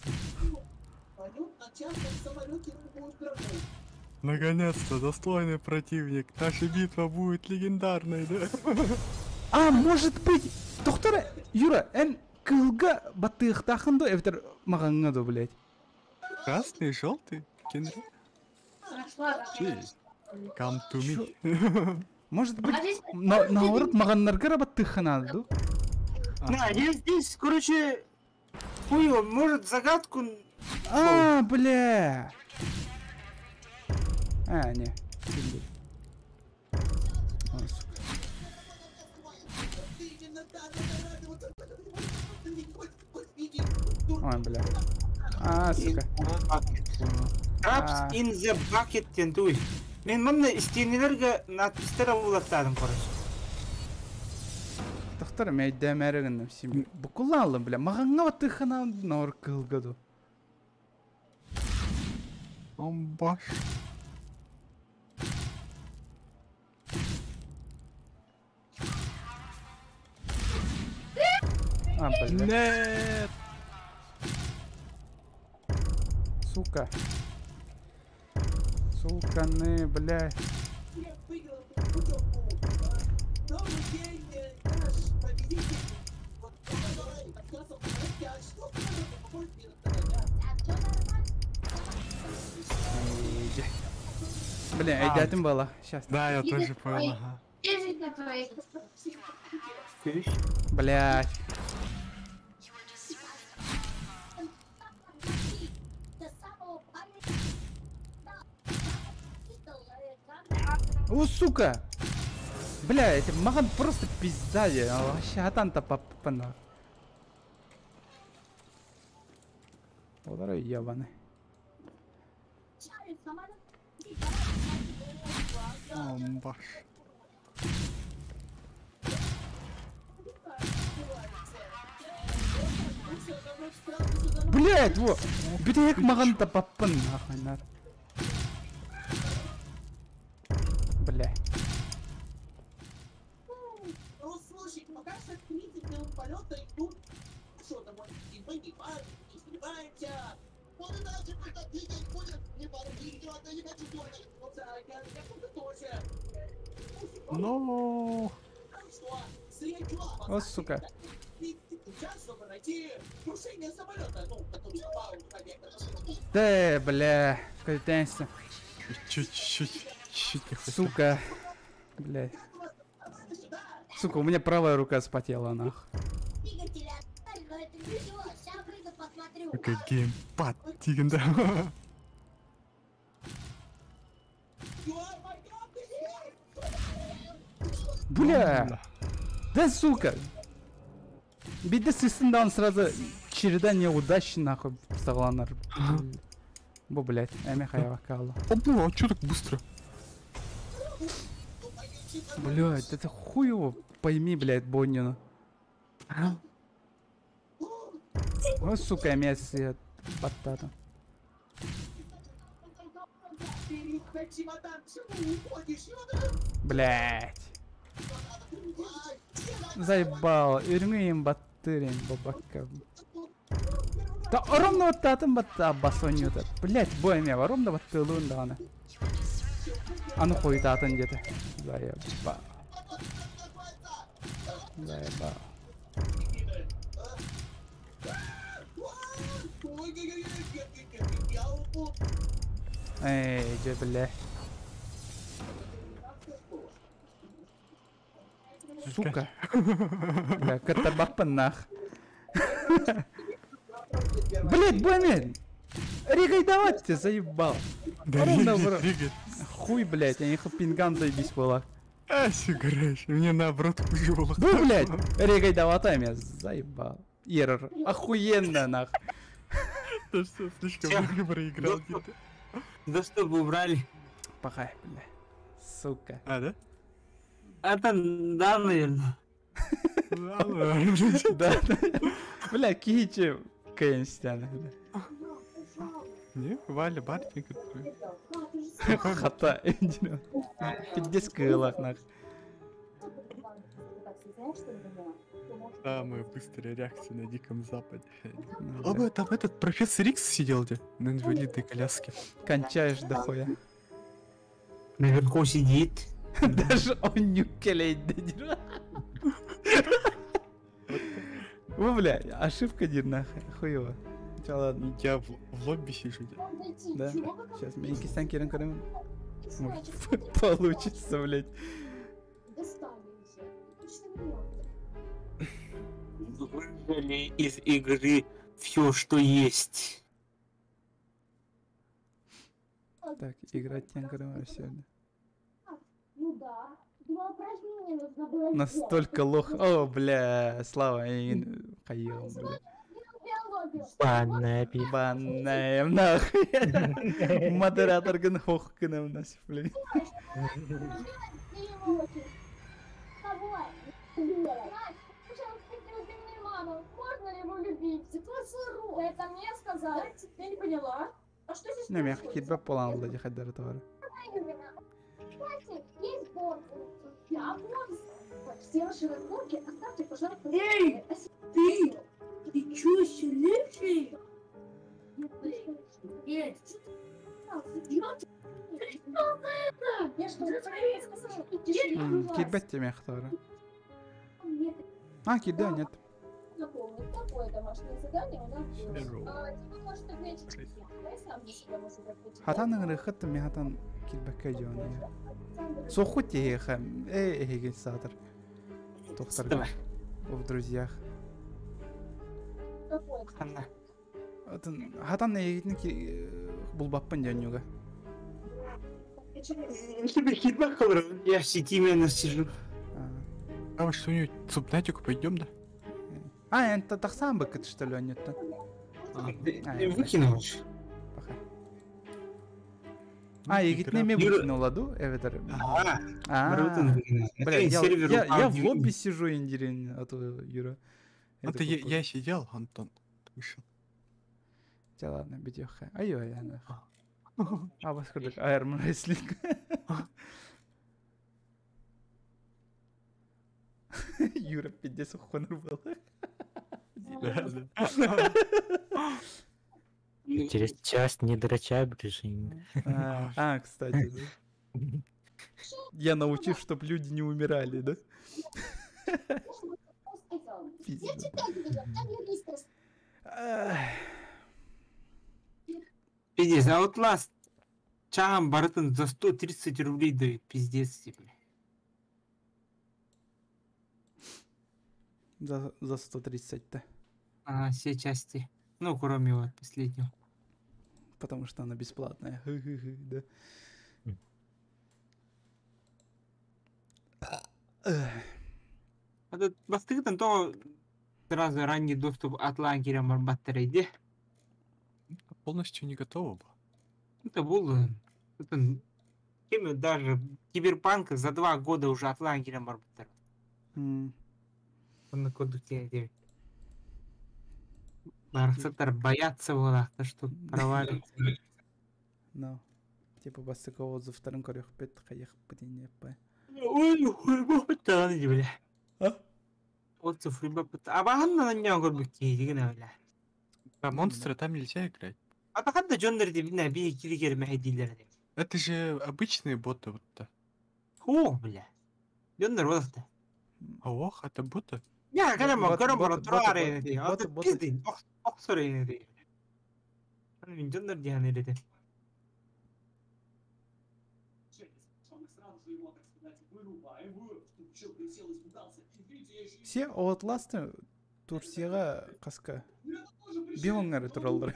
Наконец-то, достойный противник. Наша битва будет легендарной, да? А, может быть, доктор Юра, кылга батых тахынды, эвтер мағанғаду, блядь. Красный, желтый, кенре. Come to me. Может быть, наоборот, мағаннарға батых ханады. Да, здесь, короче, хуево, может загадку... А, бля. А, не. Ой, бля. А, сука. Traps in the bucket тентуй. Мен мында стенелерге надпистер улаттадым, короче. Доктор, мен дәмәрігін сен бұқылалым, бля. Мағанға батых ханады, наор кылгаду. Баш. А, бля. Нет. Сука. Сука, не, бля. Бля, айдатым бала. Сейчас. Да, я тоже понял, ага. Блядь. О, сука! Бля, это маған просто пизда, вообще атан-то попана. Ударай, ебаный. Баш. Блять, во! Битек маған-то попан, нахуй, нар. Бля. Ну, слушай, пока что 30 минут полета и тут... Что там, и мы не парим, не снимаемся. Вот и дальше только двигать будет, не парим, идет, я не хочу дергать. Ну, я буду тоже. Ну... Что? Средства. О, сука. Сейчас, чтобы найти крушение самолета, ну, который упал в побег. Да, бля, катайся. Чуть-чуть не хватит. Сука. Блядь. Сука, у меня правая рука спотела, нахуй. Какой геймпад, тиган, да. Бля. Да, сука. Биді сысындан сразу череда неудач, нахуй, согланар. Бо, блядь, эми хаява калла. О, а чё так быстро? Блядь, это хуево, пойми, блядь, Боннину. О, сука, мясо батата. Блядь. Заебал, ирмеем батырин, бабака. Да, ровно вот татам бата басоньюта. Блядь, бой меня, ровно вот тылун да она. А ну хуй татан где-то. Заебал. Заебал. Эй, где, бля. Сука. Бля, катабапан нах. Блять, Бомин! Ригай давать тебе, заебал. Да, Ровно ригай. Хуй, блять, я не пинган заебись была. Сигараешь, мне наоборот хуёво. Ну, блядь, регай даватай меня, заебал. Ирр, охуенно, нах. Да что, слишком Всё. много проиграл. Доступ убрали. Пахай, бля. Сука. А, да? Это да, наверное. Да, бля, кичи, кенстян. Не, Валя, Бартик. Хата, пиздец кылах, нах. Самая быстрая реакция на Диком Западе. О, там этот профессор Икс сидел где? На инвалидной коляске. Кончаешь дохуя. Наверху сидит. Даже он не келейт. О, бля, ошибка дирна, хуево. Чё, ладно. Я в лобби сижу. Да? Сейчас, меня кистан керен корем. Получится, блядь. Выжили из игры все, что есть. Так, играть тенкером сегодня. Ну да. 2 упражнения нужно было. Настолько лох. О, бля, Слава, хаел, бля. Банаем, нахуй. Модератор ган хохкаnem нас, блядь. Можно ли его любить? Это мне сказали. Я не поняла. А что здесь? Не, я какие-то план, блядь, хоть даже товар. Есть борг. Я борг. Все ваши разборки оставьте, пожалуйста. Эй, ты! Ты чё, сильнейший? Эй, я что, сказала? Кидбать тебе товар. А, кида, нет. Напомню, какое домашнее задание у нас было. Тебе может ответить. Я сам для себя могу ответить. Хатан рыхат ми хатан кидбакка жона. Сохути еха, эй, сатор. Тохтар. В друзьях. Хатан егитники булбаппан жанюга. Тебе хитбак қалыр, я в сети именно сижу. А мы что-нибудь в субнатику пойдем, да? А, это тахсан бакет, что ли, нет-то? Выкинул. А, егитне ме выкинул, аду? Эведер. Бля, я в лобби сижу, индирин, а то Юра. Это я сидел, Антон. Вышел. Да ладно, бедёха. Ай-ой, я нах. А вас ходок аэрм рейслинг. Юра, 50 хонор был. Через час не дрочай, ближин. Кстати, да. Я научил, чтоб люди не умирали, да? Пиздец, а вот ласт чам барытын за 130 рублей дают, пиздец тебе. За 130-то. Все части. Ну, кроме вот последнего. Потому что она бесплатная. Да. А тут бастыгытын то сразу ранний доступ от лагеря Марбаттерейде. Полностью не готово было. Это было... Это даже Киберпанк за 2 года уже от лагеря Марбаттер. На кондукте. Барсаттар боятся было, что провалится. Ну, типа бастыга отзыв вторым корёх пет хаях падение по. Ой, хуй бахтан, бля. Отзыв рыба пыта. А баганна на него бухти, дигна, бля. А монстры там нельзя играть. А баганна Джоннер дебина би килигер махидилер. Это же обычные боты вот-то. О, бля. Джоннер вот-то. Ох, это боты? Я, когда труаре, это пизды. Ох, сори. Джоннер дианы леты. Все Outlast'ı Турцияға қасқа бионгары туралдыр.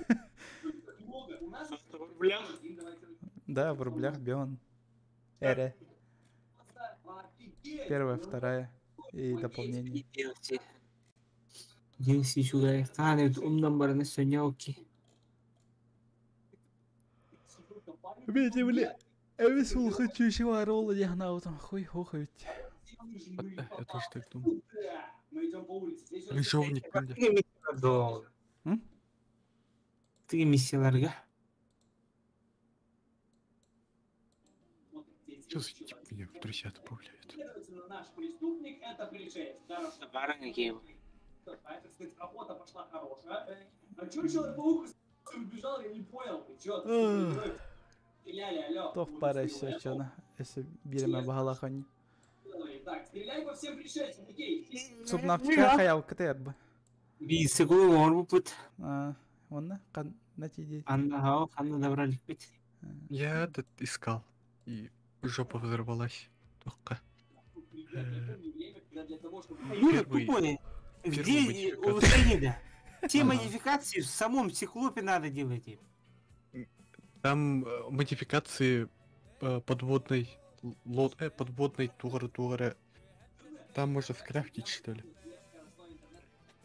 Да, в рублях бион. Әрі. Первая, вторая и дополнение. DLC шугай. Танет умдан бараны сөньяуки. Видите, бля, весел хочу еще ворол, я на утро хуй хохают. Я тоже так думаю. Крыжовник, бля. Ты миссияларга. Что за тип меня в друзья добавляют? Наш преступник это пришелец. Бараны гейм. Это, кстати, охота пошла хорошая. А чё Человек-паук убежал, я не понял. Ты чё? Стреляли, алло. То в паре все, что на, если берем обгала хони. Так, стреляй по всем пришельцам, окей? Субнавтика хаял КТР. Бисекую он выпут. Он на тебе. Анна добрались пить. Я этот искал. И жопа взорвалась. Только. Юра тупой. Где улучшение? Все модификации в самом циклопе надо делать. Там модификации подводной тугры. Там можно скрафтить, что ли?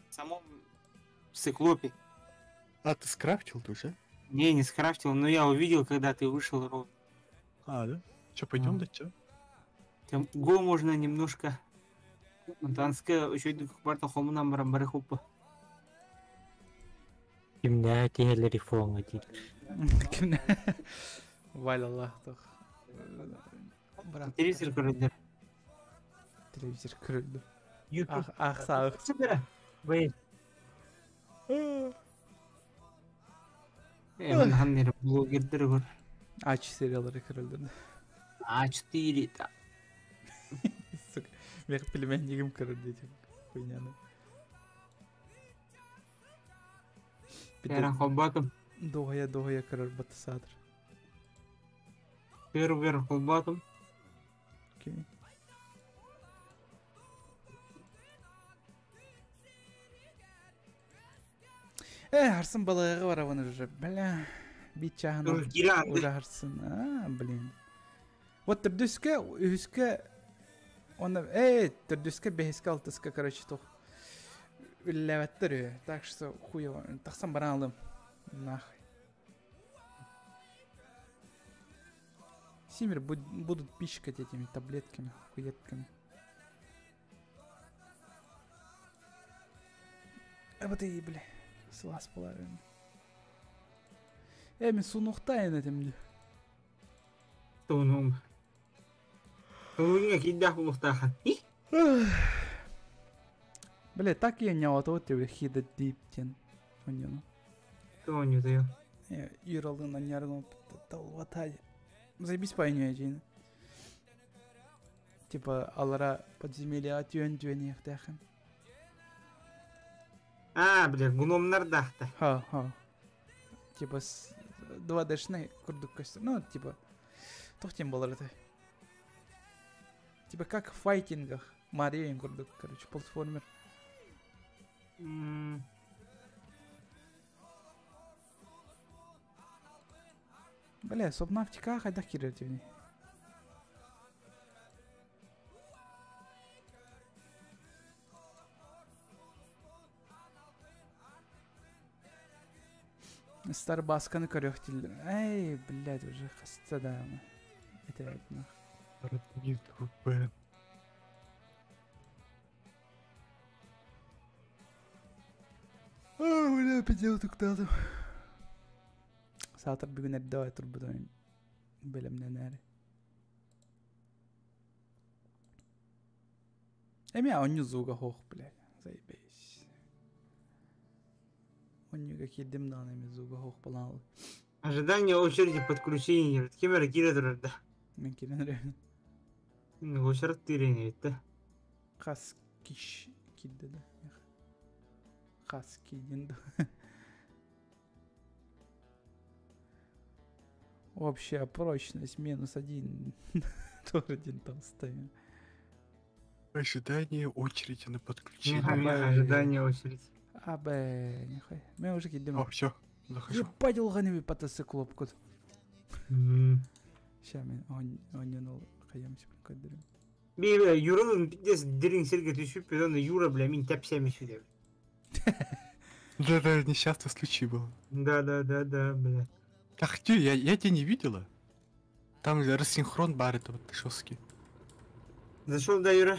В самом циклопе. А, ты скрафтил тоже? Не скрафтил, но я увидел, когда ты вышел ровно. А, да? Че, пойдем, да, че? Там го можно немножко. Танская еще иду к парту хомунам барахупа. Кимня тегель реформа дит. Валя лахтах. Телевизор коридор. Телевизор коридор. YouTube. Ах, сах. Собира. Вей. Ханнер блогердер гор. А4 сериалları kırıldı. А4 да. Сука, меня племянником кырылды этим хуйняны. Пера хоббатом. Doğaya kırır batısadır. Первый хоббатом. Окей. Харсын балығы бар оны уже, бля. Бит чағына уже харсын. Блин. Вот түрдүскө, оны, түрдүскө 5-6, короче, тух. Үлләвәттір, так что хуево. Тақсан баран алым. Нахуй. Симер будут пичкать этими таблетками, хуетками. Вот и, бля, слаз половина. Мен сунуқтайын этимди. Сунум. Сунуңа киддах улуқтахан. Бля, так я не вот тебе хида диптен. Оньону. Тоню даю. Юралын аняргын талватай. Заебись пойню. Типа алара подземелья тюэн яхтахан. Бля, гномнардахта. Ха. Типа два дешны курдук костюм. Ну, типа тохтем был это. Типа как в файтингах. Мария курдук, короче, платформер. Бля, субнавтика хайда креативней. Старбасканы көрөктил. Эй, блядь, уже хаста да. Это одно. Родник ВП. Бля, пидел туктаду. Саатар бүгүн эрдебай турбудойн. Белемнен эри. Эми оню зуга хох, блядь. Заебись. Онюга кидим дан эми зуга хох балан. Ожидание очереди подключения. Кемер киредер да. Мен киренер. Очередь тирени да. Хас киш кидде да. Хас кидин. Общая прочность -1. Тоже один там стоит. Ожидание очереди на подключение. Ожидание очереди. Абе, нихуя. Мы уже кидем. О, все, захожу. Ебать, лганими патасы клопкут. Сейчас мы онюнул хаямся прикодерим. Bir Юралын пиздец дерин серге түсіп, потом Юра, бля, мен тәпсәмеш деп. Да, несчастный случай был. Да, бля. Ах ты, я тебя не видела. Там рассинхрон бар это вот жесткий. Зашел до Юра.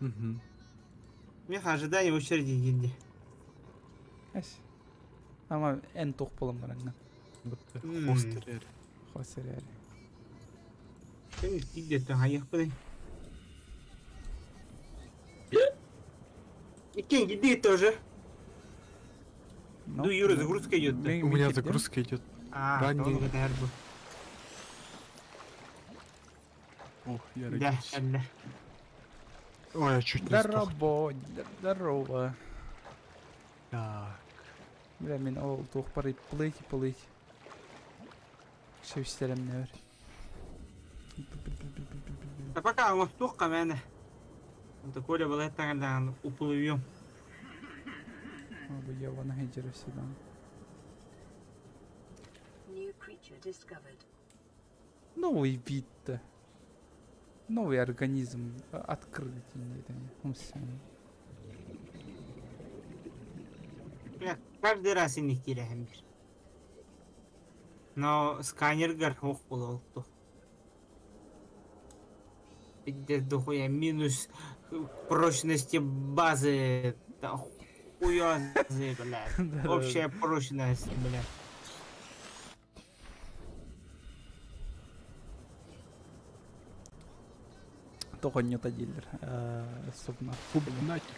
Угу. Мен ожидание в очереди енді. Ась. Ama en toq bolam baranga. Хостер. Хостер яри. Sen gidiyorsun hayır böyle. Икин, иди тоже. Ну, Юра, загрузка идет. У меня загрузка идет. Ранний. Ох, я Да, да. Ой, я чуть не сдох. Здорово. Так. Бля, мен ол тоқ барып плыть. Шевштерем не бар. А пока он мفتوح معنا. انت كل بلاي تاعنا уплывем. Abi yavana hecere sedan. New creature discovered. Новый вид-то. Новый организм открытый. Я каждый раз иних теряем. Но сканер горох был. Пиздец дохуя минус прочности базы. Да хуёзы, блядь. Общая прочность, блядь. Только не то дилер. Собственно, Бубнатик.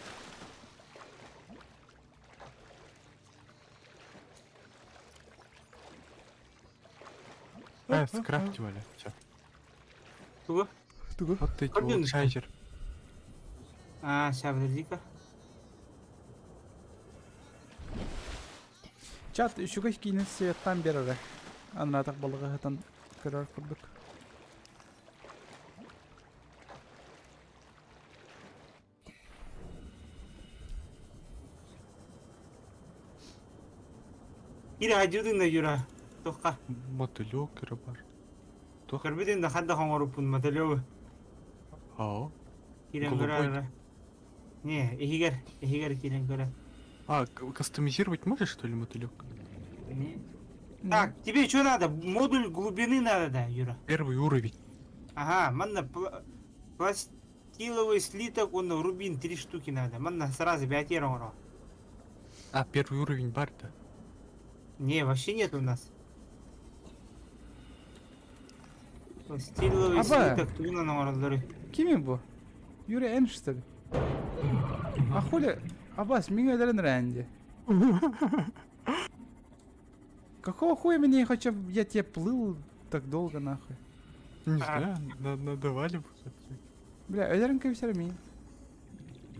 Скрафтивали. Все. Туго? Вот эти вот шайзер. Сейчас, подожди-ка. Чат, еще какие-нибудь светтан берere. Анна так балыгы хатан көрөр курдук. Ире ажудың да Юра. Тоққа. Мотылек бар. Көрбеден да хадда хоңоруппун мотылёгы. Ау. Кирен көрөр. Не, эхигер кирен көрөр. Кастомизировать можешь, что ли, мотылек? Так, тебе что надо? Модуль глубины надо, да, Юра? Первый уровень. Ага, манна пластиловый слиток, он рубин 3 штуки надо. Манна сразу 5 евро. Первый уровень бар-то? Не, вообще нет у нас. Пластиловый слиток, туна на уровне. Ким bu? Юра Эн, что ли? А хули? Аббас, меня дарен ранди. Какого хуя меня хотя бы я тебе плыл так долго нахуй? Не знаю, надавали бы. Бля, эдеренка все равно.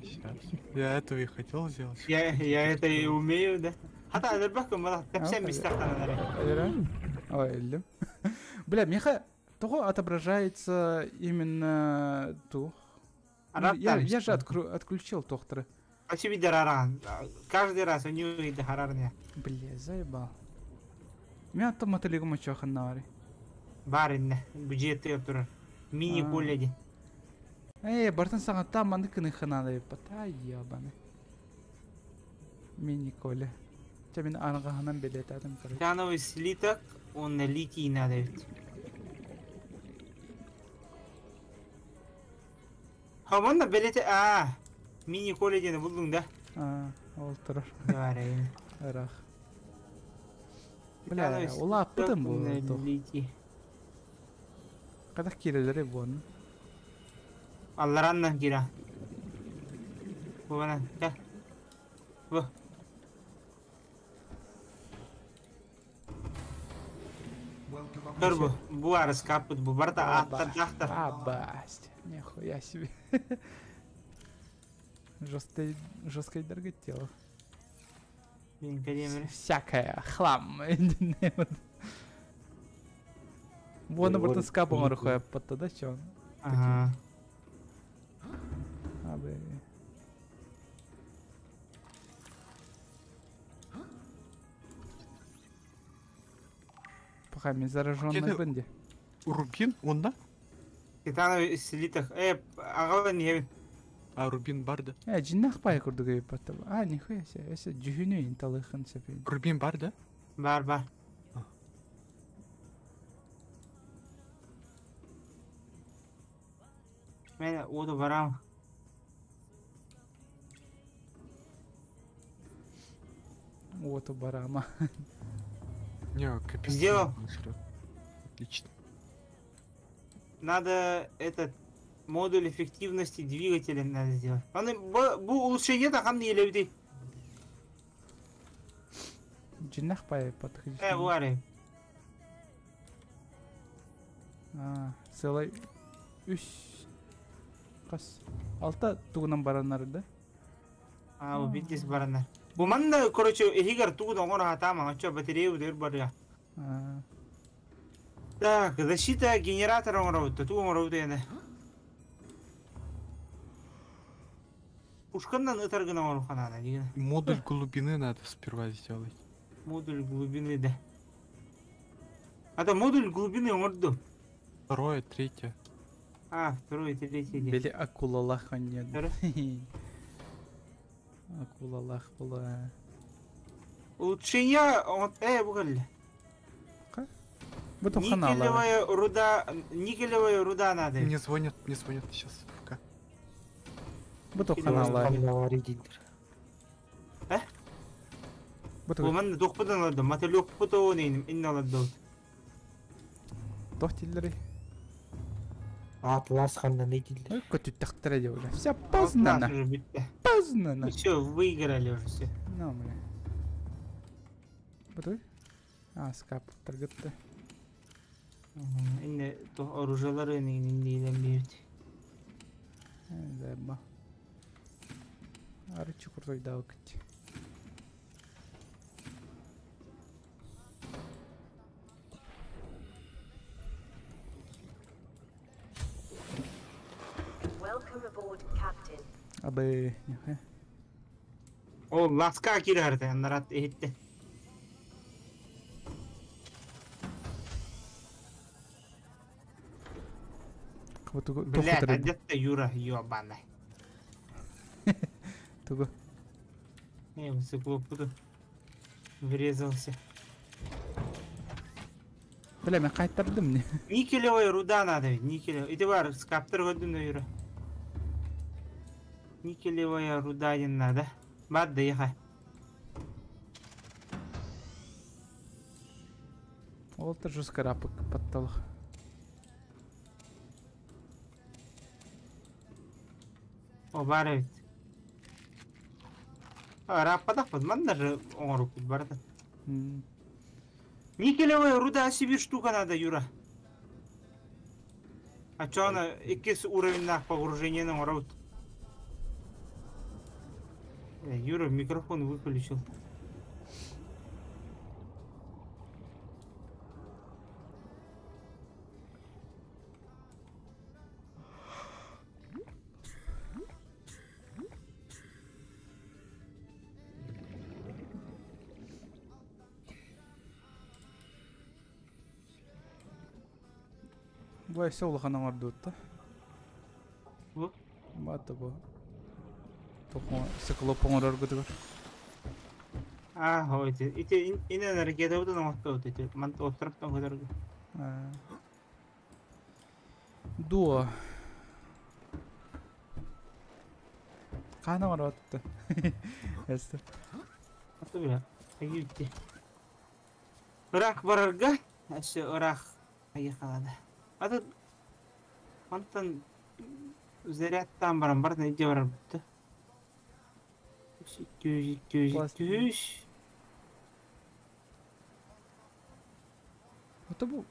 Сейчас. Я этого и хотел сделать. Я это и умею, да? Хата адербака мала тапсем бистахтана. Ой, бля, Миха, того отображается именно ту. Я же отключил тохтера. Очевидно, раран. Каждый раз у него и дохарарня. Бля, заебал. Меня там мотылегу мочохан навари. Барин, бюджеты оптура. Мини коллеги. Бартан сага там мандыкны ханады пата ябаны. Мини коле. Чамин анга ханан билет адам кары. Тяновый слиток, он литий надо ведь. Хамонда билеты, мини коллеги на булдун, да? Ол турар. Давай, Рах. Бля, ула аппытым бұл. Қадақ керелері бұны? Аллараннан кира. Бұғана, кәл. Бұ. Көр бұ. Бұ арыз капыт, бұ барда аттар жақтар. Абасть. Нихуя себе. Жесткое дороготело. Всякое хлам. Вон бұртын скапың ұрықой аппатты да, чон? Ага. Абы. Пока мен зараженный бінде. Рубин, он да? Титановый слиток. Ағалы не? А рубин бар да? Жиннақ бай көрдік ей патта. Нихуя себе. Эсі жүхіне инталықын сәпейін. Рубин бар да? Бар. Мен оды барам. Оты барама. Не, капец. Сделал. Отлично. Надо этот модуль эффективности двигателя надо сделать. Бу улучшение тақам не елеуді. Жиннақ бай подходишь. Уары. Сылай үш қас. Алта туғынан баранар да? О, битдес баранар. Бу манда, короче, егер туғынан оңыр атаман, очо батарея өдер бар я. Так, защита генератора оңырауды, туғын оңырауды енді. Пушканнан ытаргына оңырханана деген. Модуль глубины надо сперва сделать. Модуль глубины, да. Это модуль глубины оңырды. Второе, третье. Второе, третье. Бели акулалах аннеді. Акулалах бұла. Улучшение, бұғылы. Никелевая руда надо. Мне звонят сейчас. Бұты қанала. Бұманды доқпыдан алады, маталек бұты онайым, инна алады. Доқтелері. Атлас қанда не дейділер? Көтті тақтыра де оля. Все, поздно. Поздно. Все, выиграли уже все. Ну, бля. Бұты? Скаптар гітті. Инне оружалары индейден бейбіт. Да, ба. Ары чукурдай да өкітті. Абы, нехе. О, ласка кирарды, анарат ehitті. Бля, әдетті юра, ёбаны. Тугу. Осы клопуды. Врезался. Бля, мен қайттардым не? Никелевая руда надо, никелевая. Иди бар, скаптыр көдін өйірі. Никелевая руда не надо. Бадды еға. Олты жүз карапы патталық. О, бар өйт. Раппадақ бұд, ман даже оңыр өкіт барды. Никелевая руда себе штука надо, Юра. А чё она, экис уровень погружения на орут? Юра микрофон выключил. Бұлай соулығанан орды өтті. Бұ? Баты бұ. Тоқуы сықылып оңыр өргіді көр. Ойты. Ите инен әрекеті өтін оңытты өтті. Манты отырыптан көдіргі. Дуа. Қаны бар өтті. Әсті. Аты бля. Әгі өтті. Ұрақ барырға. Әсі ұрақ әге қалады. Аты мантан зарядтан барам барды неде барар бұтты. 200. Аты бұл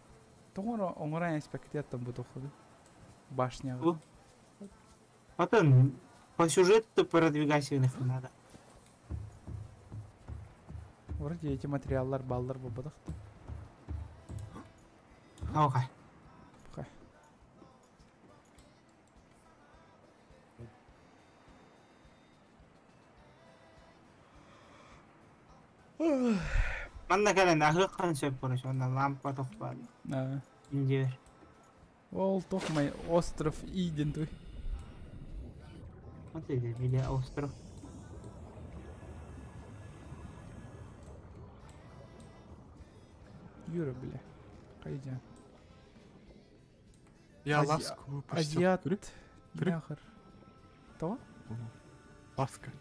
тоғыра оңырай аспекті аттан бұл тоқыды. Башняға. Аты по сюжету продвигайся их надо. Вроде эти материаллар балдар бұл бұдақты. Ауға. Манда кәлін ағы қан сөп көріш, онда лампа тоқпады. Инде бер. Ол тохмай остров Иден той. Вот это меня остров. Юра, бля. Қайда? Я ласку выпустил. Азиат. Көріп? Нахар. Того? Ласка.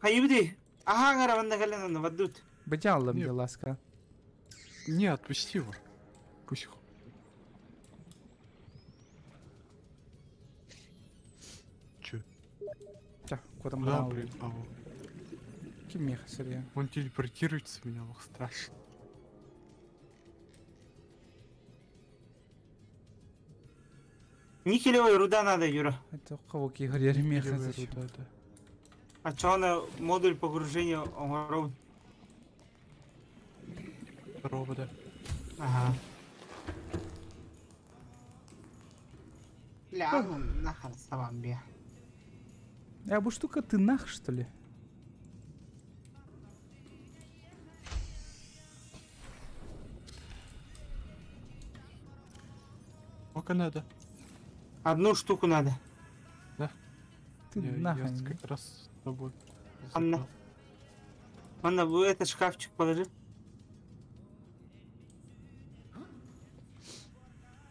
Хайбди. Ага, гара ванда галена вадут. Бачалла мне ласка. Не, отпусти его. Пусть. Чё? Ча, куда Да, мало. блин, Ким меха сырья. он телепортируется в меня, ох, страшно. Никелевая руда надо, Юра. Это кого кигар меха Никелевая зачем? руда, да. А чё она модуль погружения оморов? Здорово, да. Ага. Ля, ну нахер с вами бе. Абу штука ты нах, что ли? Сколько надо? Одну штуку надо. Да? Ты я нахрен. как раз с тобой. Анна. Анна, вы этот шкафчик положи.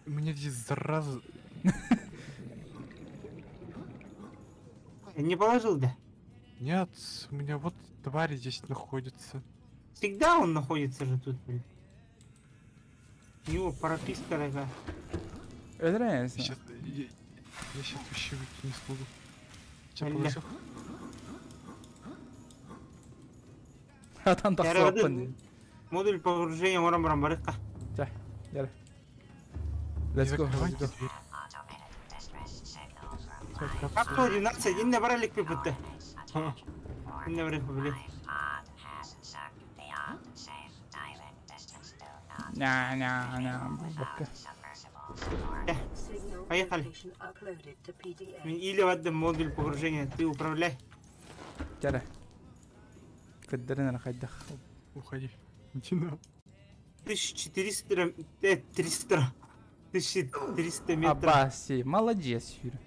Мне здесь зараза... Не положил, да? Нет, у меня вот твари здесь находятся. Всегда он находится же тут, блин. У него прописка такая. Это разница. Я сейчас вообще выйти не смогу. Сейчас Бля. положу. А там так Яра, слабый. Модуль погружения мором барыка. Ча, яра. Не Let's go, закрывайте let's go. дверь. Как то 12, инна баралик пипутте. Инна баралик пипутте. Ня, бабка. Поехали. Или в этом модуль погружения ты управляй. Яра. Каддарина хайдах. Уходи. Иди на. 1400 300 1300 метров. Абаси, молодец, Юра.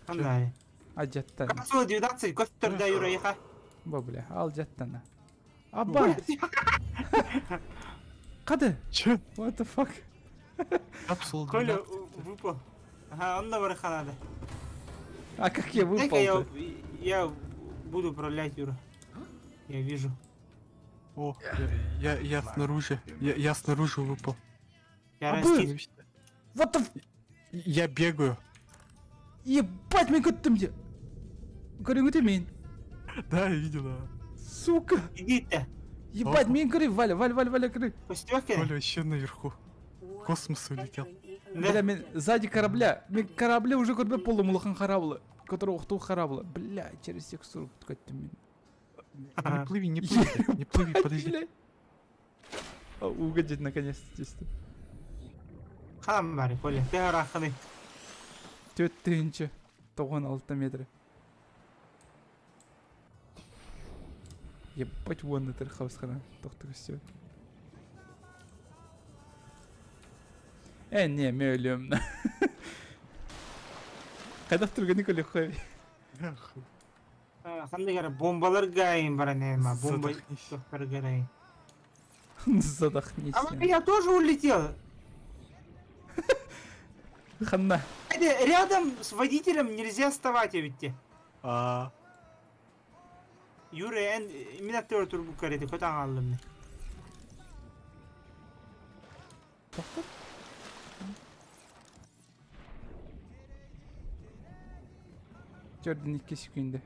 Анна. Аджаттан. Капсула 19, кофтер да, Юра, еха. Бабля, алджаттана. Аба. Кады? Че? What the fuck? Капсула Коля 12. выпал. Ага, он на барыха надо. А как я Дай-ка выпал? я буду управлять, Юра. Я вижу. О, я снаружи. Я снаружи выпал. Я А растит. What the... Я бегаю. Ебать, мен көттім де. Көрің өте мен. Да, я видела. Сука. Иди-то. Ебать, мен көрі, Валя, көрі. Коля вообще наверху. Космос улетел. Бля, мен сзади корабля. Мен корабле уже көрбе полым улахан кораблы. Который оқту кораблы. Бля, через текстуру көттім мен. Не плыви, не плыви, не плыви, подожди. Угодить наконец-то чисто. Хам бари, Коля, ты араханы. 4-96 метрі. Ебать, вон это хаусхана. Тоқтық все. Не, мен өлем. Қайдақ тұрғаны көлі қой. Қандай қара, бомбалар гайын бара нема, бомба тоқтар гарайын. Задохнись. А я тоже улетел. Ханна. Рядом с водителем нельзя вставать, ведь. Юра, именно ты турбу кареты, хоть ангалым. Gördün 2 секунды.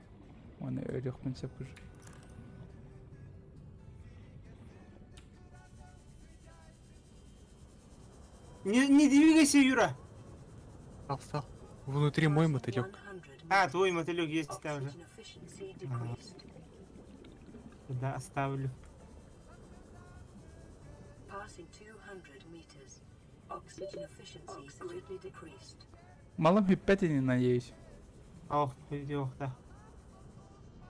Оны öyle yok ben sapır. Не двигайся, Юра. Встал. Внутри мой мотылек. А, твой мотылек есть там же. Да, оставлю. Малым hüppetini надеюсь. Ох, идёт, да.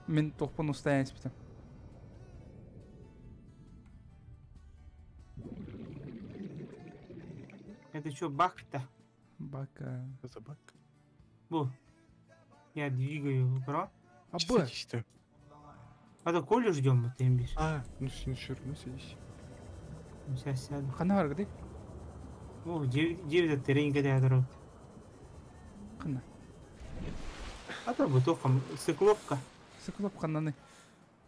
Мен тоқпын ұстайын спитім. Это что, баг-то? Бака. За баг? Бу. Я двигаю, бро. А Садись-то. А то Колю ждем, ты им бишь. Ну все равно садись. Сейчас сяду. Қана бар кедек? О, 9 теренька дядорот. Қана. А то бутылка, циклопка. Сықылып қананы.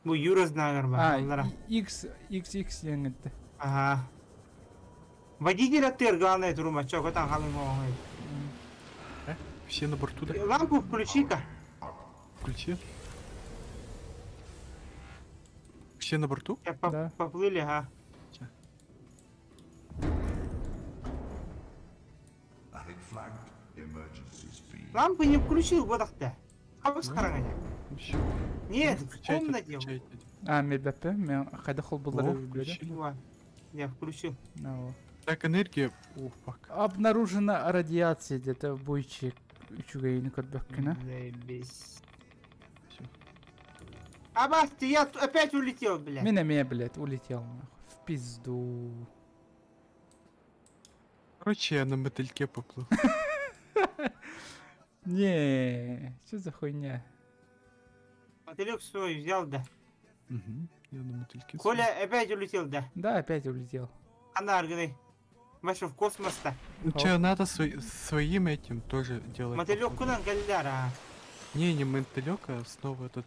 Бу Юра знагар ба. XX еңітті. Ага. Водитель оттыр, главное, трума, чё, там халым. Все на борту, да? Лампу включи-ка. Включи. Все на борту? Да. Поплыли, ага. Лампы не включил, вот так-то. Хабыс қараңа. Нет, в комнате. Медбәппе, мен қайда қол бұлдары біледі? Я включил. Так, энергия. О, фак. Обнаружена радиация где-то в бойчик. Чугайны көрбәккіна. Заебись. Абасти, я опять улетел, блядь. Меня, блядь, улетел. В пизду. Короче, я на мотыльке поплыл. Не, что за хуйня? Мотылек свой взял, да. Я на мотыльке. Коля опять улетел, да. Да, опять улетел. Она арганы. Маша в космос-то. Ну че, надо своим этим тоже делать. Мотылек куда галяра? Не мотылек, а снова этот.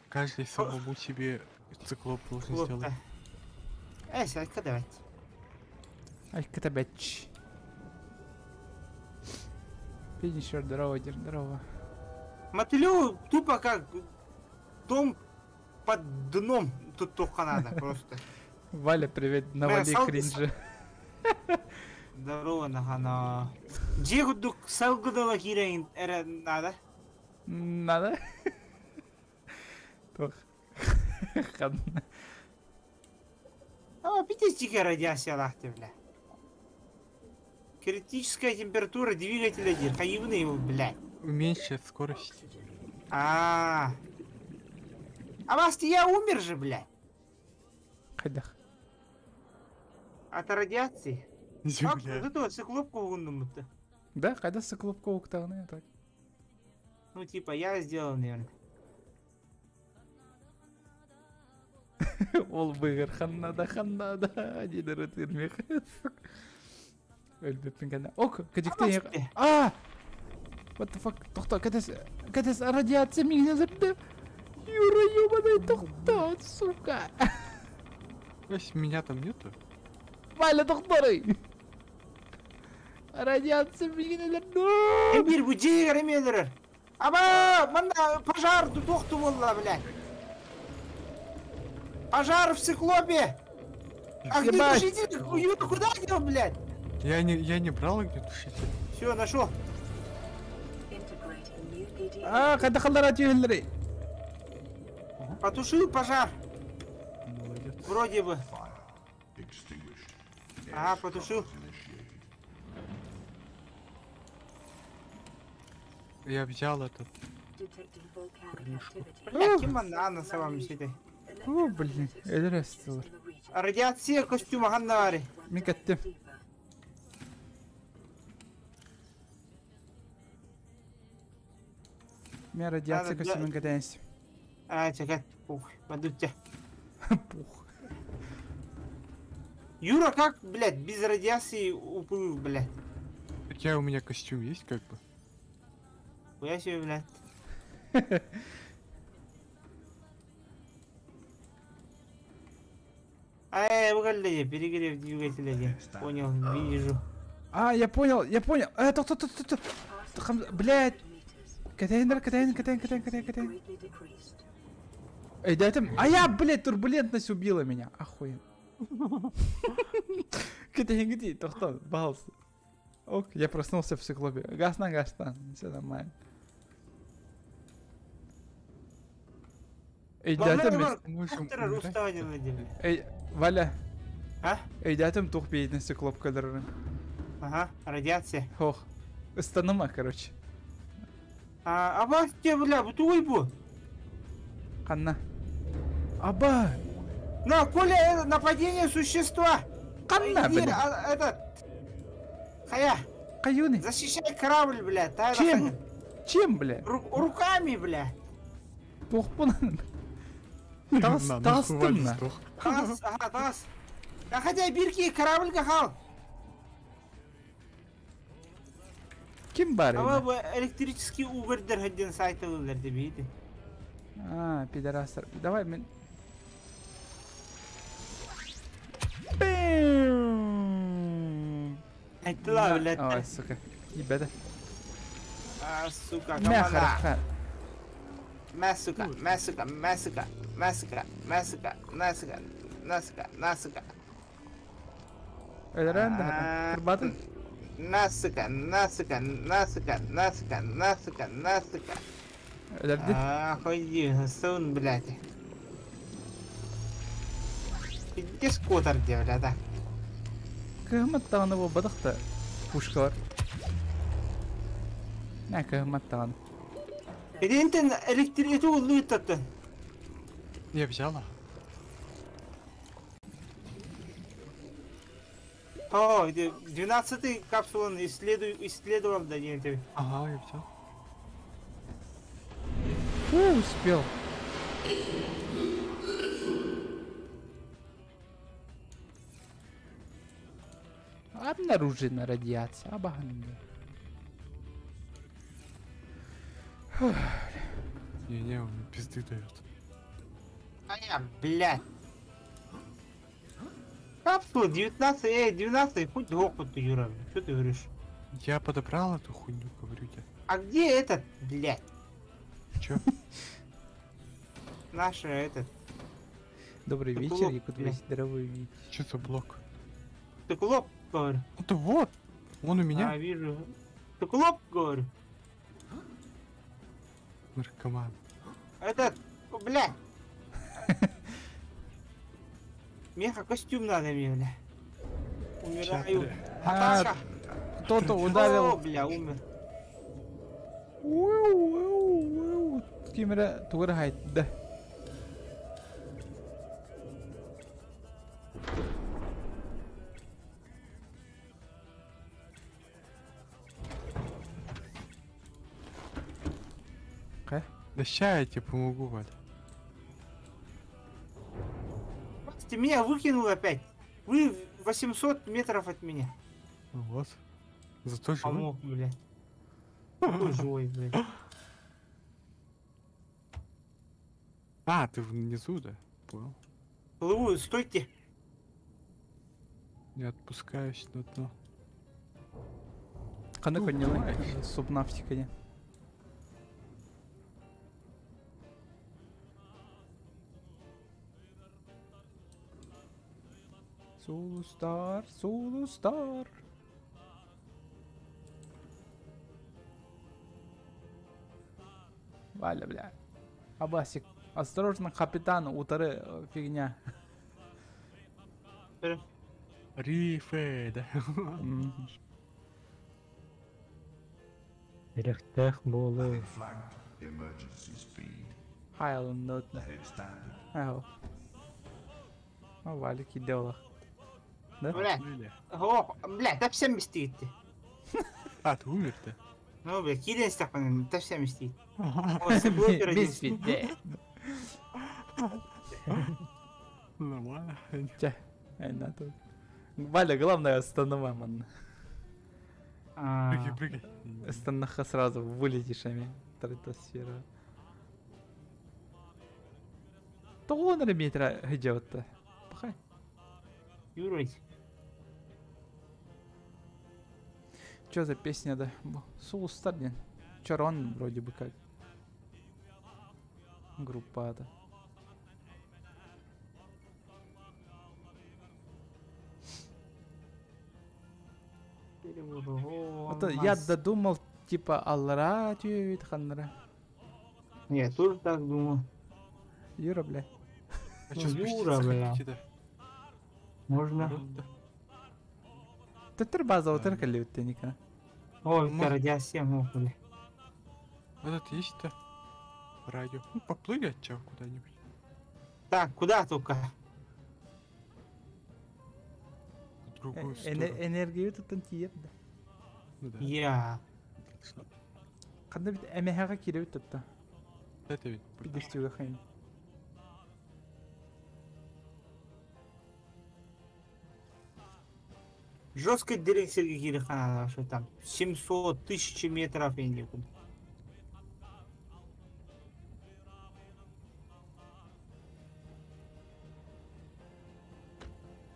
Каждый самому себе циклоп должен сделать. Сядь-ка давайте. Ай-ка бэч. Финишер, здорово, здорово. Мотылю тупо как дом под дном. Тут только надо просто. Валя, привет, навали кринжа. Здорово, нахана. Джигудук салгудала кирейн, эра надо? Надо? Тох. Хадна. Пятистика радиация лахты, бля. Критическая температура двигателя один. Хаивный его, блядь. Уменьшает скорость. А вас я умер же, блядь. Кайдах. От радиации? Как вот эту циклопку вынул-то? Да, когда циклопку уктаны, так. Ну типа я сделал, наверное. Ол бұйғыр ханнада деді рөтірмек. Өлбеппен кәді. Ок, кәдіктен ең. What the fuck? Тоқта, кәдес радиация меңіне зірді. Юра, ёбадай, тоқта, сука. Меня там нету. Валя, тоқтары. Радиация меңіне зірді. Эмир, bu жегер емелер. Аба, манда пожар тоқты болла, блядь. Пожар в циклопе! Огнетушитель! Юра, куда дел, блядь? Я не брал огнетушитель. Все, нашел. Когда халдара тюхеллери. Потушил пожар. Молодец. Вроде бы. Потушил. Я взял этот. Бля, кем она на самом деле? О, блин, эдерестер. Радиация костюма Ганнари. Микатте. Меня радиация костюма катается. Чекай, пух, подуть. Пух. Юра, как, блядь, без радиации уплыл, блядь? Хотя у меня костюм есть, как бы. Я себе, блядь. Выголяй, перегрев двигателя. Понял, вижу. Я понял. Блядь. Катайн. Эй, да это... блядь, турбулентность убила меня. Охуенно. Катайн, тохтан, пожалуйста. Ок, я проснулся в циклопе. Гасна, все нормально. Эй, да это... Эй, Валя. Эй, да там тух бейт на циклоп кадры. Ага, радиация. Ох, станома, короче. Вас тебе, бля, бутуй бу. Ханна. Аба. На, Коля, нападение существа. Ханна, бля. Этот. Хая, Каюны. защищай корабль, блядь. Чем? Чем, бля? Руками, блядь. Тоқпын. Тастым на. Тас. Да хотя бирки корабльга хал. Ким бар Ama еді? bu электрический угольдер ходин сайты өлдерді бейді. Пидорастар. Давай мен... Айтыла, блядь. Ой, сука. Ебеді. Сука, Мя команда. хараққа. Насука. Öldüren de kırbadı. Насука. Öldürdü. Ходи, сон, блядь. Иди скутер, блядь, да. Kıhmet dağını bu badık da puşka var. Ne kıhmet dağını? Иди ты электрик улыт-то. Я взяла. О, 12-й капсулу исследовал, да, не тебе. Ага, я взял. Успел. Обнаружена радиация. Обогнали. Не, он мне пизды дает. А я, блядь. Капсула 19, 12, хоть лопать ты, Юра. Что ты говоришь? Я подобрал эту хуйню, говорю я. А где этот, блядь? Чё? Наша этот. Добрый Так вечер, лоб, Якут, блядь. здоровый вечер. Что за блок? Так лоб, говорю. Это вот! Он у меня. А, вижу. Так лоб, говорю. Наркоман. Этот, блядь. Меха костюм надо мне, бля. Умираю. Атака. Кто-то О, ударил. бля, умер. Кимера тугар хайт, да. Да ща я тебе помогу, Валя. Ты меня выкинул опять. Вы 800 метров от меня. Вот. Зато живой. Помог, бля. Какой живой, бля. А, ты внизу, да? Понял. Плыву, стойте. Не отпускаюсь на дно. Қаны көңілі субнавтикаде. Сулустар. Валя, бля. Абасик, осторожно, капитан, утары фигня. Рифе, да? Рехтех болы. Хайлын нотна. Ау. А Валик идеала. Да? Бля. О, бля, да всем мстит. А, ты умер-то? Ну, бля, кидай стакан, да всем мстит. Без виде. Нормально. Ча, на тут. Валя, главное останова, ман. Прыгай. Остановка сразу вылетишь, ами. Стратосфера. То он метра идет-то. Пахай. Юрой. Чё за песня, да? Сулустардин. Чарон вроде бы как. Группа-то. Вот я додумал, типа, Аллара, Ханра. Я тоже так думал. Юра, бля. А чё, Юра, бля. Можно? Ты база вот только лютеника. Ой, это радиация, бля. Этот есть-то радио. Ну, поплыли от чего куда-нибудь. Так, куда только? В другую сторону. Энергию тут антиеп, да. Ну да. Я. Кандай бит эмехага киребит татта. Это ведь. Пидестюга хайн. Жестко дирекция Кирихана, что там 700 тысяч метров я не буду.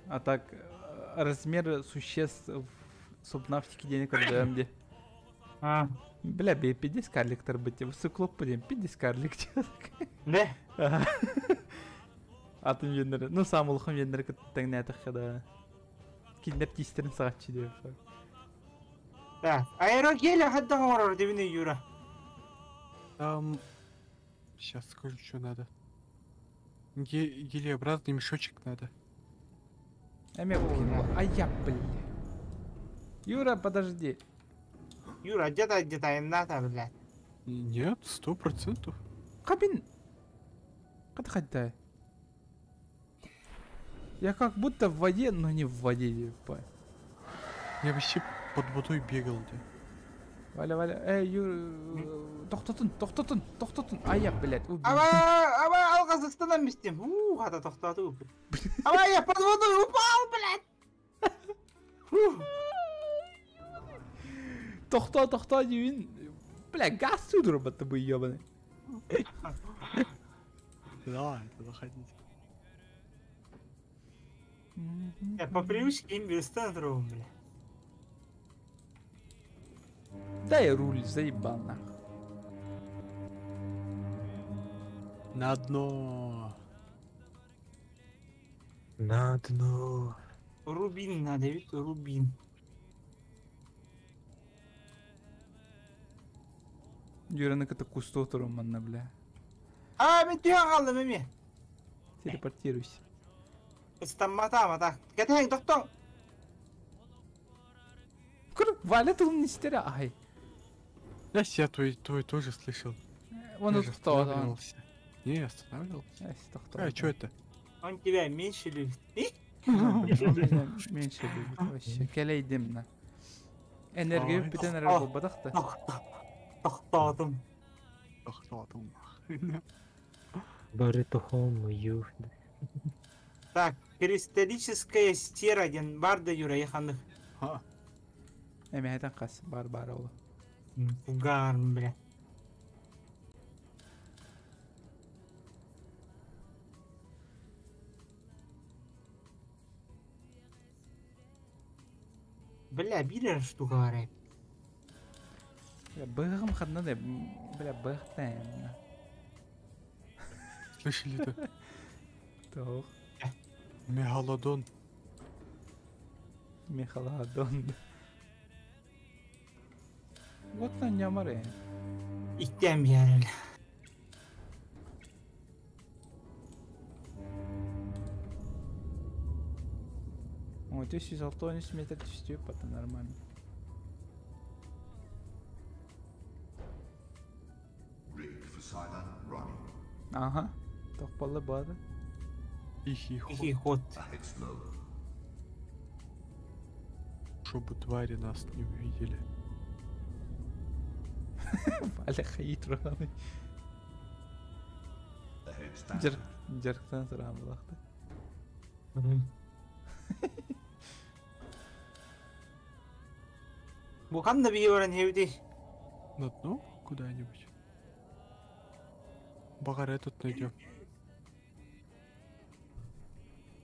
А так, размер существ в субнавтике денег отдаем. А. Бля, пиди скарликтор быть, высоклоп будем, пиди скарлик. Да? Атын вендер, ну сам улхам вендер каттang нятах да. Киндер тистерин саатчы деп. Так, аэрогеля хадда хорор дебине юра. Сейчас скажу, что надо. Гелеобразный мешочек надо. А я, бля. Юра, подожди. Юра, где-то надо, блядь. Нет, 100%. Кабин. Подходи. Я как будто в воде, но не в воде, типа. Я вообще под водой бегал, где. Валя, Юра, тоқтотун. А я, блядь, убил. Ава, ал Казахстаннан местем. Хата тоқтату. Ава, я под водой упал, блядь. Тоқта, дейін. Бля, газ судырып бітті бұл ебаный. Да, это заходите. Я по привычке им перестану, бля. Дай руль, заебал нахуй. На дно. На дно. Рубин надо, ведь рубин. Юраның кіті кусто тұрым манна, бля. Мен түйен қалдым, еме. Телепортируйся. Там мата. Кетең, тоқтың. Валя тут не стеря, ай. Я твой тоже слышал. Он останавливался. Не, останавливался. А, что это? Он тебя меньше любит. Меньше любит вообще. Келейдім на. Энергию бітен әрі бадақта. Тоқтадым. Бары тухом, ю. Так, кристаллическая стера ден барды юра яхандық. Әмәйден қас, бар олы. Пугарм, бля. Бля, бирер штука варай. Бығым қадна да, бля, бұқтайым. Слышали это? Тоқ. Мегалодон. Вот на нямаре. Иттем ярел. Ой, 1613 метр чистую, это нормально. Ага, тоқпалы бады. Тихий ход. Чтобы твари нас не увидели. Валя хаит раны. Джерктан сырам лахты. Букан да биеваран хевди. На дно куда-нибудь. Багар этот найдем.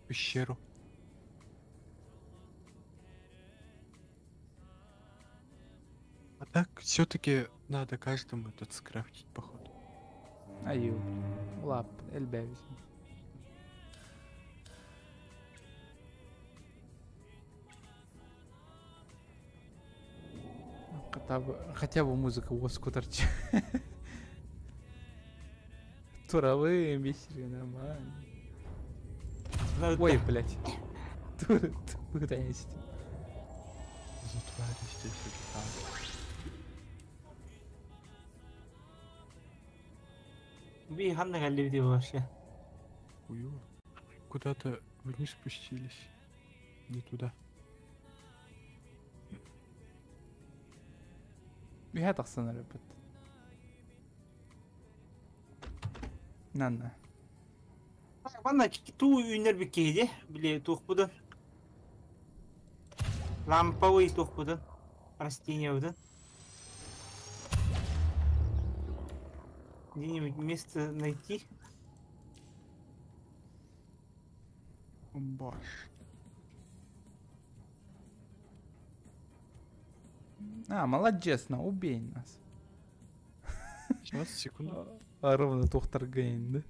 Пещеру. А так все-таки надо каждому этот скрафтить, походу. Аю, лап, эльбевис. Хотя бы музыка воску торчит. Туровые миссии нормально. Ой, блядь. Куда есть? Затвари здесь там. Би ханна галливди вообще. Ую. Куда-то вниз спустились. Не туда. Ühe taqsana röpet. Nanna. Bana tuu ünler bir keydi. Bile tuğbudan. Ламповый туğbudan. Растения budan. Где-нибудь место найти. Бомбаж. Молодец, убей нас. Сейчас, секунду. Ровно тухтар гейн, да?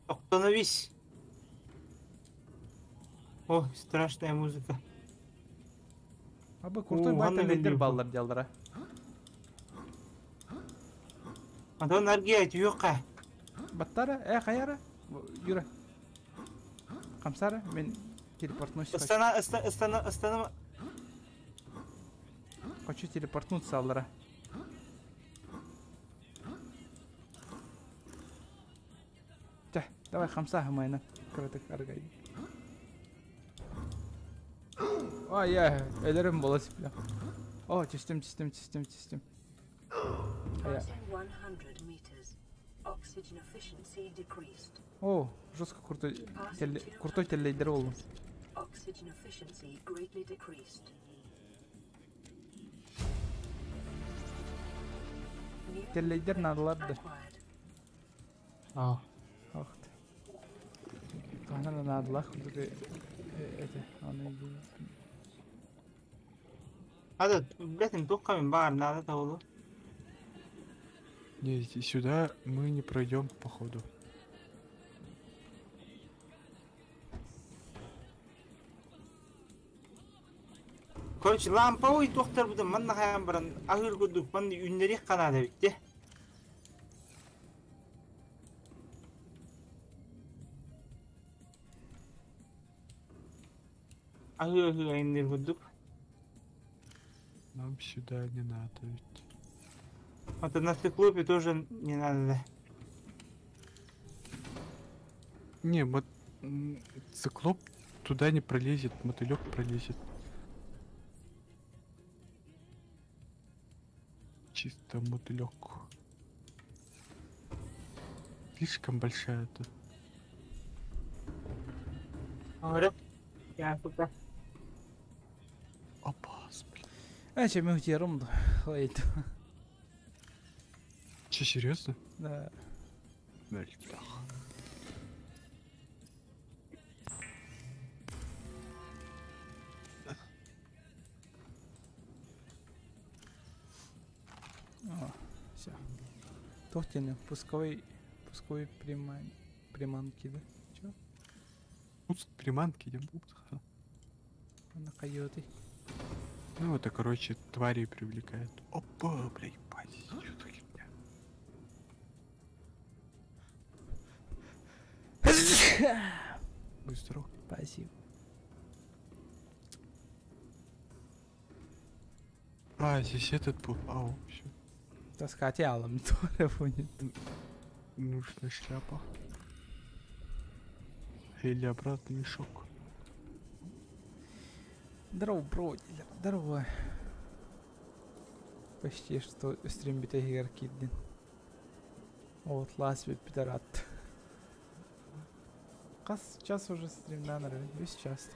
Остановись. О, страшная музыка. Абы крутой байта лидер баллар делдара. Ада энергия юка. Баттара, қаяра? Юра. Қамсара, мен телепортнусь. Останова. Хочу телепортнуться, аллара. Давай хамсаха майна. Кратык аргай. Ой, я элерим бола сипля. О, чистим. Passing 100 meters. Oxygen efficiency decreased. О, жестко крутой теллейдер болдум. Oxygen efficiency greatly decreased. Теллейдер надыларды. А. Ах ты. Тахнана надылах. Это, Ада, блядь, только мен бар, надо того. Не, сюда мы не пройдем, походу. Короче, ламповый тоқтар бұдан манна қаян баран ағыр күдік манны үннерек қанады бітті. Ағыр айыннер күдік. Нам сюда не надо ведь. Вот на циклопе тоже не надо, да. Не, циклоп туда не пролезет, мотылек пролезет. Чисто мотылек. Слишком большая тут. Ага, я сука. Опас, блин. Чем мы утером, да, хватит. Че, серьезно? Да. Да, Все. Тохтины, пусковой приманки, да? Чё? Пуск приманки, идем. Она койоты. Ну, это, короче, твари привлекает. Опа, блядь, что за херня? Будь здоров. Спасибо. А, здесь этот был. Ау, все. Таскать ялом тоже будет. Нужна шляпа. Или обратный мешок. Здорово, бро, здорово. Почти что стрим битэгер киддин. Вот, лас веб пидорат. Кас час уже стрим, да, наверное, весь час.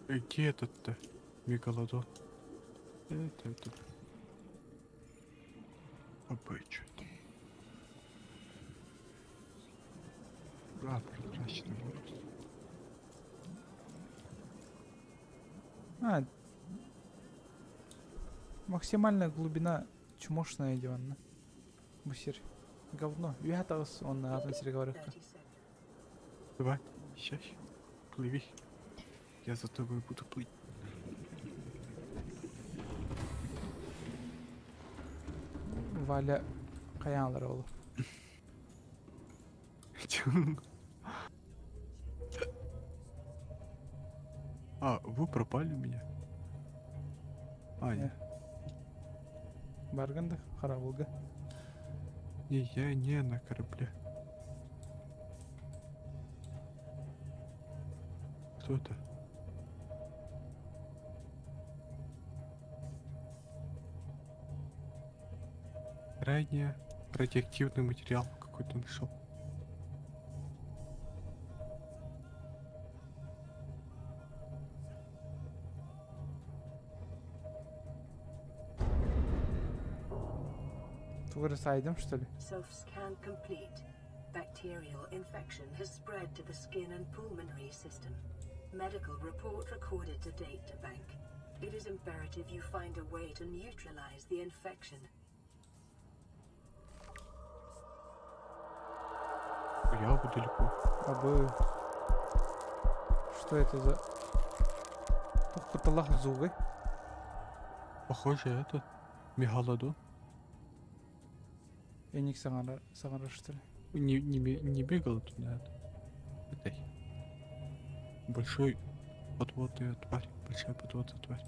Где этот-то? Мегалодон. Это. Опа, что-то. А, прозрачный воздух. Максимальная глубина чмошная идённа. Бусер. Говно. Вятас, он на атмосфере говорит. Давай, сейчас. Плыви. Я за тобой буду плыть. Валя каянлар олу. А, вы пропали у меня? А, нет. Барганда, Харавулга. Не, я не на корабле. Что это? Крайне радиоактивный материал какой-то нашел. Тугры сайдым, что ли? Self-scan complete. Bacterial infection has spread to the skin and pulmonary system. Medical report recorded to data bank. It is imperative you find a way to neutralize the infection. Я бы далеко. Абы. Что это за... Тухпаталах зубы. Похоже, это мегалодон. Эник сагара, что ли? Не мегалодон, а это. Большой подводная тварь. Большая подводная тварь.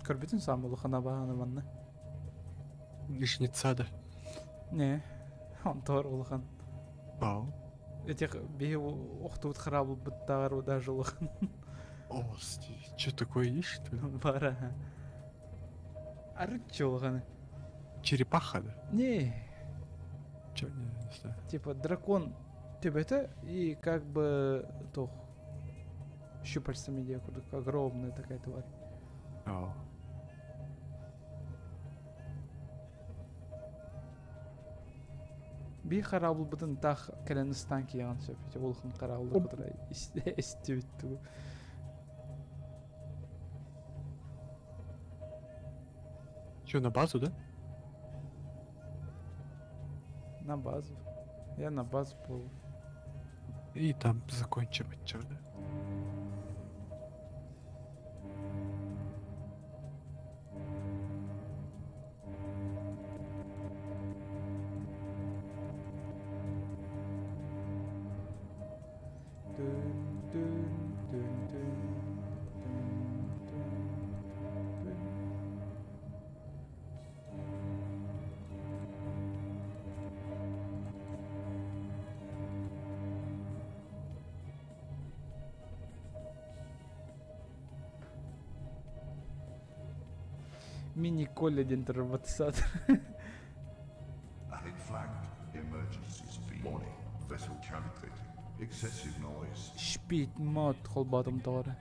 Корбитин сам был ханабана ванна. Жнеца, да? Не, он тор улахан. Ау. Этих бей ухтут храбл баттару даже улахан. О, что такое есть, что ли? Бара. Арчо улахан. Черепаха, да? Не. Чё, не знаю. Типа дракон тебя-то и как бы то щупальцами декуда, огромная такая тварь. Ау. Би харабл бутын тах каленстан киян сөп. Улхан карабл кудра истебитту. Чё, на базу, да? На базу. Я на базу был. И там закончим отчет, да? Мини-колледин роботизатор. Ahead flagged. Emergencies feed. Warning. Vessel calibrating. Excessive noise. Шпить мод холбатом тора.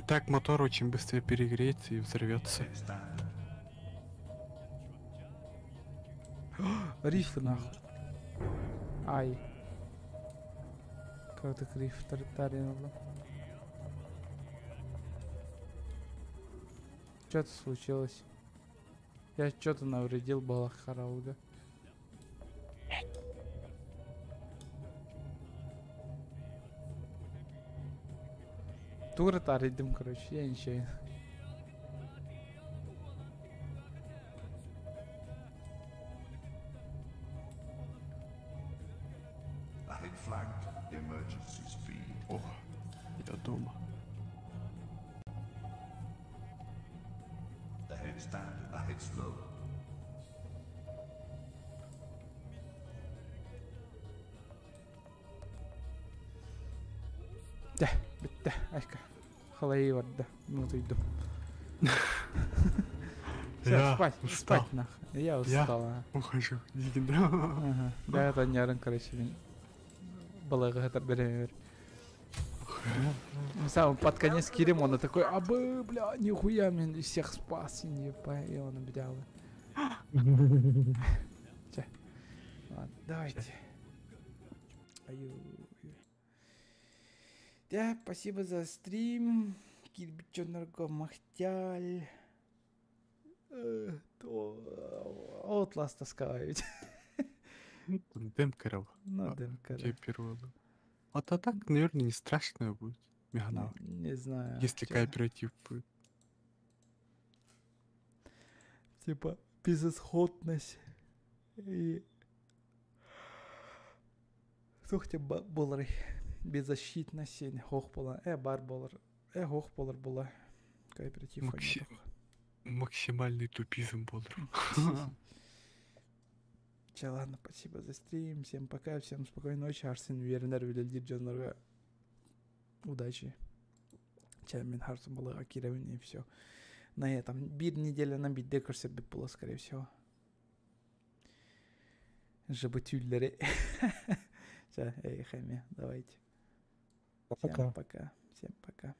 Так мотор очень быстро перегреется и взорвется. Риф нахуй. Ай. Как так риф таринул? Что-то случилось. Я что-то навредил Балахарауга. Тура таридим, короче, я ничего. Ahead flagged. Emergencies feed. О, я дома. Ahead standard. Ahead slow. Да, битте, айка. Халаи варда, минуту иду. Всё, спать нахуй. Я устал. Ухожу. Ага. Да, это нервно, короче. Балага это берем. Сам под конец Кирим, он такой, абы, бля, нихуя, мне всех спас, не по, и он обидел. Ладно, давайте. Да, спасибо за стрим. Кирбичонерго Махтяль. Outlast таскают. Демкаров. Ну, Демкаров. Тебе первого. А то так, наверное, не страшно будет. Меганал. Не знаю. Если кооператив будет. Типа безысходность и... Сухте болар беззащитность и хох бола. Бар болар. Хох болар бола. Кооператив. Максимальный тупизм был. Че, ладно, спасибо за стрим. Всем пока, всем спокойной ночи. Арсен Вернер, Вильдир Джонорга. Удачи. Чаймен Харсом была Кировине и все. На этом. Бир неделя на бит декорсер бит было, скорее всего. Жаботюллеры. Все, эй, Хэми, давайте. Пока. Всем пока. Всем пока.